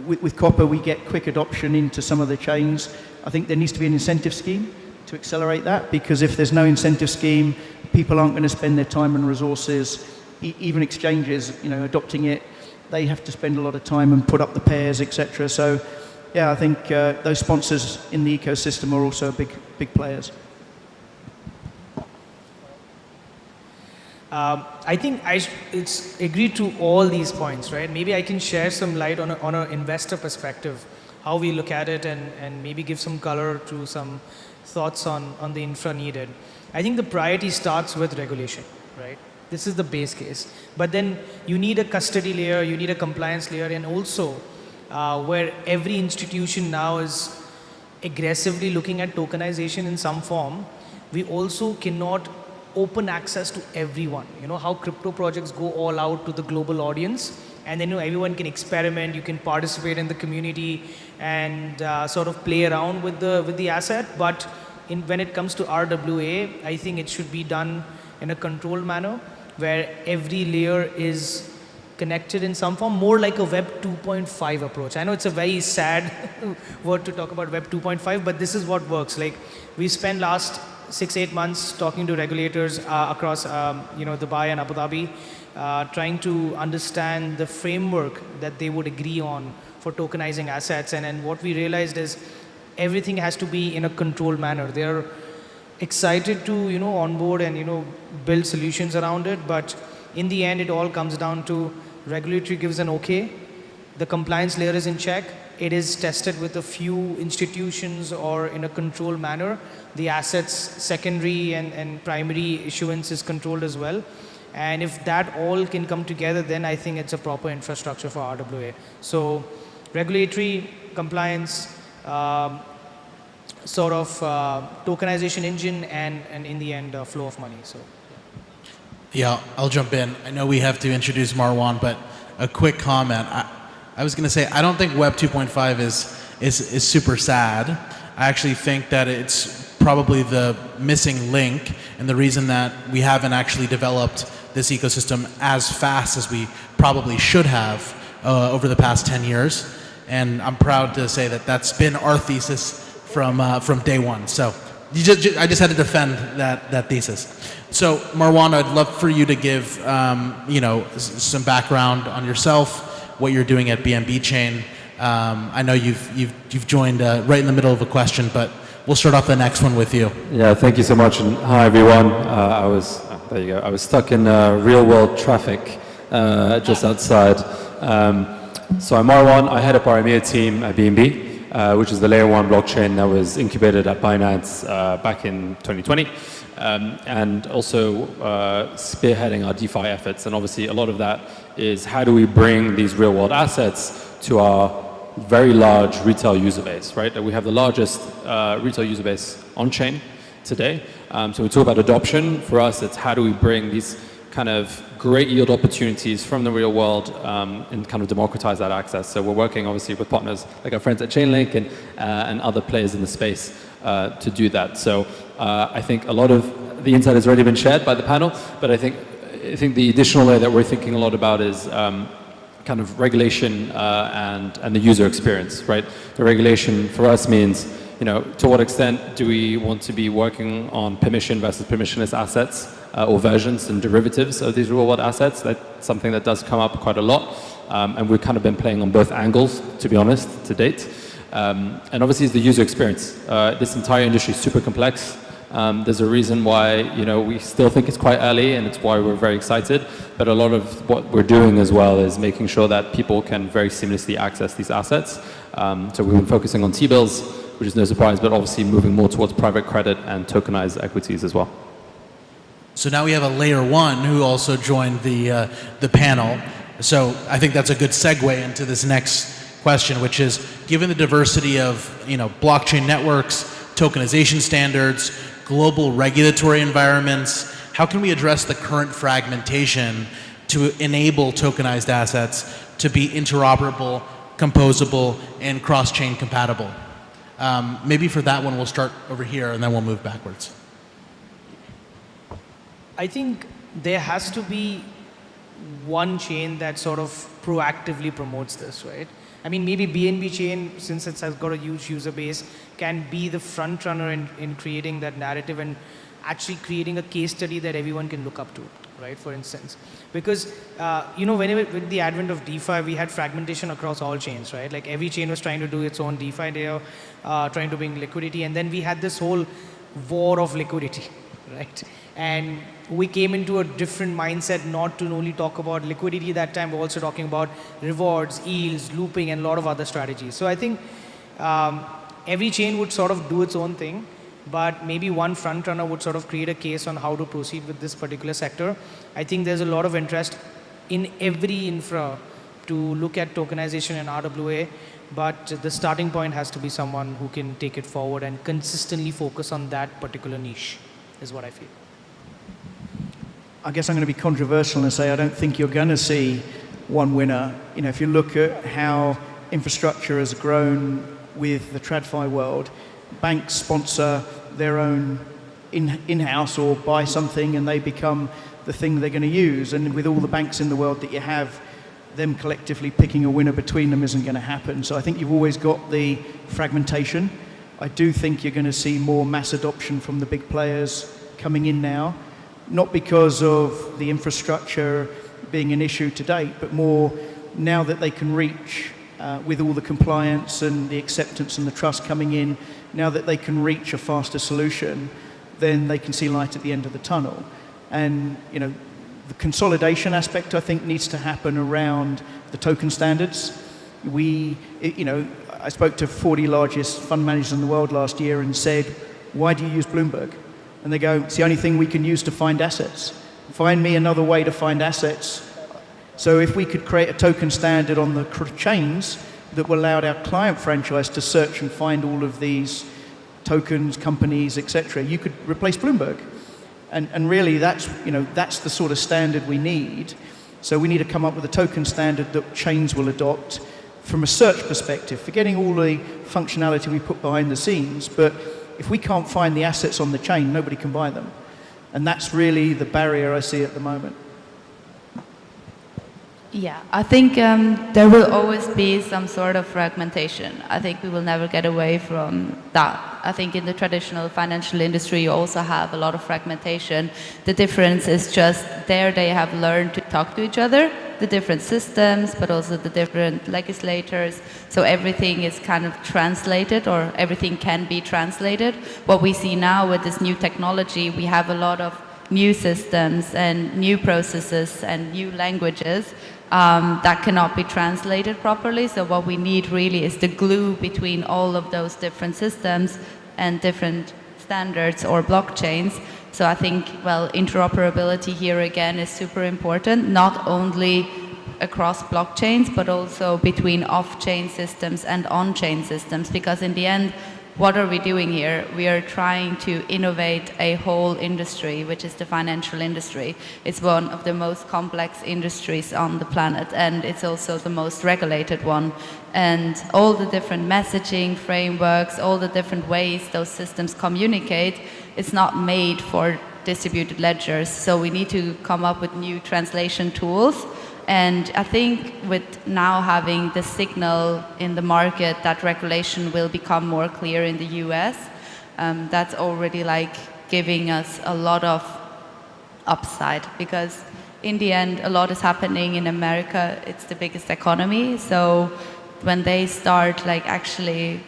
with Copper, we get quick adoption into some of the chains. I think there needs to be an incentive scheme to accelerate that, because if there's no incentive scheme, people aren't going to spend their time and resources, even exchanges, adopting it. They have to spend a lot of time and put up the pairs, etc. So, yeah, I think those sponsors in the ecosystem are also big players. I think it's agreed to all these points, right? Maybe I can share some light on an investor perspective, how we look at it, and maybe give some color to some thoughts on the infra needed. I think the priority starts with regulation, right? This is the base case. But then you need a custody layer, you need a compliance layer, and also where every institution now is aggressively looking at tokenization in some form, we also cannot open access to everyone. How crypto projects go all out to the global audience, and then everyone can experiment, you can participate in the community and sort of play around with the asset. But when it comes to RWA, I think it should be done in a controlled manner where every layer is connected in some form, more like a Web 2.5 approach. I know it's a very sad word to talk about Web 2.5, but this is what works. Like, we spent last 6-8 months talking to regulators across Dubai and Abu Dhabi, trying to understand the framework that they would agree on for tokenizing assets. And what we realized is everything has to be in a controlled manner. They're excited to onboard and build solutions around it, but in the end it all comes down to regulatory gives an okay, the compliance layer is in check, it is tested with a few institutions or in a controlled manner, the assets secondary and primary issuance is controlled as well. And if that all can come together, then I think it's a proper infrastructure for RWA. So regulatory, compliance, sort of tokenization engine and in the end, flow of money. So. Yeah, I'll jump in. I know we have to introduce Marwan, but a quick comment. I was going to say, I don't think Web 2.5 is super sad. I actually think that it's probably the missing link and the reason that we haven't actually developed this ecosystem as fast as we probably should have over the past 10 years. And I'm proud to say that that's been our thesis from day one. So I just had to defend that thesis. So Marwan, I'd love for you to give some background on yourself, what you're doing at BNB Chain. I know you've joined right in the middle of a question, but we'll start off the next one with you. Yeah, thank you so much, and hi everyone. There you go. I was stuck in real world traffic just outside. So I'm Marwan. I head up our EMEA team at BNB, which is the layer 1 blockchain that was incubated at Binance back in 2020. And also spearheading our DeFi efforts. And obviously a lot of that is how do we bring these real world assets to our very large retail user base, right? We have the largest retail user base on chain today. So we talk about adoption. For us, it's how do we bring these kind of great yield opportunities from the real world and kind of democratize that access. So we're working obviously with partners like our friends at Chainlink and other players in the space to do that. So I think a lot of the insight has already been shared by the panel, but I think the additional layer that we're thinking a lot about is kind of regulation and the user experience, right? The regulation for us means, to what extent do we want to be working on permission versus permissionless assets or versions and derivatives of these real-world assets? That's something that does come up quite a lot, and we've kind of been playing on both angles, to be honest, to date. And obviously, it's the user experience. This entire industry is super complex. There's a reason why we still think it's quite early, and it's why we're very excited. But a lot of what we're doing as well is making sure that people can very seamlessly access these assets. So we've been focusing on T-bills, which is no surprise, but obviously moving more towards private credit and tokenized equities as well. So now we have a layer 1 who also joined the panel. So I think that's a good segue into this next question, which is, given the diversity of blockchain networks, tokenization standards, global regulatory environments, how can we address the current fragmentation to enable tokenized assets to be interoperable, composable, and cross-chain compatible? Maybe for that one, we'll start over here, and then we'll move backwards. I think there has to be one chain that sort of proactively promotes this, right? I mean, maybe BNB chain, since it has got a huge user base, can be the front runner in creating that narrative and actually creating a case study that everyone can look up to, right? For instance, because whenever with the advent of DeFi, we had fragmentation across all chains, right? Like every chain was trying to do its own DeFi layer, trying to bring liquidity, and then we had this whole war of liquidity, right? And we came into a different mindset, not to only talk about liquidity that time, but also talking about rewards, yields, looping, and a lot of other strategies. So I think every chain would sort of do its own thing, but maybe one front runner would sort of create a case on how to proceed with this particular sector. I think there's a lot of interest in every infra to look at tokenization and RWA, but the starting point has to be someone who can take it forward and consistently focus on that particular niche, is what I feel. I guess I'm going to be controversial and say I don't think you're going to see one winner. If you look at how infrastructure has grown with the TradFi world, banks sponsor their own in-house or buy something and they become the thing they're going to use. And with all the banks in the world that you have, them collectively picking a winner between them isn't going to happen. So I think you've always got the fragmentation. I do think you're going to see more mass adoption from the big players coming in now. Not because of the infrastructure being an issue to date, but more now that they can reach, with all the compliance and the acceptance and the trust coming in, now that they can reach a faster solution, then they can see light at the end of the tunnel. And, the consolidation aspect, I think, needs to happen around the token standards. I spoke to 40 largest fund managers in the world last year and said, why do you use Bloomberg? And they go, it's the only thing we can use to find assets. Find me another way to find assets. So if we could create a token standard on the chains that will allow our client franchise to search and find all of these tokens, companies, etc., you could replace Bloomberg. And really, that's the sort of standard we need. So we need to come up with a token standard that chains will adopt from a search perspective, forgetting all the functionality we put behind the scenes. But if we can't find the assets on the chain, nobody can buy them. And that's really the barrier I see at the moment. Yeah, I think there will always be some sort of fragmentation. I think we will never get away from that. I think in the traditional financial industry, you also have a lot of fragmentation. The difference is just there they have learned to talk to each other, the different systems, but also the different legislators. So everything is kind of translated, or everything can be translated. What we see now with this new technology, we have a lot of new systems and new processes and new languages that cannot be translated properly. So what we need really is the glue between all of those different systems and different standards or blockchains. So I think, well, interoperability here again is super important, not only across blockchains, but also between off-chain systems and on-chain systems, because in the end, what are we doing here? We are trying to innovate a whole industry, which is the financial industry. It's one of the most complex industries on the planet, and it's also the most regulated one. And all the different messaging frameworks, all the different ways those systems communicate, it's not made for distributed ledgers. So we need to come up with new translation tools. And I think with now having the signal in the market that regulation will become more clear in the US, that's already like giving us a lot of upside, because in the end, a lot is happening in America. It's the biggest economy. So when they start like actually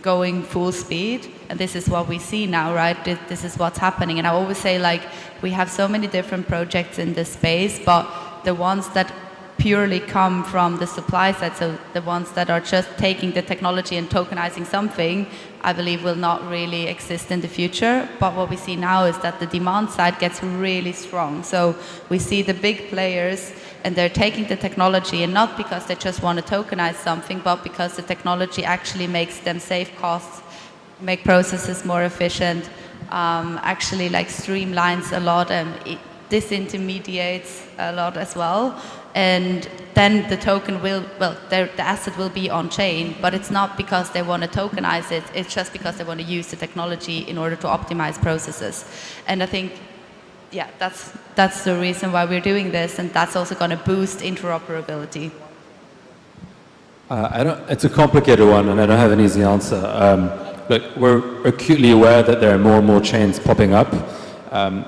going full speed, and this is what we see now, right? This is what's happening. And I always say, like, we have so many different projects in this space, but the ones that purely come from the supply side, so the ones that are just taking the technology and tokenizing something, I believe will not really exist in the future. But what we see now is that the demand side gets really strong. So we see the big players, and they're taking the technology, and not because they just want to tokenize something, but because the technology actually makes them save costs, make processes more efficient, actually like streamlines a lot, and it disintermediates a lot as well. And then the token will, well, the asset will be on chain, but it's not because they want to tokenize it, it's just because they want to use the technology in order to optimize processes. And I think, yeah, that's the reason why we're doing this, and that's also going to boost interoperability. It's a complicated one, and I don't have an easy answer. Look, we're acutely aware that there are more and more chains popping up.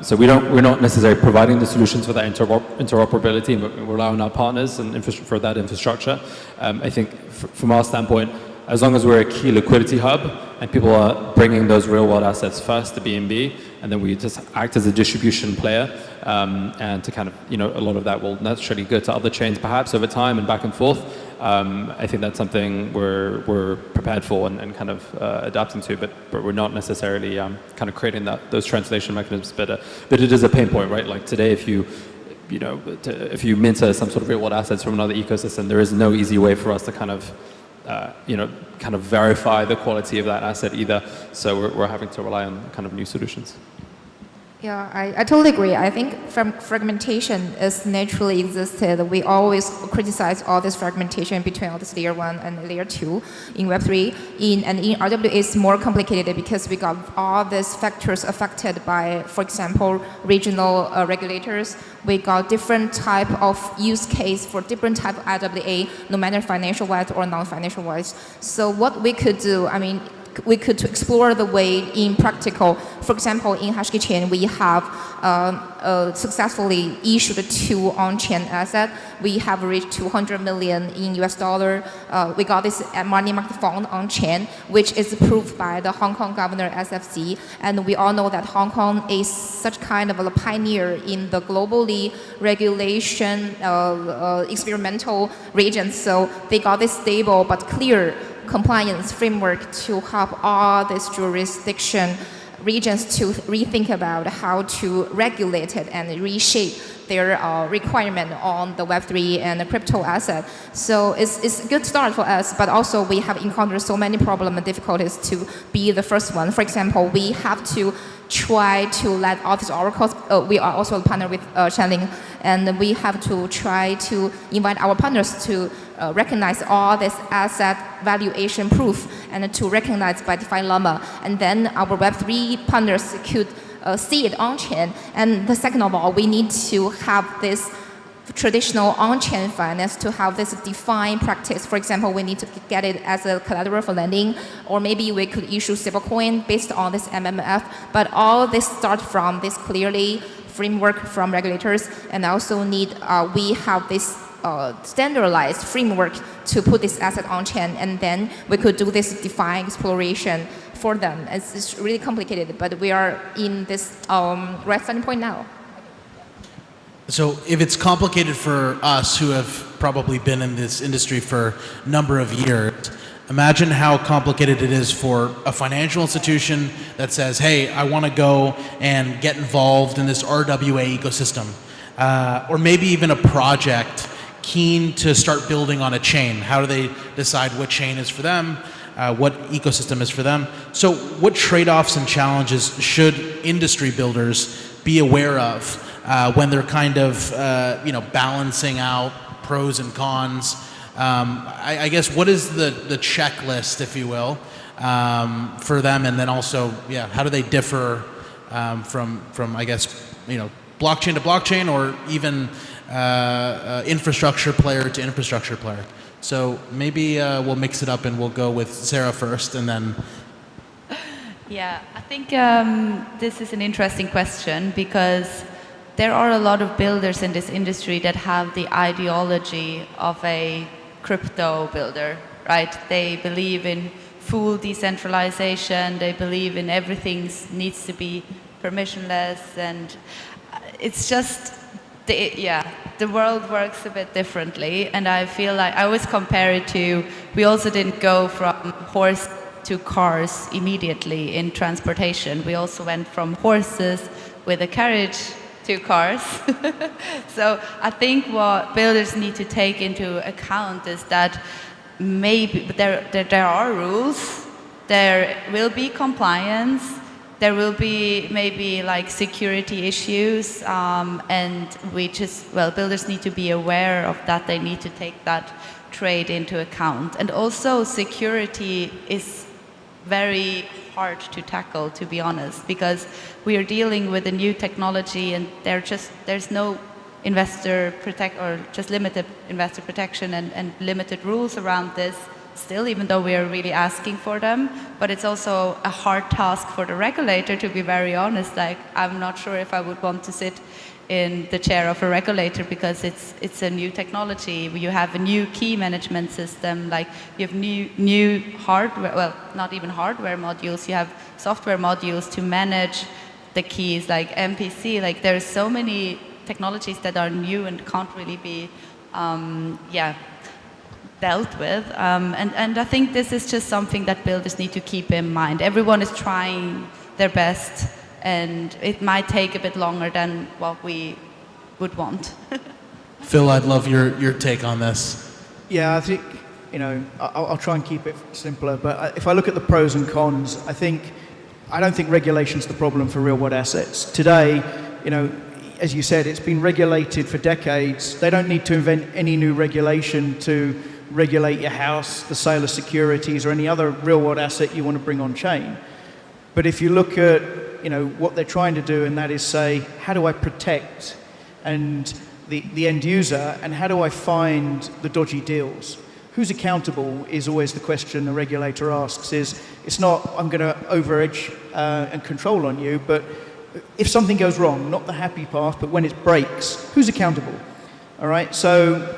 So we're not necessarily providing the solutions for that interoperability, and we rely on our partners and for that infrastructure. I think from our standpoint, as long as we're a key liquidity hub and people are bringing those real world assets first to BNB, and then we just act as a distribution player, and to kind of, a lot of that will naturally go to other chains perhaps over time and back and forth. I think that's something we're prepared for and kind of adapting to, but we're not necessarily kind of creating those translation mechanisms. But it is a pain point, right? Like today, if you mint some sort of real world assets from another ecosystem, there is no easy way for us to kind of kind of verify the quality of that asset either. So we're having to rely on kind of new solutions. Yeah, I totally agree. I think fragmentation is naturally existed. We always criticize all this fragmentation between all this layer 1 and layer 2 in Web3. And in RWA, it's more complicated because we got all these factors affected by, for example, regional regulators. We got different type of use case for different type of RWA, no matter financial-wise or non-financial wise. So what we could do, I mean, we could explore the way in practical. For example, in Hashkey chain, we have successfully issued 2 on-chain assets. We have reached 200 million in US dollar. We got this money market fund on-chain, which is approved by the Hong Kong governor SFC. And we all know that Hong Kong is such kind of a pioneer in the globally regulation experimental region. So they got this stable but clear compliance framework to help all these jurisdiction regions to rethink about how to regulate it and reshape their requirement on the Web3 and the crypto asset. So it's a good start for us, but also we have encountered so many problems and difficulties to be the first one. For example, we have to try to let all these oracles, we are also a partner with Chainlink, and we have to try to invite our partners to recognize all this asset valuation proof and to recognize by DeFi Llama. And then our Web3 partners could see it on-chain. And the second of all, we need to have this traditional on-chain finance to have this defined practice. For example, we need to get it as a collateral for lending, or maybe we could issue stablecoin based on this MMF. But all this starts from this clearly framework from regulators, and also need we have this standardized framework to put this asset on-chain, and then we could do this defined exploration for them. It's really complicated, but we are in this right starting point now. So if it's complicated for us who have probably been in this industry for a number of years, imagine how complicated it is for a financial institution that says, hey, I want to go and get involved in this RWA ecosystem. Or maybe even a project keen to start building on a chain. How do they decide what chain is for them? What ecosystem is for them? So what trade-offs and challenges should industry builders be aware of when they're kind of balancing out pros and cons? I guess what is the checklist, if you will, for them, and then also, how do they differ from I guess blockchain to blockchain, or even infrastructure player to infrastructure player? So maybe we'll mix it up and we'll go with Sarah first, and then. Yeah, I think this is an interesting question, because there are a lot of builders in this industry that have the ideology of a crypto builder, right? They believe in full decentralization, they believe in everything needs to be permissionless, and it's just, the world works a bit differently, and I feel like I always compare it to, we also didn't go from horse to cars immediately in transportation. We also went from horses with a carriage to cars. So I think what builders need to take into account is that maybe there are rules, there will be compliance, there will be maybe like security issues, and builders need to be aware of that. They need to take that trade into account. And also security is very hard to tackle, to be honest, because we are dealing with a new technology, and there's no investor just limited investor protection and limited rules around this still, even though we are really asking for them. But it's also a hard task for the regulator, to be very honest. Like, I'm not sure if I would want to sit in the chair of a regulator, because it's a new technology. You have a new key management system, like you have new hardware, well, not even hardware modules, you have software modules to manage the keys, like MPC. Like, there's so many technologies that are new and can't really be dealt with, and I think this is just something that builders need to keep in mind. Everyone is trying their best, and it might take a bit longer than what we would want. Phil, I'd love your take on this. Yeah, I think, I'll try and keep it simpler, but if I look at the pros and cons, I don't think regulation's the problem for real-world assets. Today, as you said, it's been regulated for decades. They don't need to invent any new regulation to regulate your house, the sale of securities, or any other real-world asset you want to bring on chain. But if you look at what they're trying to do, and that is say, how do I protect the end user, and how do I find the dodgy deals? Who's accountable is always the question the regulator asks. It's not, I'm going to overedge and control on you, but if something goes wrong, not the happy path, but when it breaks, who's accountable? All right, so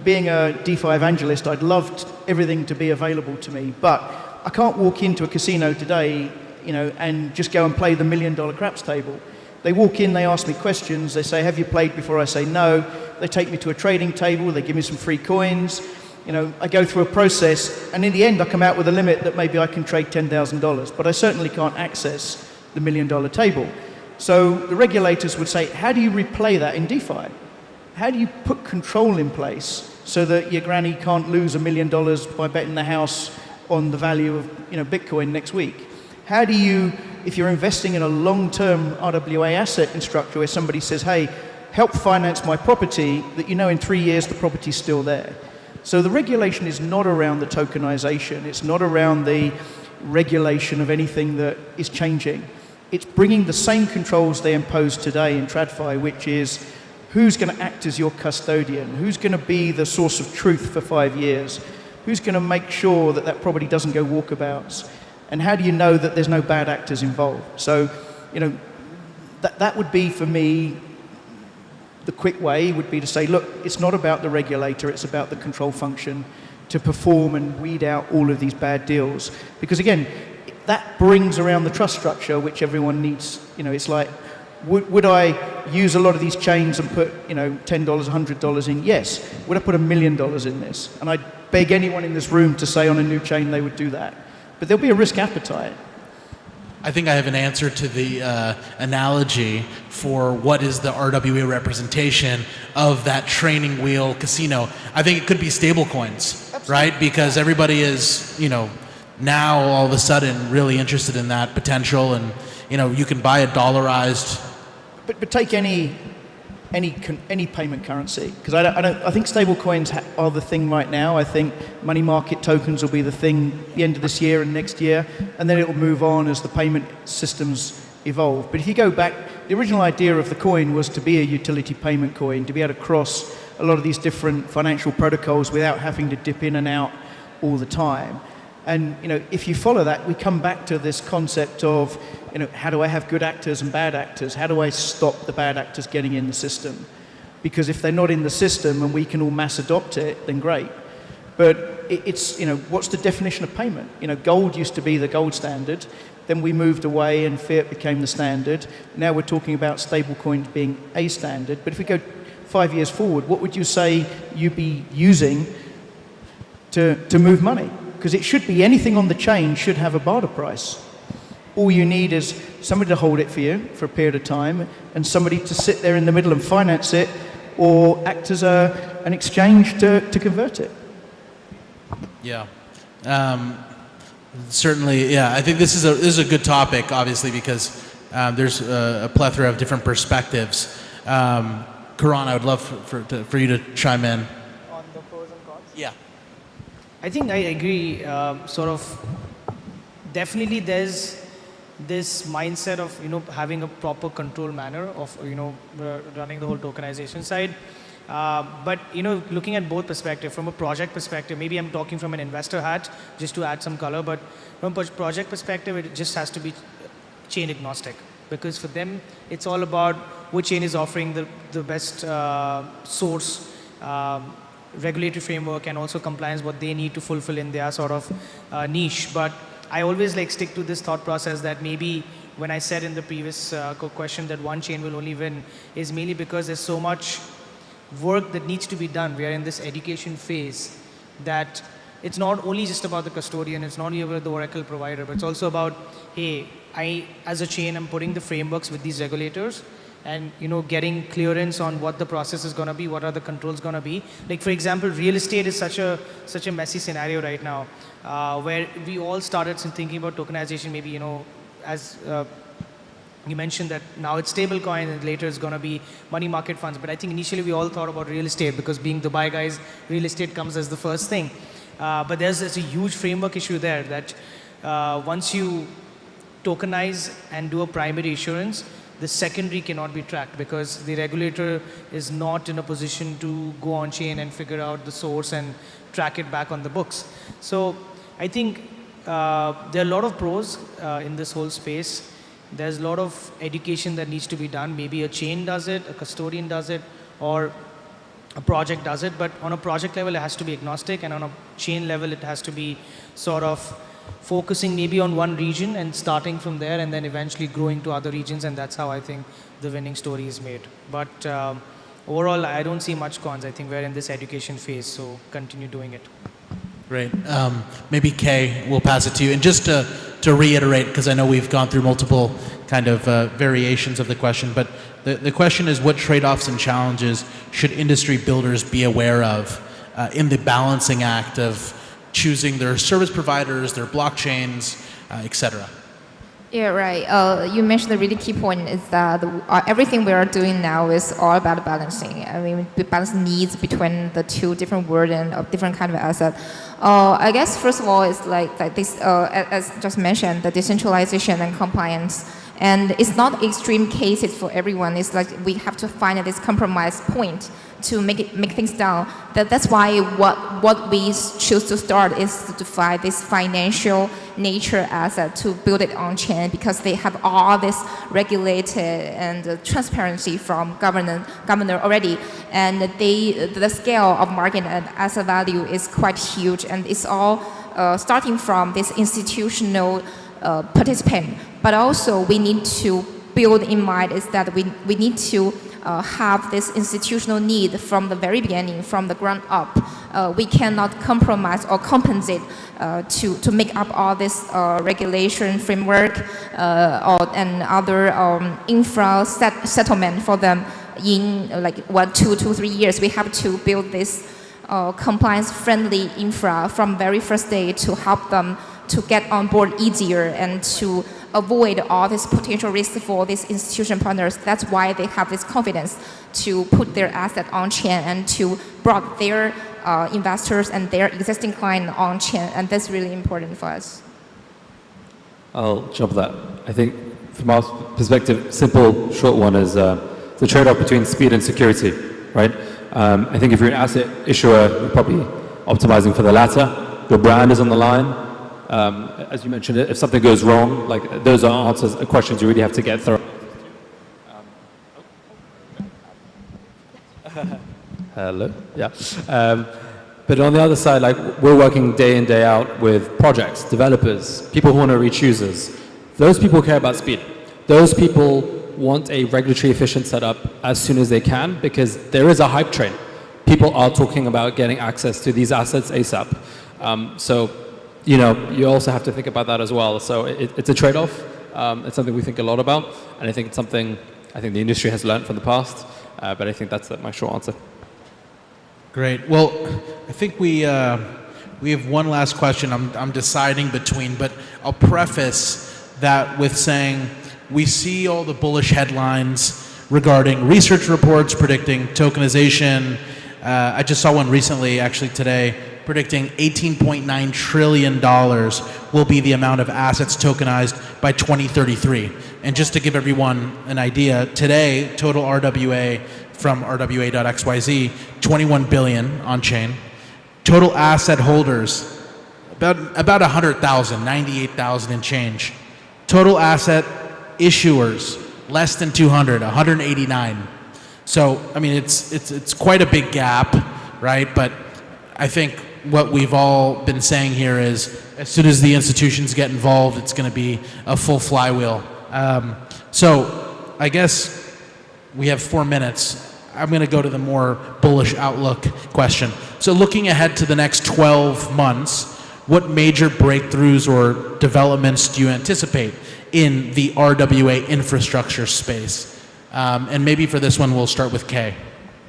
being a DeFi evangelist, I'd love everything to be available to me, but I can't walk into a casino today, and just go and play the $1 million craps table. They walk in, they ask me questions, they say, have you played before? I say no. They take me to a trading table, they give me some free coins, I go through a process, and in the end I come out with a limit that maybe I can trade $10,000, but I certainly can't access the $1 million table. So the regulators would say, how do you replay that in DeFi? How do you put control in place so that your granny can't lose $1 million by betting the house on the value of Bitcoin next week? How do you, if you're investing in a long-term RWA asset in structure where somebody says, hey, help finance my property, that in 3 years the property's still there? So the regulation is not around the tokenization. It's not around the regulation of anything that is changing. It's bringing the same controls they impose today in TradFi, which is who's going to act as your custodian, who's going to be the source of truth for 5 years, who's going to make sure that that property doesn't go walkabouts, and how do you know that there's no bad actors involved? So, that would be for me, the quick way would be to say, look, it's not about the regulator, it's about the control function to perform and weed out all of these bad deals. Because again, that brings around the trust structure, which everyone needs. It's like, would I use a lot of these chains and put, $10, $100 in? Yes. Would I put $1 million in this? And I'd beg anyone in this room to say on a new chain they would do that. But there'll be a risk appetite. I think I have an answer to the analogy for what is the RWA representation of that training wheel casino. I think it could be stable coins, right? Because everybody is, now all of a sudden really interested in that potential, and you can buy a dollarized. But take any payment currency, because I think stable coins are the thing right now. I think money market tokens will be the thing at the end of this year and next year, and then it will move on as the payment systems evolve. But if you go back, the original idea of the coin was to be a utility payment coin, to be able to cross a lot of these different financial protocols without having to dip in and out all the time. And if you follow that, we come back to this concept of, how do I have good actors and bad actors? How do I stop the bad actors getting in the system? Because if they're not in the system and we can all mass adopt it, then great. But it's, what's the definition of payment? Gold used to be the gold standard. Then we moved away and fiat became the standard. Now we're talking about stable coins being a standard. But if we go 5 years forward, what would you say you'd be using to move money? Because it should be anything on the chain should have a barter price. All you need is somebody to hold it for you for a period of time and somebody to sit there in the middle and finance it or act as an exchange to convert it. Yeah. Certainly, yeah. I think this is a good topic, obviously, because there's a plethora of different perspectives. Karan, I would love for you to chime in. On the pros and cons? Yeah. I think I agree. Definitely there's this mindset of having a proper control manner of running the whole tokenization side. But looking at both perspectives, from a project perspective, maybe I'm talking from an investor hat just to add some color, but from a project perspective, it just has to be chain agnostic, because for them it's all about which chain is offering the best source, regulatory framework, and also compliance what they need to fulfill in their sort of niche. But I always stick to this thought process that maybe when I said in the previous question that one chain will only win is mainly because there's so much work that needs to be done. We are in this education phase that it's not only just about the custodian, it's not only about the Oracle provider, but it's also about, hey, I as a chain am putting the frameworks with these regulators and getting clearance on what the process is going to be, what are the controls going to be. For example, real estate is such a messy scenario right now, where we all started thinking about tokenization, maybe as you mentioned that now it's stablecoin and later it's going to be money market funds. But I think initially we all thought about real estate because being Dubai guys, real estate comes as the first thing. But there's a huge framework issue there that once you tokenize and do a primary issuance, the secondary cannot be tracked because the regulator is not in a position to go on chain and figure out the source and track it back on the books. So I think there are a lot of pros in this whole space. There's a lot of education that needs to be done. Maybe a chain does it, a custodian does it, or a project does it. But on a project level, it has to be agnostic, and on a chain level, it has to be sort of focusing maybe on one region and starting from there and then eventually growing to other regions, and that's how I think the winning story is made. But overall, I don't see much cons. I think we're in this education phase, so continue doing it. Great. Maybe Kay, we'll pass it to you. And just to to reiterate, because I know we've gone through multiple kind of variations of the question, but the question is, what trade-offs and challenges should industry builders be aware of in the balancing act of choosing their service providers, their blockchains, et cetera? Yeah, right. You mentioned a really key point is that everything we are doing now is all about balancing. I mean, we balance needs between the two different worlds and of different kind of asset. I guess first of all, it's like this, as just mentioned, the decentralization and compliance. And it's not extreme cases for everyone. It's like we have to find this compromise point to make things down. That's why what we choose to start is to define this financial nature asset to build it on chain, because they have all this regulated and transparency from governor already, and the scale of market and asset value is quite huge, and it's all starting from this institutional participant. But also we need to build in mind is that we need to have this institutional need from the very beginning, from the ground up. We cannot compromise or compensate to make up all this regulation framework and other infra settlement for them in like 1, 2, 3 years. We have to build this compliance-friendly infra from very first day to help them to get on board easier and to avoid all this potential risk for these institution partners. That's why they have this confidence to put their asset on chain and to brought their investors and their existing client on chain, and that's really important for us. I'll jump that. I think from our perspective, simple, short one is the trade-off between speed and security, right? I think if you're an asset issuer, you're probably optimizing for the latter. Your brand is on the line. As you mentioned, if something goes wrong, like those are answers, questions you really have to get through. Hello, yeah. But on the other side, like we're working day in, day out with projects, developers, people who want to reach users. Those people care about speed. Those people want a regulatory efficient setup as soon as they can, because there is a hype train. People are talking about getting access to these assets ASAP. So, you know, you also have to think about that as well. So it's a trade-off. It's something we think a lot about, and I think it's something I think the industry has learned from the past. But I think that's my short answer. Great. Well, I think we have one last question. I'm deciding between, but I'll preface that with saying we see all the bullish headlines regarding research reports predicting tokenization. I just saw one recently, actually today, predicting $18.9 trillion will be the amount of assets tokenized by 2033. And just to give everyone an idea, today, total RWA from rwa.xyz, 21 billion on chain. Total asset holders, about 100,000, 98,000 and change. Total asset issuers, less than 200, 189. So, I mean, it's quite a big gap, right? But I think what we've all been saying here is as soon as the institutions get involved, it's going to be a full flywheel. So I guess we have 4 minutes. I'm going to go to the more bullish outlook question. So looking ahead to the next 12 months, what major breakthroughs or developments do you anticipate in the RWA infrastructure space? And maybe for this one, we'll start with Kay.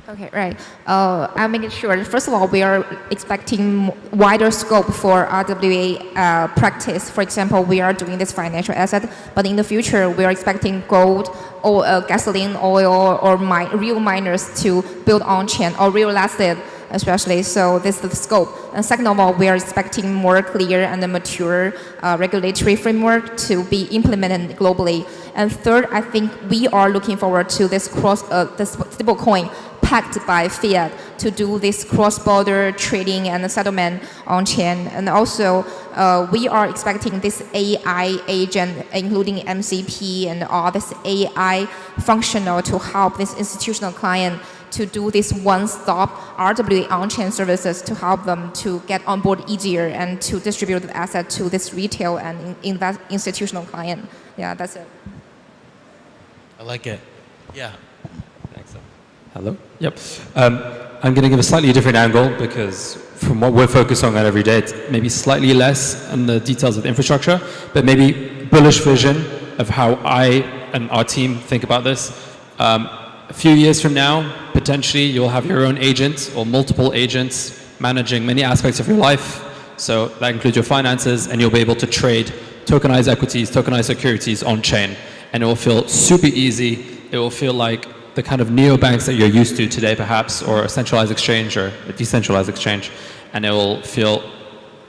Okay, right. I'll make it short. First of all, we are expecting wider scope for RWA practice. For example, we are doing this financial asset, but in the future, we are expecting gold or gasoline, oil, or real miners to build on-chain, or real asset especially. So this is the scope. And second of all, we are expecting more clear and mature regulatory framework to be implemented globally. And third, I think we are looking forward to this this stablecoin backed by fiat to do this cross-border trading and settlement on chain. And also, we are expecting this AI agent, including MCP and all this AI functional to help this institutional client to do this one-stop RWA on-chain services to help them to get on board easier and to distribute the asset to this retail and institutional client. Yeah, that's it. I like it. Yeah. Thanks. Hello? Yep. I'm going to give a slightly different angle because from what we're focused on every day, it's maybe slightly less on the details of the infrastructure, but maybe bullish vision of how I and our team think about this. A few years from now, potentially you'll have your own agent or multiple agents managing many aspects of your life. So that includes your finances, and you'll be able to trade tokenized equities, tokenized securities on chain. And it will feel super easy. It will feel like the kind of neobanks that you're used to today, perhaps, or a centralized exchange or a decentralized exchange. And it will feel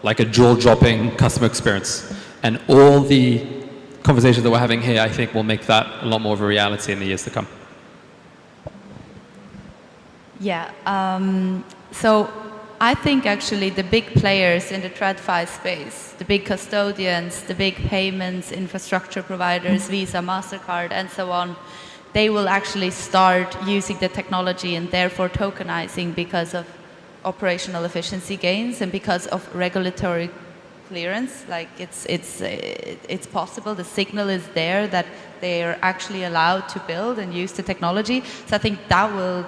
like a jaw-dropping customer experience. And all the conversations that we're having here, I think, will make that a lot more of a reality in the years to come. Yeah, so I think actually the big players in the TradFi space, the big custodians, the big payments, infrastructure providers, Visa, MasterCard, and so on, they will actually start using the technology and therefore tokenizing because of operational efficiency gains and because of regulatory clearance. Like it's possible, the signal is there that they are actually allowed to build and use the technology. So I think that will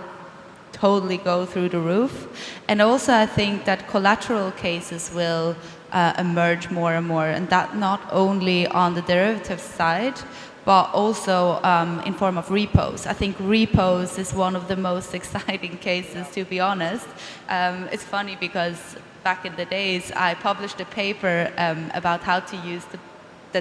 totally go through the roof. And also I think that collateral cases will emerge more and more, and that not only on the derivative side, but also in form of repos. I think repos is one of the most exciting cases, to be honest. It's funny because back in the days, I published a paper about how to use the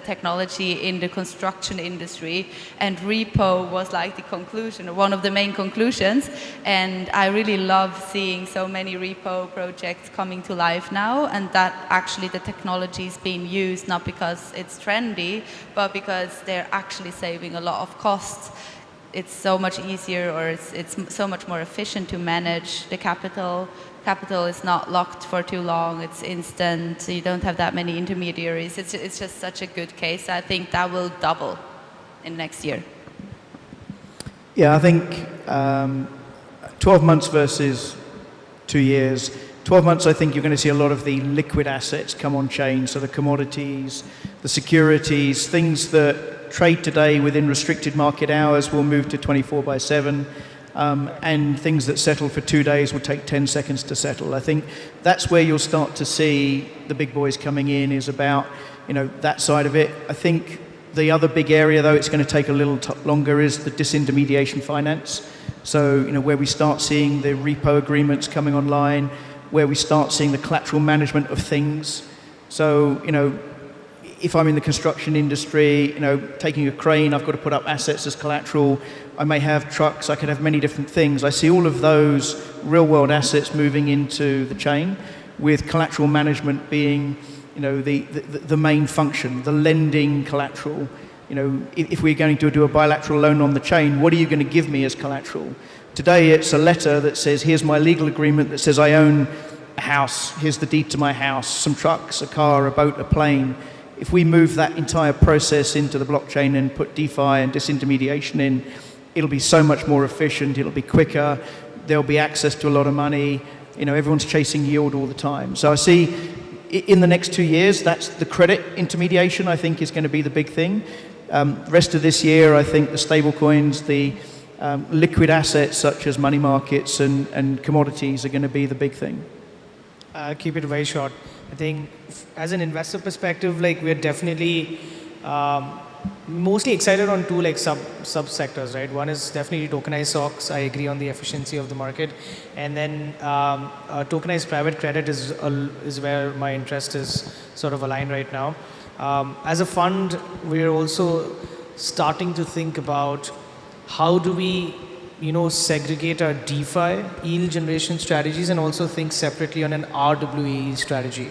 technology in the construction industry, and repo was like the conclusion, one of the main conclusions. And I really love seeing so many repo projects coming to life now, and that actually the technology is being used not because it's trendy, but because they're actually saving a lot of costs. It's so much easier, or it's so much more efficient to manage the capital. Capital is not locked for too long, it's instant, so you don't have that many intermediaries. It's just such a good case. I think that will double in next year. Yeah, I think 12 months versus 2 years. 12 months, I think you're going to see a lot of the liquid assets come on chain, so the commodities, the securities, things that trade today within restricted market hours will move to 24/7. And things that settle for 2 days will take 10 seconds to settle. I think that's where you'll start to see the big boys coming in, is about, that side of it. I think the other big area, though it's going to take a little longer, is the disintermediation finance. So, where we start seeing the repo agreements coming online, where we start seeing the collateral management of things. So, if I'm in the construction industry, taking a crane, I've got to put up assets as collateral. I may have trucks, I could have many different things. I see all of those real-world assets moving into the chain, with collateral management being, the main function, the lending collateral. If we're going to do a bilateral loan on the chain, what are you going to give me as collateral? Today, it's a letter that says, here's my legal agreement that says I own a house, here's the deed to my house, some trucks, a car, a boat, a plane. If we move that entire process into the blockchain and put DeFi and disintermediation in, it'll be so much more efficient, it'll be quicker, there'll be access to a lot of money, everyone's chasing yield all the time. So I see in the next 2 years, that's the credit intermediation, I think, is going to be the big thing. Rest of this year, I think the stable coins, the liquid assets such as money markets and commodities are going to be the big thing. I'll keep it very short. I think as an investor perspective, we're definitely mostly excited on two sub-sectors, right? One is definitely tokenized stocks. I agree on the efficiency of the market. And then tokenized private credit is where my interest is sort of aligned right now. As a fund, we're also starting to think about how do we segregate our DeFi yield generation strategies and also think separately on an RWA strategy,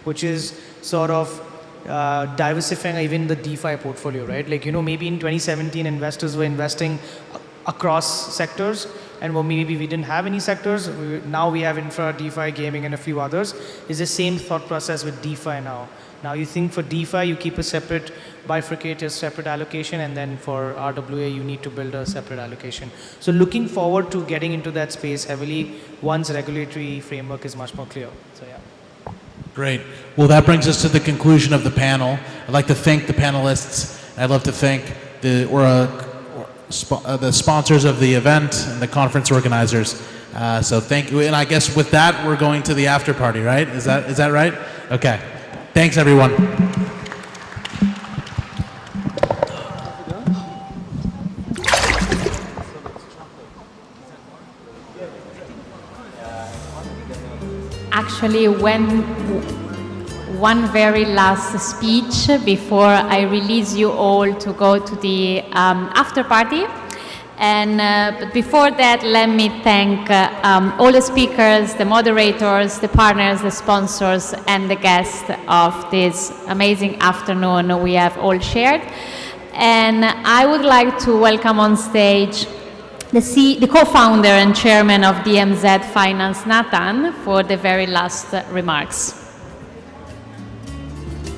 which is sort of diversifying even the DeFi portfolio, right? Maybe in 2017, investors were investing across sectors, and maybe we didn't have any sectors. Now we have infra, DeFi, gaming, and a few others. It's the same thought process with DeFi now. Now you think for DeFi, you keep a separate, bifurcate a separate allocation, and then for RWA, you need to build a separate allocation. So looking forward to getting into that space heavily once regulatory framework is much more clear. So yeah. Great. Well, that brings us to the conclusion of the panel. I'd like to thank the panelists. I'd love to thank the sponsors of the event and the conference organizers. So thank you, and I guess with that, we're going to the after party, right? Is that right? Okay. Thanks, everyone. Actually, one very last speech before I release you all to go to the after party. And but before that, let me thank all the speakers, the moderators, the partners, the sponsors, and the guests of this amazing afternoon we have all shared. And I would like to welcome on stage the co-founder and chairman of DMZ Finance, Nathan, for the very last remarks.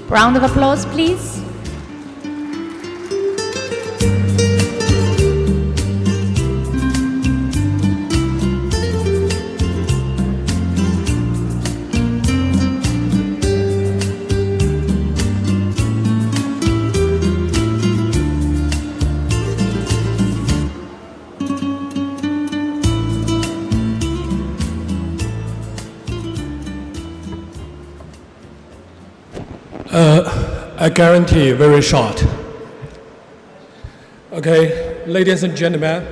Round of applause, please. I guarantee very short. Okay, ladies and gentlemen,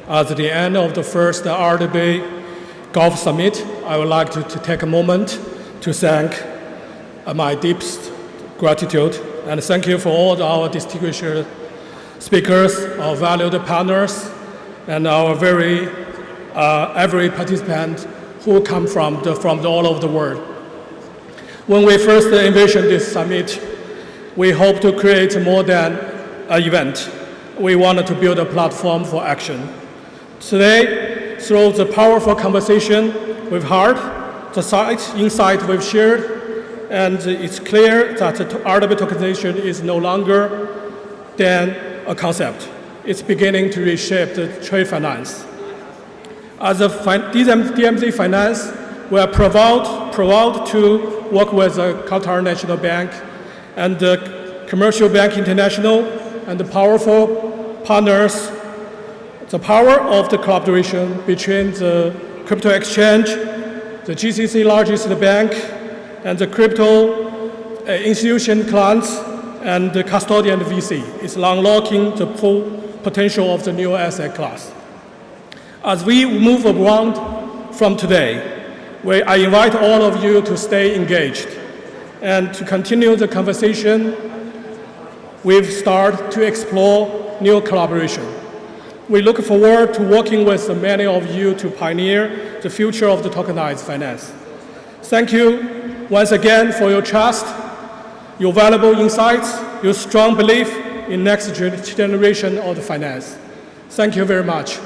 at the end of the first RWA Golf Summit, I would like to take a moment to thank my deepest gratitude and thank you for all our distinguished speakers, our valued partners, and our every participant who come from all over the world. When we first envisioned this summit, we hoped to create more than an event. We wanted to build a platform for action. Today, through the powerful conversation we've had, the insight we've shared, and it's clear that RWA tokenization is no longer than a concept. It's beginning to reshape the trade finance. As a DMZ Finance, we are proud to work with the Qatar National Bank and the Commercial Bank International and the powerful partners. The power of the collaboration between the crypto exchange, the GCC largest bank, and the crypto institution clients and the custodian VC is unlocking the full potential of the new asset class. As we move around from today, I invite all of you to stay engaged and to continue the conversation we've started to explore new collaboration. We look forward to working with many of you to pioneer the future of the tokenized finance. Thank you once again for your trust, your valuable insights, your strong belief in next generation of the finance. Thank you very much.